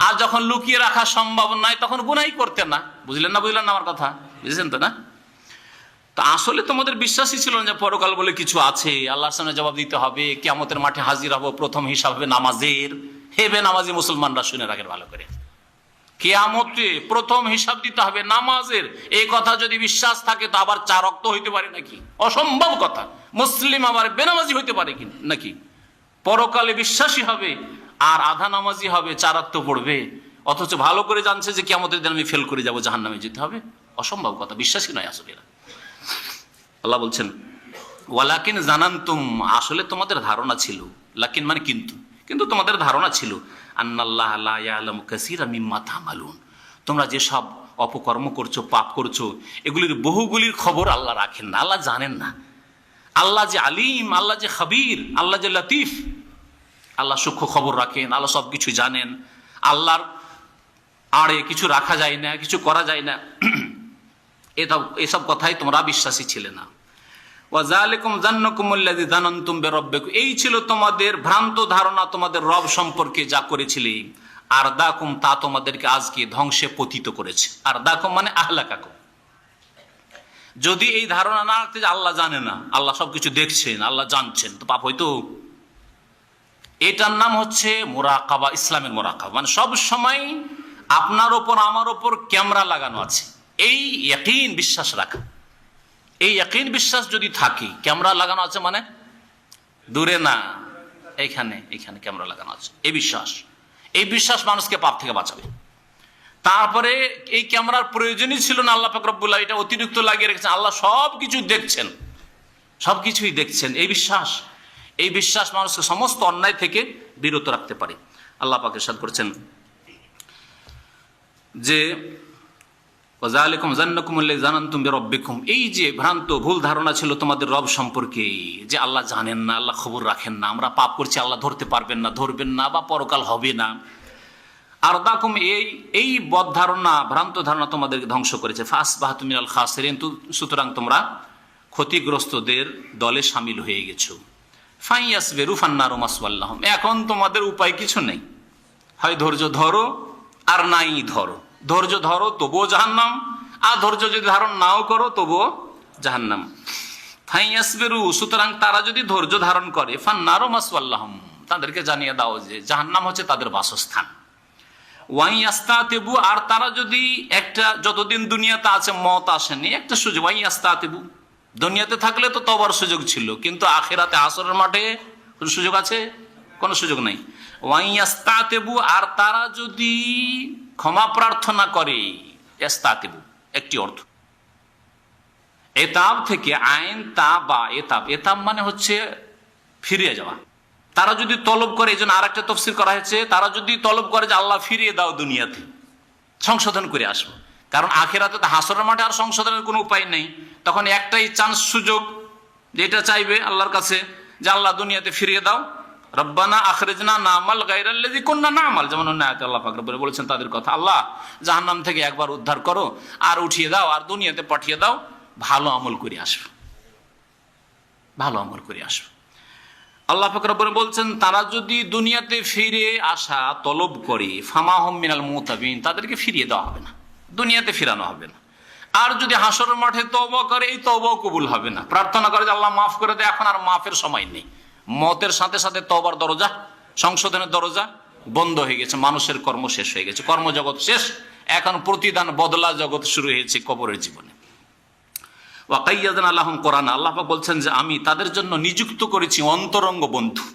আর যখন লুকিয়ে রাখা সম্ভব নয় তখন গুনাহ করতে না। বুঝলেন না? বুঝলেন না আমার কথা? বুঝেছেন তো না? তো আসলে তোমাদের বিশ্বাসই ছিল না যে পরকাল বলে কিছু আছে, আল্লাহর সামনে জবাব দিতে হবে, কিয়ামতের মাঠে হাজির হব, প্রথম হিসাব হবে নামাজের। হেবে নামাজি মুসলমানরা শুনে রাখেন ভালো করে, কিয়ামতে প্রথম হিসাব দিতে হবে নামাজের। এই কথা যদি বিশ্বাস থাকে তো আবার চার রক্ত হইতে পারে নাকি? অসম্ভব কথা। মুসলিম আবার বেনামাজি হইতে পারে কি নাকি? পরকালে বিশ্বাসী হবে আর আধা নামাজি হবে, চার রক্ত পড়বে, অথচ ভালো করে জানছে যে কিয়ামতের দিন আমি ফেল করে যাবো, জাহান্নামে যেতে হবে। অসম্ভব কথা, বিশ্বাসী নয় আসলে এরা। আল্লাহ বলছেন ওয়ালাকিন জানানতুম, আসলে তোমাদের ধারণা ছিল, লাকিন মানে কিন্তু, কিন্তু তোমাদের ধারণা ছিল, আন্নাল্লাহা লা ইয়ালামু কাসীরাম মিম্মা তা'মালুন, তোমরা যেসব অপকর্ম করছো, পাপ করছো, এগুলির বহুগুলির খবর আল্লাহ রাখেন না, আল্লাহ জানেন না। আল্লাহ যে আলিম, আল্লাহ যে খাবির, আল্লাহ যে লতিফ, আল্লাহ সূক্ষ্ম খবর রাখেন, আল্লাহ সব কিছু জানেন। আল্লাহর আড়ে কিছু রাখা যায় না, কিছু করা যায় না। এসব কথাই তোমরা বিশ্বাসী ছিলে না। ওয়াযালিকুম যান্নুকুমুল্লাযী যানানতুম বিরাব্বিকুম, এই ছিল তোমাদের ভ্রান্ত ধারণা তোমাদের রব সম্পর্কে যা করেছিলে। আরদাকুম, তা তোমাদেরকে আজকে ধ্বংসে পতিত করেছে। আরদাকুম মানে আহলাকাকুম। যদি এই ধারণা না রাখতে যে আল্লাহ জানে না, আল্লাহ সবকিছু দেখছেন, আল্লাহ জানছেন, তো পাপ হইতো। এটার নাম হচ্ছে মুরাকাবা, ইসলামের মুরাকাবা, মানে সব সময় আপনার ওপর আমার ওপর ক্যামেরা লাগানো আছে। এই ইয়াকিন, বিশ্বাস রাখা, এই ইয়াকিন বিশ্বাস যদি থাকে, ক্যামেরা লাগানো আছে মানে দূরে না, এইখানে এইখানে ক্যামেরা লাগানো আছে, এই বিশ্বাস, এই বিশ্বাস মানুষকে পাপ থেকে বাঁচাবে। তারপরে এই ক্যামেরার প্রয়োজনই ছিল না, আল্লাহ পাক রব্বুল আলামিন এটা অতিরিক্ত লাগিয়ে রেখেছেন। আল্লাহ সব কিছু দেখছেন, সব কিছুই দেখছেন। এই বিশ্বাস, এই বিশ্বাস মানুষকে সমস্ত অন্যায় থেকে বিরত রাখতে পারে। আল্লাহ পাক ইরশাদ করেছেন যে ওয়াযালিকুম যান্নুকুমুল্লাযী যানানতুম বিরাব্বিকুম, এই যে ভ্রান্ত ভুল ধারণা ছিল তোমাদের রব সম্পর্কে, যে আল্লাহ জানেন না, আল্লাহ খবর রাখেন না, আমরা পাপ করছি, আল্লাহ ধরতে পারবেন না, ধরবেন না, বা পরকাল হবে না। আরদাকুম, এই বদ ধারণা, ভ্রান্ত ধারণা তোমাদেরকে ধ্বংস করেছে। ফাসবাহতু মিনাল খাসিরিন, সুতরাং তোমরা ক্ষতিগ্রস্তদের দলে শামিল হয়ে গেছো। ফাইয়াসবিরু ফান্নারু মাসওয়াল্লাহুম, এখন তোমাদের উপায় কিছু নেই, হয় ধৈর্য ধরো আর নাই ধরো। ধৈর্য ধরো তবুও জাহান্নাম, আর ধৈর্য যদি ধারণ নাও করো তবুও জাহান্নাম। ফাইয়াসবিরু, সুতরাং তারা যদি ধৈর্য ধারণ করে, ফান্নারু মাসওয়াল্লাহুম, তাদেরকে জানিয়ে দাও যে জাহান্নাম হচ্ছে তাদের বাসস্থান। ওয়াইয়াস্তাতিবু, আর তারা যদি একটা, যতদিন দুনিয়াতে আছে মত আসেনি, একটা সুযোগ, ওয়াইয়াস্তাতিবু, দুনিয়াতে থাকলে তো তওবার সুযোগ ছিল, কিন্তু আখিরাতে হাসরের মাঠে কোন সুযোগ আছে? কোনো সুযোগ নাই। ওয়াইয়াস্তাতিবু, আর তারা যদি ক্ষমা প্রার্থনা করে, ইস্তাতিবু একটি অর্থ, এতাব থেকে আইন তা বা এতাব, এতাব মানে হচ্ছে ফিরে যাওয়া। তারা যদি তলব করে, এই জন্য আর একটা তফসির করা হয়েছে, তারা যদি তলব করে যে আল্লাহ ফিরিয়ে দাও দুনিয়াতে, সংশোধন করে আসবো। কারণ আখিরাতে তো হাসরের মাঠে আর সংশোধনের কোনো উপায় নেই, তখন একটাই চান্স, সুযোগ, যেটা চাইবে আল্লাহর কাছে যে আল্লাহ দুনিয়াতে ফিরিয়ে দাও, রব্বানা আখরিজনা নামাল গায়রাল্লাযী কুননা নামাল, যেমন অন্য আয়াতে আল্লাহ পাক রব্বুল বলেছেন তাদের কথা, আল্লাহ জাহান্নাম থেকে একবার উদ্ধার করো আর উঠিয়ে দাও আর দুনিয়াতে পাঠিয়ে দাও, ভালো আমল করে আসবে, ভালো আমল করে আসবে। আল্লাহ পাক রব্বুল বলছেন তারা যদি দুনিয়াতে ফিরে আসা তলব করে ফামাহুম মিনাল মুতাবিন, তাদেরকে ফিরিয়ে দেওয়া হবে না, দুনিয়াতে ফিরানো হবে না। আর যদি হাসরের মাঠে তওবা করে, এই তওবাও কবুল হবে না। প্রার্থনা করে যে আল্লাহ মাফ করে দেয়, এখন আর মাফের সময় নেই। মতের সাথে সাথে তওবার দরজা, সংশোধনের দরজা বন্ধ হয়ে গেছে, মানুষের কর্ম শেষ হয়ে গেছে, কর্মজগৎ শেষ, এখন প্রতিদান বদলা জগৎ শুরু হয়েছে কবরের জীবনে। ওয়াকাইয়াদনা লাহুম কোরআন, আল্লাহ পাক বলছেন যে আমি তাদের জন্য নিযুক্ত করেছি অন্তরঙ্গ বন্ধু।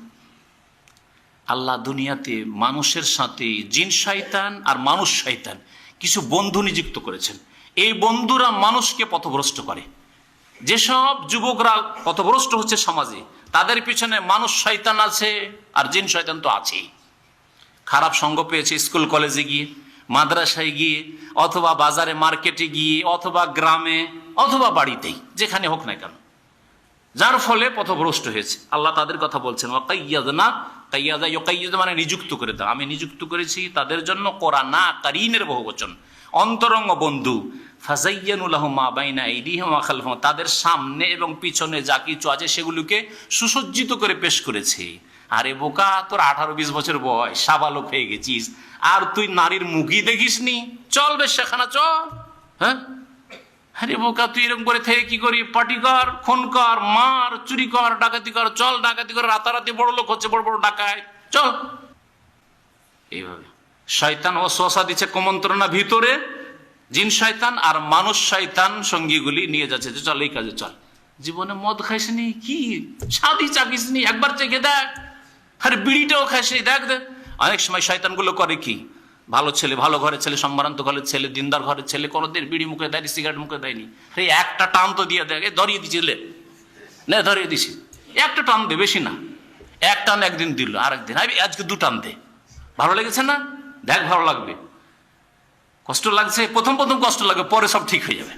আল্লাহ দুনিয়াতে মানুষের সাথে জিন শয়তান আর মানুষ শয়তান কিছু বন্ধু নিযুক্ত করেছেন। এই বন্ধুরা মানুষকে পথভ্রষ্ট করে। যেসব যুবকরা পথভ্রষ্ট হচ্ছে সমাজে, তাদের পিছনে মানুষ শয়তান আছে আর জিন শয়তান তো আছেই। খারাপ সঙ্গ পেয়েছে স্কুল কলেজে গিয়ে, মাদ্রাসায় গিয়ে, অথবা বাজারে মার্কেটে গিয়ে, অথবা গ্রামে, অথবা বাড়িতেই, যেখানে হোক না কেন, যার ফলে পথভ্রষ্ট হয়েছে। আল্লাহ তাদের কথা বলছেন ওয়াকাইয়াদনা, কাইয়াদা ইউকাইয়াদ মানে নিযুক্ত করে দাও, আমি নিযুক্ত করেছি তাদের জন্য কোরআনা, কারিনের বহুবচন, অন্তরঙ্গ বন্ধু। ফাযায়্যানু লাহুম মা বাইনা আইদিহিম ওয়া খালফাহুম, তাদের সামনে এবং পিছনে যা কিছু আছে সেগুলোকে সুসজ্জিত করে পেশ করেছে। আরে বোকা, তোর 18-20 বছর বয়স, সাবালক হয়ে গেছিস, আর তুই নারীর মুখই দেখিসনি? চল বেশ সেখানে চল। হ্যাঁ, আরে বোকা, তুই এরকম করে থেকে কি করি? পার্টি কর, খুন কর, মার, চুরি কর, ডাকাতি কর, চল ডাকাতি করে, রাতারাতি বড় লোক হচ্ছে, বড় বড় ডাকায়, চল। এইভাবে শয়তান ওয়াসওয়াসা দিচ্ছে কুমন্ত্রণা ভিতরে, জিন শয়তান আর মানুষ শয়তান সঙ্গীগুলি নিয়ে যাচ্ছে যে চল এই কাজে চল। জীবনে মদ খাইসনি, কি শাদি চাকিসনি, একবার চেখে দেখ। আরে বিড়িটাও খাইসনি, দেখ দেখ। অনেক সময় শয়তানগুলো করে কি, ভালো ছেলে, ভালো ঘরের ছেলে, সম্ভ্রান্ত ঘরের ছেলে, দিনদার ঘরের ছেলে, কোনোদিন বিড়ি মুখে দেয়নি, সিগারেট মুখে দেয়নি, এই একটা টান তো দিয়ে দেখ, ধরিয়ে দিচ্ছিলে না, ধরিয়ে দিছি, একটা টান দে, বেশি না, এক টান একদিন দিল, আরেকদিন আজকে 2 টান দে, ভালো লেগেছে না, দেখ ভালো লাগবে। কষ্ট লাগছে, প্রথম প্রথম কষ্ট লাগবে, পরে সব ঠিক হয়ে যাবে।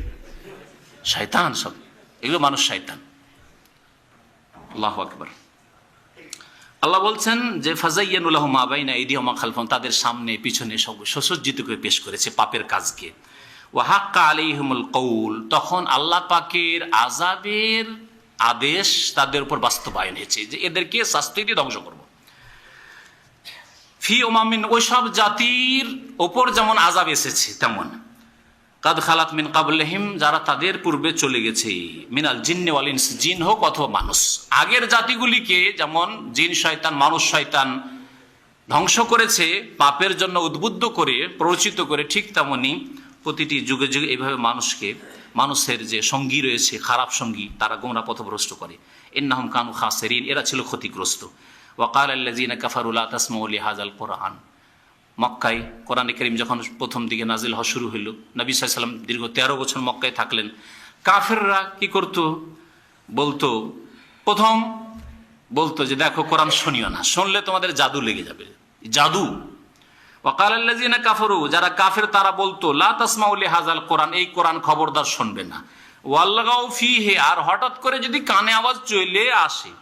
শয়তান সব এগুলো, মানুষ শয়তান। আল্লাহু আকবার। আল্লাহ বলছেন যে ফাযায়্যানু লাহুম মা বাইনা আইদিহিম ওয়া খালফাহুম, তাদের সামনে পিছনে সব সুসজ্জিত করে পেশ করেছে পাপের কাজকে। ওয়া হাক্কা আলাইহিমুল কওল, তখন আল্লাহ পাকের আযাবের আদেশ তাদের উপর বাস্তবায়ন হয়েছে যে এদেরকে শাস্তি দিয়ে ধ্বংস করব। ফি উমামিন, ওই সব জাতির ওপর যেমন আযাব এসেছে তেমন, কাদ খালাত মিন কাবলিহিম, যারা তাদের পূর্বে চলে গেছে, মিনাল জিন্নি ওয়াল ইনস, জিন হোক অথবা মানুষ। আগের জাতিগুলিকে যেমন জিন শয়তান, মানুষ শয়তান ধ্বংস করেছে, পাপের জন্য উদ্বুদ্ধ করে, প্ররোচিত করে, ঠিক তেমনি প্রতিটি যুগে যুগে এইভাবে মানুষকে, মানুষের যে সঙ্গী রয়েছে, খারাপ সঙ্গী, তারা গোমরা পথভ্রষ্ট করে। ইন্নাহুম কানু খাসিরিন, এরা ছিল ক্ষতিগ্রস্ত। ওয়াকাল আল্লাযীনা কাফারু লা তাসমাউ লিহাযাল কুরআন, মক্কায় কোরআনে কারীম যখন প্রথম দিকে নাজিল হওয়া শুরু হইল, নবী সাল্লাল্লাহু আলাইহি ওয়াসাল্লাম দীর্ঘ 13 বছর মক্কায় থাকলেন। কাফেররা কি করতো? বলতো, প্রথম বলতো যে দেখো কোরআন শুনিও না, শুনলে তোমাদের জাদু লেগে যাবে, জাদু। ওয়াকাল আল্লাযীনা কাফারু, যারা কাফের তারা বলতো লা তাসমাউ লিহাযাল কুরআন, এই কোরআন খবরদার শুনবে না। ওয়ালগাউ ফীহি, আর হঠাৎ করে যদি কানে আওয়াজ চলে আসে,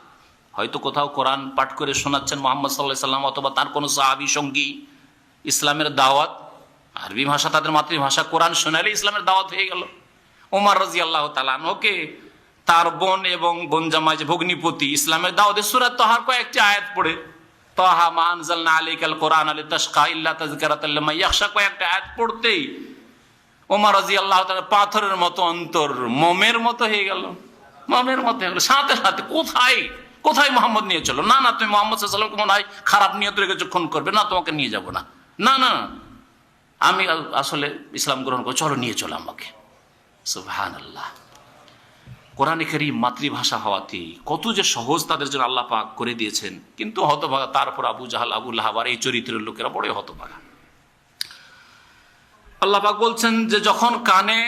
হয়তো কোথাও কোরআন পাঠ করে শোনাচ্ছেন মুহাম্মদ সাল্লাল্লাহু আলাইহি ওয়াসাল্লাম অথবা তার কোনো সাহাবী সঙ্গী, ইসলামের দাওয়াত, আরবি ভাষা তাদের মাতৃভাষা, কোরআন শোনালে ইসলামের দাওয়াত হয়ে গেল। ওমর রাদিয়াল্লাহু তাআলা আনহুকে তার বোন এবং বোন জামাই যে ভগ্নিপতি, ইসলামের দাওয়াতে সূরা তাহার কয়েকটি আয়াত পড়ে, তাহা মা আনজালনা আলাইকাল কোরআন লিতাশকা ইল্লা তাযকিরাতাল লিমান ইয়াখশা, কয়েকটা আয়াত পড়তেই ওমর রাদিয়াল্লাহু তাআলা পাথরের মতো অন্তর মোমের মতো হয়ে গেল, মোমের মতো হয়ে গেল। সাথে সাথে কোথায় কোথায় মোহাম্মদ নিয়ে চলো, না না তুমি মোহাম্মদ সাল্লাল্লাহু আলাইহি ওয়াসাল্লামকে মনে হয় খারাপ নিয়ত রেখেছো, খুন করবে, না তোমাকে নিয়ে যাব না, না না আমি আসলে ইসলাম গ্রহণ করবো, চলো নিয়ে চলো আমাকে। সুবহানাল্লাহ। কোরআনে কারীম মাতৃভাষা হওয়াতে কত যে সহজ তাদের জন্য আল্লাহ পাক করে দিয়েছেন, কিন্তু হতভাগা, তারপর আবু জাহাল, আবু লাহাব আর এই চরিত্রের লোকেরা বড়ই হতভাগা। আল্লাহ পাক বলছেন যে যখন কানে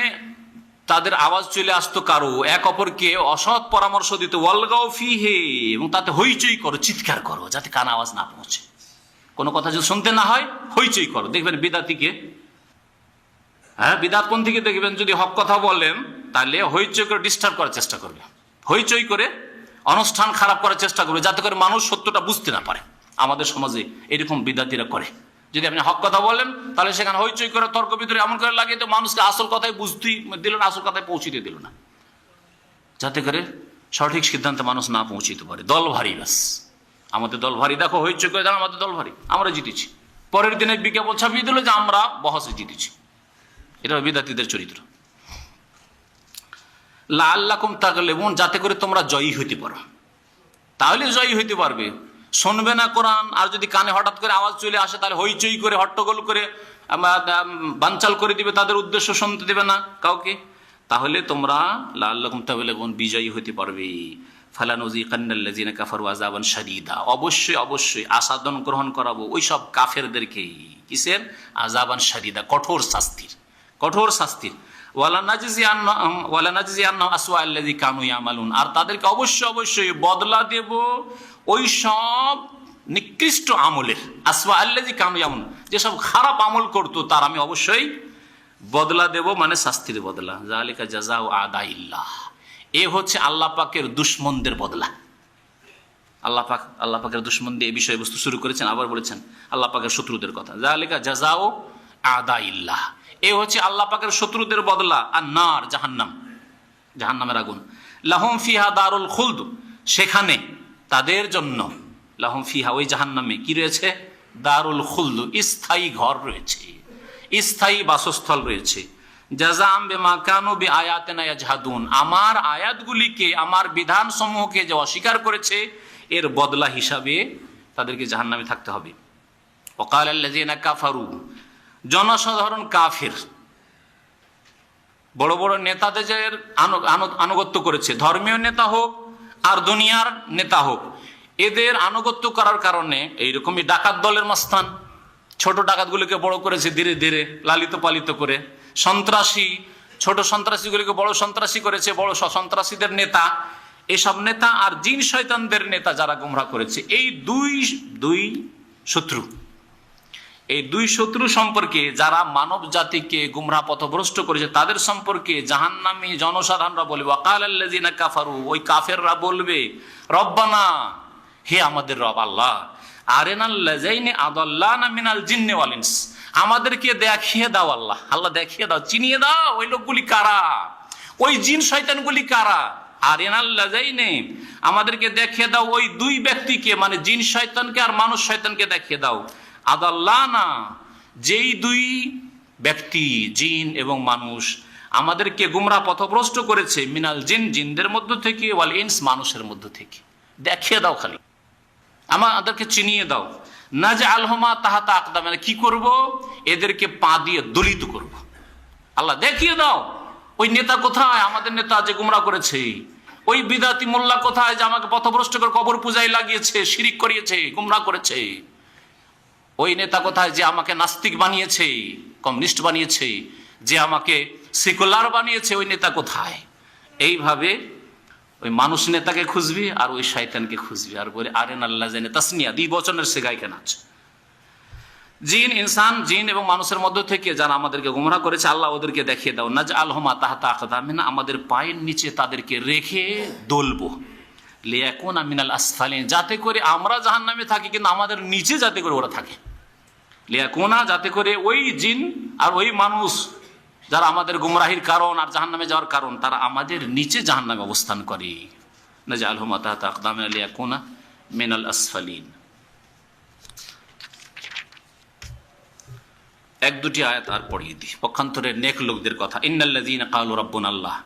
তাদের আওয়াজ চলে আসতো কারো, এক অপরকে অসৎ পরামর্শ দিত, ওয়ালগাউ ফীহি, এবং তাতে হইচই করো, চিৎকার করো, যাতে কানে আওয়াজ না পৌঁছে, কোনো কথা যদি শুনতে না হয় হইচই করো। দেখবেন বিদাতিকে, হ্যাঁ বিদাতপন্থীকে দেখবেন যদি হক কথা বলেন তাহলে হইচই করে ডিস্টার্ব করার চেষ্টা করবে, হইচই করে অনুষ্ঠান খারাপ করার চেষ্টা করবে যাতে করে মানুষ সত্যটা বুঝতে না পারে। আমাদের সমাজে এরকম বিদ্যার্থীরা করে। যদি আপনি হক কথা বলেন তাহলে সেখানে হইচই করে তর্ক বিতর্ক এমন করে লাগে তো মানুষকে আসল কথায় বুঝতেই দিল না, আসল কথায় পৌঁছিতে দিল না, যাতে করে সঠিক সিদ্ধান্তে মানুষ না পৌঁছিতে পারে। দল ভারী, ব্যাস আমাদের দল ভারী, দেখো হইচই করে দেন আমাদের দল ভারী, আমরা জিতেছি। পরের দিনে বিজ্ঞাপন ছাপিয়ে দিল যে আমরা বহসে জিতেছি। এটা বিদ্যার্থীদের চরিত্র। লাআল্লাকুম তাগলিবুন, যাতে করে তোমরা জয়ী হইতে পারো। তাহলে জয়ী হইতে পারবে। শুনবে না কোরআন, আর যদি কানে হঠাৎ করে আওয়াজ চলে আসে তাহলে হইচই করে হট্টগোল করে বানচাল করে দিবে, তাদের উদ্দেশ্য শুনতে দেবে না কাউকে। তাহলে তোমরা লাআল্লাকুম তাগলিবুন বিজয়ী হইতে পারবে। ফালানুযিকান্নাল্লাযিনা কাফারু আযাবান শাদীদা, অবশ্যই অবশ্যই আসাদন গ্রহণ করাবো ওই সব কাফেরদেরকে। কিসের? আযাবান শাদীদা, কঠোর শাস্তির, কঠোর শাস্তির। ওয়ালানাজজিয়ান্নাহুম আসওয়া আল্লাযী কানু ইয়ামালুন, আর তাদেরকে অবশ্যই অবশ্যই বদলা দেব ওই সব নিকৃষ্ট আমলের। আসওয়া আল্লাযী কানু ইয়ামালুন, যেসব খারাপ আমল করতো তার আমি অবশ্যই বদলা দেব, মানে শাস্তির বদলা। যালিকা জাযাউ আদাইল্লাহ, এ হচ্ছে আল্লাহ পাকের দুশমনদের বদলা। আল্লাহ পাকের দুশমন দিয়ে এই বিষয়বস্তু শুরু করেছেন, আবার বলেছেন আল্লাহ পাকের শত্রুদের কথা। যালিকা জাযাউ আদাইল্লাহ, এ হচ্ছে আল্লাহ পাকের শত্রুদের বদলা। আর নার, জাহান্নাম, জাহান্নামের আগুন। লাহুম ফিহা দারুল খুলদ, সেখানে তাদের জন্য, লাহুম ফিহা ওই জাহান্নামে কি রয়েছে? দারুল খুলদ, স্থায়ী ঘর রয়েছে, স্থায়ী বাসস্থল রয়েছে। জাযাম বিমা কানু বিআয়াতিনা ইয়াজহাদুন, আমার আয়াতগুলিকে, আমার বিধান সমূহকে যে অস্বীকার করেছে এর বদলা হিসাবে তাদেরকে জাহান্নামে থাকতে হবে। ওয়াকাল আল্লাযিনা কাফারু, জনসাধারণ কাফের, বড় বড় নেতাদের আনুগত্য করেছে, ধর্মীয় নেতা হোক আর দুনিয়ার নেতা হোক, এদের আনুগত্য করার কারণে এইরকমই ডাকাত দলের মাস্তান, ছোট ডাকাতগুলিকে বড় করেছে ধীরে ধীরে লালিত পালিত করে। সন্ত্রাসী, ছোট সন্ত্রাসীগুলিকে বড় সন্ত্রাসী করেছে, বড় সন্ত্রাসীদের নেতা, এসব নেতা আর জিন শয়তানদের নেতা যারা গোমরাহ করেছে, এই দুই শত্রু, এই দুই শত্রু সম্পর্কে যারা মানব জাতিকে গুমরাহ পথভ্রষ্ট করেছে তাদের সম্পর্কে জাহান্নামী জনসাধারণরা বলবে, ওয়াকাল আল্লাযিনা কাফারু, ওই কাফেররা বলবে, রব্বানা, হে আমাদের রব আল্লাহ, আরিনাল্লাযিনা আদাল্লানা মিনাল জিন্নি ওয়াল ইনস, আমাদেরকে দেখিয়ে দাও আল্লাহ, আল্লাহ দেখিয়ে দাও, চিনিয়ে দাও ওই লোকগুলি কারা, ওই জিন শয়তানগুলি কারা। আরিনাল্লাযিনা, আমাদেরকে দেখিয়ে দাও ওই দুই ব্যক্তিকে, মানে জিন শয়তানকে আর মানুষ শয়তানকে দেখিয়ে দাও। আদাল্লানা, যেই দুই ব্যক্তি, জিন এবং মানুষ, আমাদেরকে গুমরাহ পথভ্রষ্ট করেছে, মিনাল জিন, জিনদের মধ্য থেকে, ওয়াল ইনস, মানুষের মধ্য থেকে, দেখিয়ে দাও, খালি আমাদেরকে চিনিয়ে দাও। নাজআলহুমা তাহতা আকদামিনা, কি করব? এদেরকে পা দিয়ে দলিত করব। আল্লাহ দেখিয়ে দাও ওই নেতা কোথায়, আমাদের নেতা যে গুমরাহ করেছে, ওই বিদাতি মোল্লা কোথায় যে আমাকে পথভ্রষ্ট করে কবর পূজায় লাগিয়েছে, শিরিক করিয়েছে, গুমরাহ করেছে, ওই নেতা কোথায় যে আমাকে নাস্তিক বানিয়েছে, কমিউনিস্ট বানিয়েছে, যে আমাকে সেকুলার বানিয়েছে, ওই নেতা কোথায়? এইভাবে ওই মানুষ নেতাকে খুঁজবি আর ওই শয়তানকে খুঁজবি, আর বলে আরিনাল্লাযিনা, তাসনিয়া, দ্বিবচনের সেগায় কেন আছে? জিন, ইনসান, জিন এবং মানুষের মধ্য থেকে যারা আমাদেরকে গুমরাহ করেছে, আল্লাহ ওদেরকে দেখিয়ে দাও। নাজআলহুমা তাহতা আকদামিনা, আমাদের পায়ের নিচে তাদেরকে রেখে দলবো। লিয়াকুনা মিনাল আসফালিন, যাতে করে আমরা জাহান্নামে থাকি কিন্তু আমাদের নিচে যাতে করে ওরা থাকে। লিয়াকুনা, যাতে করে ওই জিন আর ওই মানুষ যারা আমাদের গুমরাহির কারণ আর জাহান্নামে যাওয়ার কারণ, তারা আমাদের নিচে জাহান্নামে অবস্থান করে। নাজআলহুমা তাহতা আকদামিনা লিয়াকুনা মিনাল আসফালিন। এক দুটি আয়াত আর পড়িয়ে দিই, পক্ষান্তরের নেক লোকদের কথা। ইন্নাল্লাযীনা ক্বালু রাব্বুনাল্লাহ,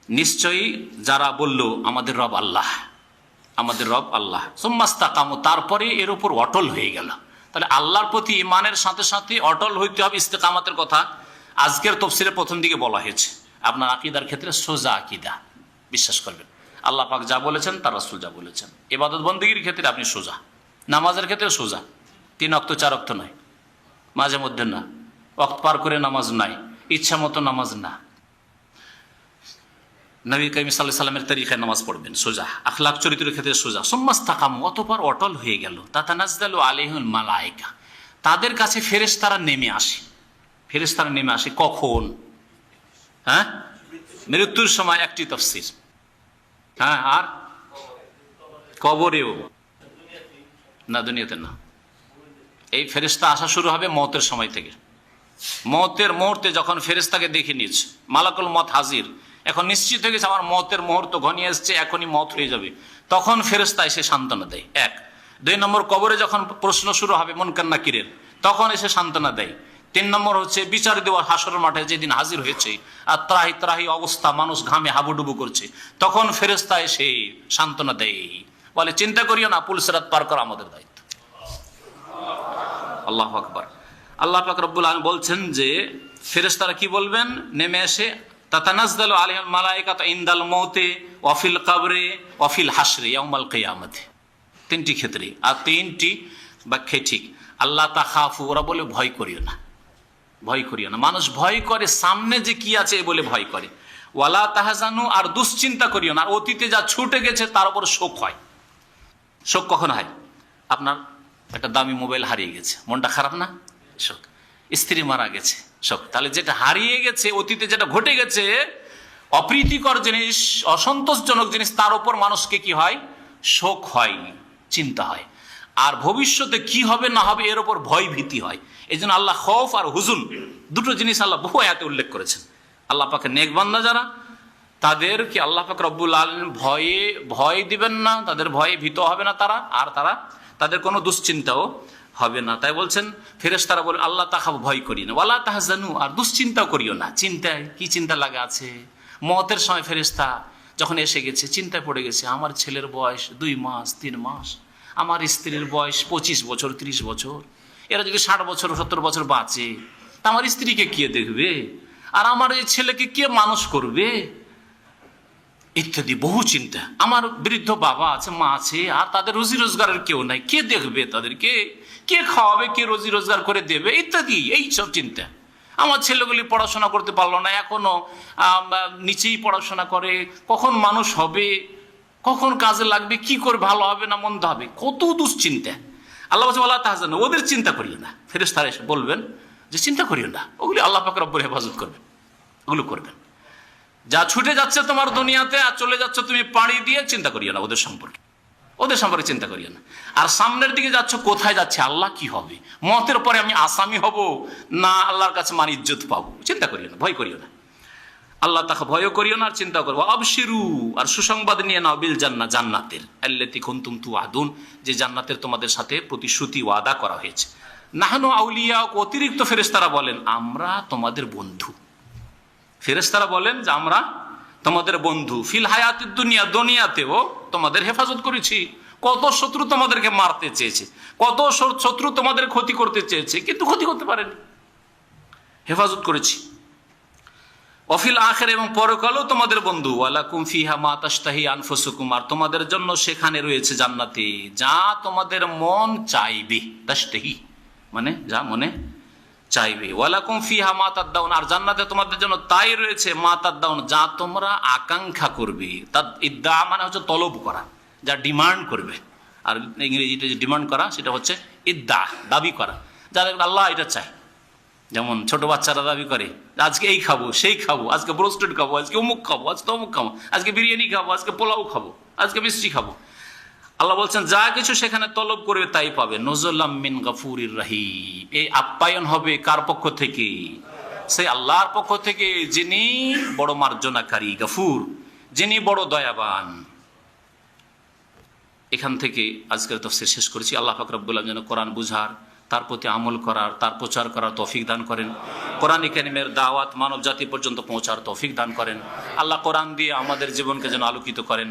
নিশ্চয়ই যারা বলল আমাদের রব আল্লাহ, আমাদের রব আল্লাহ, সুম্মাস্তাকামু, তারপরে এর উপর অটল হয়ে গেল। তাহলে আল্লাহর প্রতি ঈমানের সাথে সাথে অটল হইতে হবে। ইস্তেকামাতের কথা আজকের তাফসীরের প্রথম দিকে বলা হয়েছে। আপনার আকীদার ক্ষেত্রে সোজা আকীদা বিশ্বাস করবেন, আল্লাহ পাক যা বলেছেন তার রাসূল যা বলেছেন। ইবাদত বন্দেগীর ক্ষেত্রে আপনি সোজা, নামাজের ক্ষেত্রে সোজা, 3 ওয়াক্ত 4 ওয়াক্ত নয়, মাঝে মধ্যে না, ওয়াক্ত পার করে নামাজ নাই, ইচ্ছা মতো নামাজ না, নবী করিম সাল্লাল্লাহু আলাইহি ওয়াসাল্লামের তরিকায় নামাজ পড়বেন, সোজা। আখলাক চরিত্রের ক্ষেত্রে সোজা। সুম্মাস্তাকামু, অতঃপর অটল হয়ে গেল। তাতানাজ্জালু আলাইহিল মালায়েকা, তাদের কাছে ফেরেশতারা নেমে আসে। ফেরেশতারা নেমে আসে কখন? মৃত্যুর সময়, একটি তাফসীর। আর কবরেও না, দুনিয়াতে না। এই ফেরেশতা আসা শুরু হবে মওতের সময় থেকে। মওতের মুহূর্তে যখন ফেরেশতাকে দেখে নিয়েছে, মালাকুল মত হাজির, এখন নিশ্চিত হয়ে গেছে আমার মওতের মুহূর্ত ঘনিয়ে আসছে, এখনই মওত হয়ে যাবে, তখন ফেরেশতা এসে সান্ত্বনা দেয়। এক। 2 নম্বর, কবরে যখন প্রশ্ন শুরু হবে মুনকার নাকিরের, তখন এসে সান্ত্বনা দেয়। 3 নম্বর হচ্ছে বিচার দেওয়া হাসরের মাঠে যেদিন হাজির হয়েছে আর ত্রাহি ত্রাহি অবস্থা, মানুষ ঘামে হাবুডুবু করছে, তখন ফেরেশতা এসে সান্ত্বনা দেয়, বলে চিন্তা করিও না, পুল সিরাত পার করা আমাদের দায়িত্ব। আল্লাহু আকবার। আল্লাহ পাক রব্বুল আলামিন বলছেন যে ফেরেশতারা কি বলবেন, নেমে এসে তাতানাজ্জালু আলাইহিল মালায়েকাতু ইনদাল মৌতে ওয়া ফিল কবরে ওয়া ফিল হাশরি ইয়াউমাল কিয়ামতি। 3টি ক্ষেত্রে, আর 3টি ব্যাখ্যা ঠিক। আল্লাহ তাখাফু, ওরা বলে ভয় করিও না, ভয় করিও না। মানুষ ভয় করে সামনে যে কি আছে বলে ভয় করে। ওয়ালা তাহজানু, আর দুশ্চিন্তা করিও না। আর অতীতে যা ছুটে গেছে তার উপর শোক হয়। শোক কখন হয়? আপনার একটা দামি মোবাইল হারিয়ে গেছে, মনটা খারাপ না? শোক। স্ত্রী মারা গেছে, শোক। তাহলে যেটা হারিয়ে গেছে, অতীতে যেটা ঘটে গেছে, অপ্রীতিকর জিনিস, অসন্তোষজনক জিনিস, তার উপর মানুষকে কি হয়? শোক হয়, চিন্তা হয়। আর ভবিষ্যতে কি হবে না হবে এর উপর ভয় ভীতি হয়। এই জন্য আল্লাহ খৌফ আর হুজুন, দুটো জিনিস আল্লাহ বহু আয়াতে উল্লেখ করেছেন। আল্লাহ পাকের নেক বান্দা যারা, তাদেরকে আল্লাহ পাক রব্বুল আলামিন ভয় দিবেন না, তাদের ভয়ে ভীত হবে না তারা, আর তাদের কোনো দুশ্চিন্তাও হবে না। তাই বলছেন ফেরেশতারা বলেন আল্লাহ তাখাফু, ভয় করি না, ওয়ালা তাহজানু, আর দুশ্চিন্তাও করিও না। চিন্তায় কি চিন্তা লাগা আছে? মওতের সময় ফেরেশতা যখন এসে গেছে, চিন্তায় পড়ে গেছে, আমার ছেলের বয়স 2 মাস 3 মাস, আমার স্ত্রীর বয়স 25 বছর 30 বছর, এরা যদি 60 বছর 70 বছর বাঁচে, তা আমার স্ত্রীকে কে দেখবে, আর আমার এই ছেলেকে কে মানুষ করবে, ইত্যাদি বহু চিন্তা। আমার বৃদ্ধ বাবা আছে, মা আছে, আর তাদের রুজি রোজগারের কেউ নাই, কে দেখবে তাদেরকে, কে খাওয়াবে, কে রুজি রোজগার করে দেবে, ইত্যাদি এই সব চিন্তা। আমার ছেলেগুলি পড়াশোনা করতে পারলো না, এখনো নিচেই পড়াশোনা করে, কখন মানুষ হবে, কখন কাজে লাগবে, কি করে ভালো হবে না মন্দ হবে, কত দুশ্চিন্তা। আল্লাহ বলছে আল্লাহ তাহজানু, ওদের চিন্তা করিও না। ফেরেশতারা এসে বলবেন যে চিন্তা করিও না, ওগুলি আল্লাহ পাক রব্বুল হেফাজত করবেন, ওগুলো করবেন। যা ছুটে যাচ্ছে তোমার দুনিয়াতে আর চলে যাচ্ছে তুমি পাড়ি দিয়ে, চিন্তা করিও না ওদের সম্পর্কে, ওদের সম্পর্কে চিন্তা করিও না। আর সামনের দিকে যাচ্ছ, কোথায় যাচ্ছে, আল্লাহ কি হবে, মতের পরে আমি আসামি হব না আল্লাহর কাছে মান ইজ্জত পাবো, চিন্তা করিও না, ভয় করিও না। আল্লাহ তাকে ভয়ও করিও না আর চিন্তা করবো। আবশিরু, আর সুসংবাদ নিয়ে নাও, বিল জান্নাহ, জান্নাতের, আল্লাতী কুনতুম তুআদুন, যে জান্নাতের তোমাদের সাথে প্রতিশ্রুতি ওয়াদা করা হয়েছে। নাহনু আউলিয়াউকুম, অতিরিক্ত ফেরেশতারা বলেন আমরা তোমাদের বন্ধু। ফেরেশতারা বলেন যে আমরা তোমাদের বন্ধু, ফিল হায়াতিদ দুনিয়া, দুনিয়াতেও তোমাদের হেফাজত করেছি। কত শত্রু তোমাদেরকে মারতে চেয়েছে, কত শত্রু তোমাদের ক্ষতি করতে চেয়েছে, কিন্তু ক্ষতি করতে পারেনি, হেফাজত করেছি। অফিল আখির, এবং পরকালও তোমাদের বন্ধু। ওয়ালাকুম ফিহা মা তাশতাহি আনফুসুকুম, আর তোমাদের জন্য সেখানে রয়েছে জান্নাতে যা তোমাদের মন চাইবে। তাশতাহি মানে যা মনে চাইবে। ওয়ালাকুম ফিহা মা তাদাউন, আর জান্নাতে তোমাদের জন্য তাই রয়েছে মা তাদাউন, যা তোমরা আকাঙ্ক্ষা করবে। তাদ ইদ্দা মানে হচ্ছে তলব করা, যা ডিমান্ড করবে। আর ইংরেজিতে যে ডিমান্ড করা সেটা হচ্ছে ইদ্দা, দাবি করা, যাদের আল্লাহ এটা চাই। যেমন ছোট বাচ্চারা দাবি করে আজকে এই খাবো, সেই খাবো, আজকে ব্রোস্টেড খাবো, আজকে অমুক খাবো, আজকে অমুক খাবো, আজকে বিরিয়ানি খাবো, আজকে পোলাও খাবো, আজকে মিষ্টি খাবো। আল্লাহ বলছেন যা কিছু সেখানে তলব করবে তাই পাবে। নজুলাম মিন গফুরির রহিম, এই আপ্যায়ন হবে কার পক্ষ থেকে? সেই আল্লাহর পক্ষ থেকে, যিনি বড় মার্জনাকারী, গফুর, যিনি বড় দয়াবান। এখান থেকে আজকের তাফসীর শেষ করেছি। আল্লাহ পাক রব্বুল আলামিন যেন কোরআন বুঝার, তার প্রতি আমল করার, তার প্রচার করার তৌফিক দান করেন। কোরআন কারীমের দাওয়াত মানব জাতি পর্যন্ত পৌঁছার তৌফিক দান করেন। আল্লাহ কোরআন দিয়ে আমাদের জীবনকে যেন আলোকিত করেন।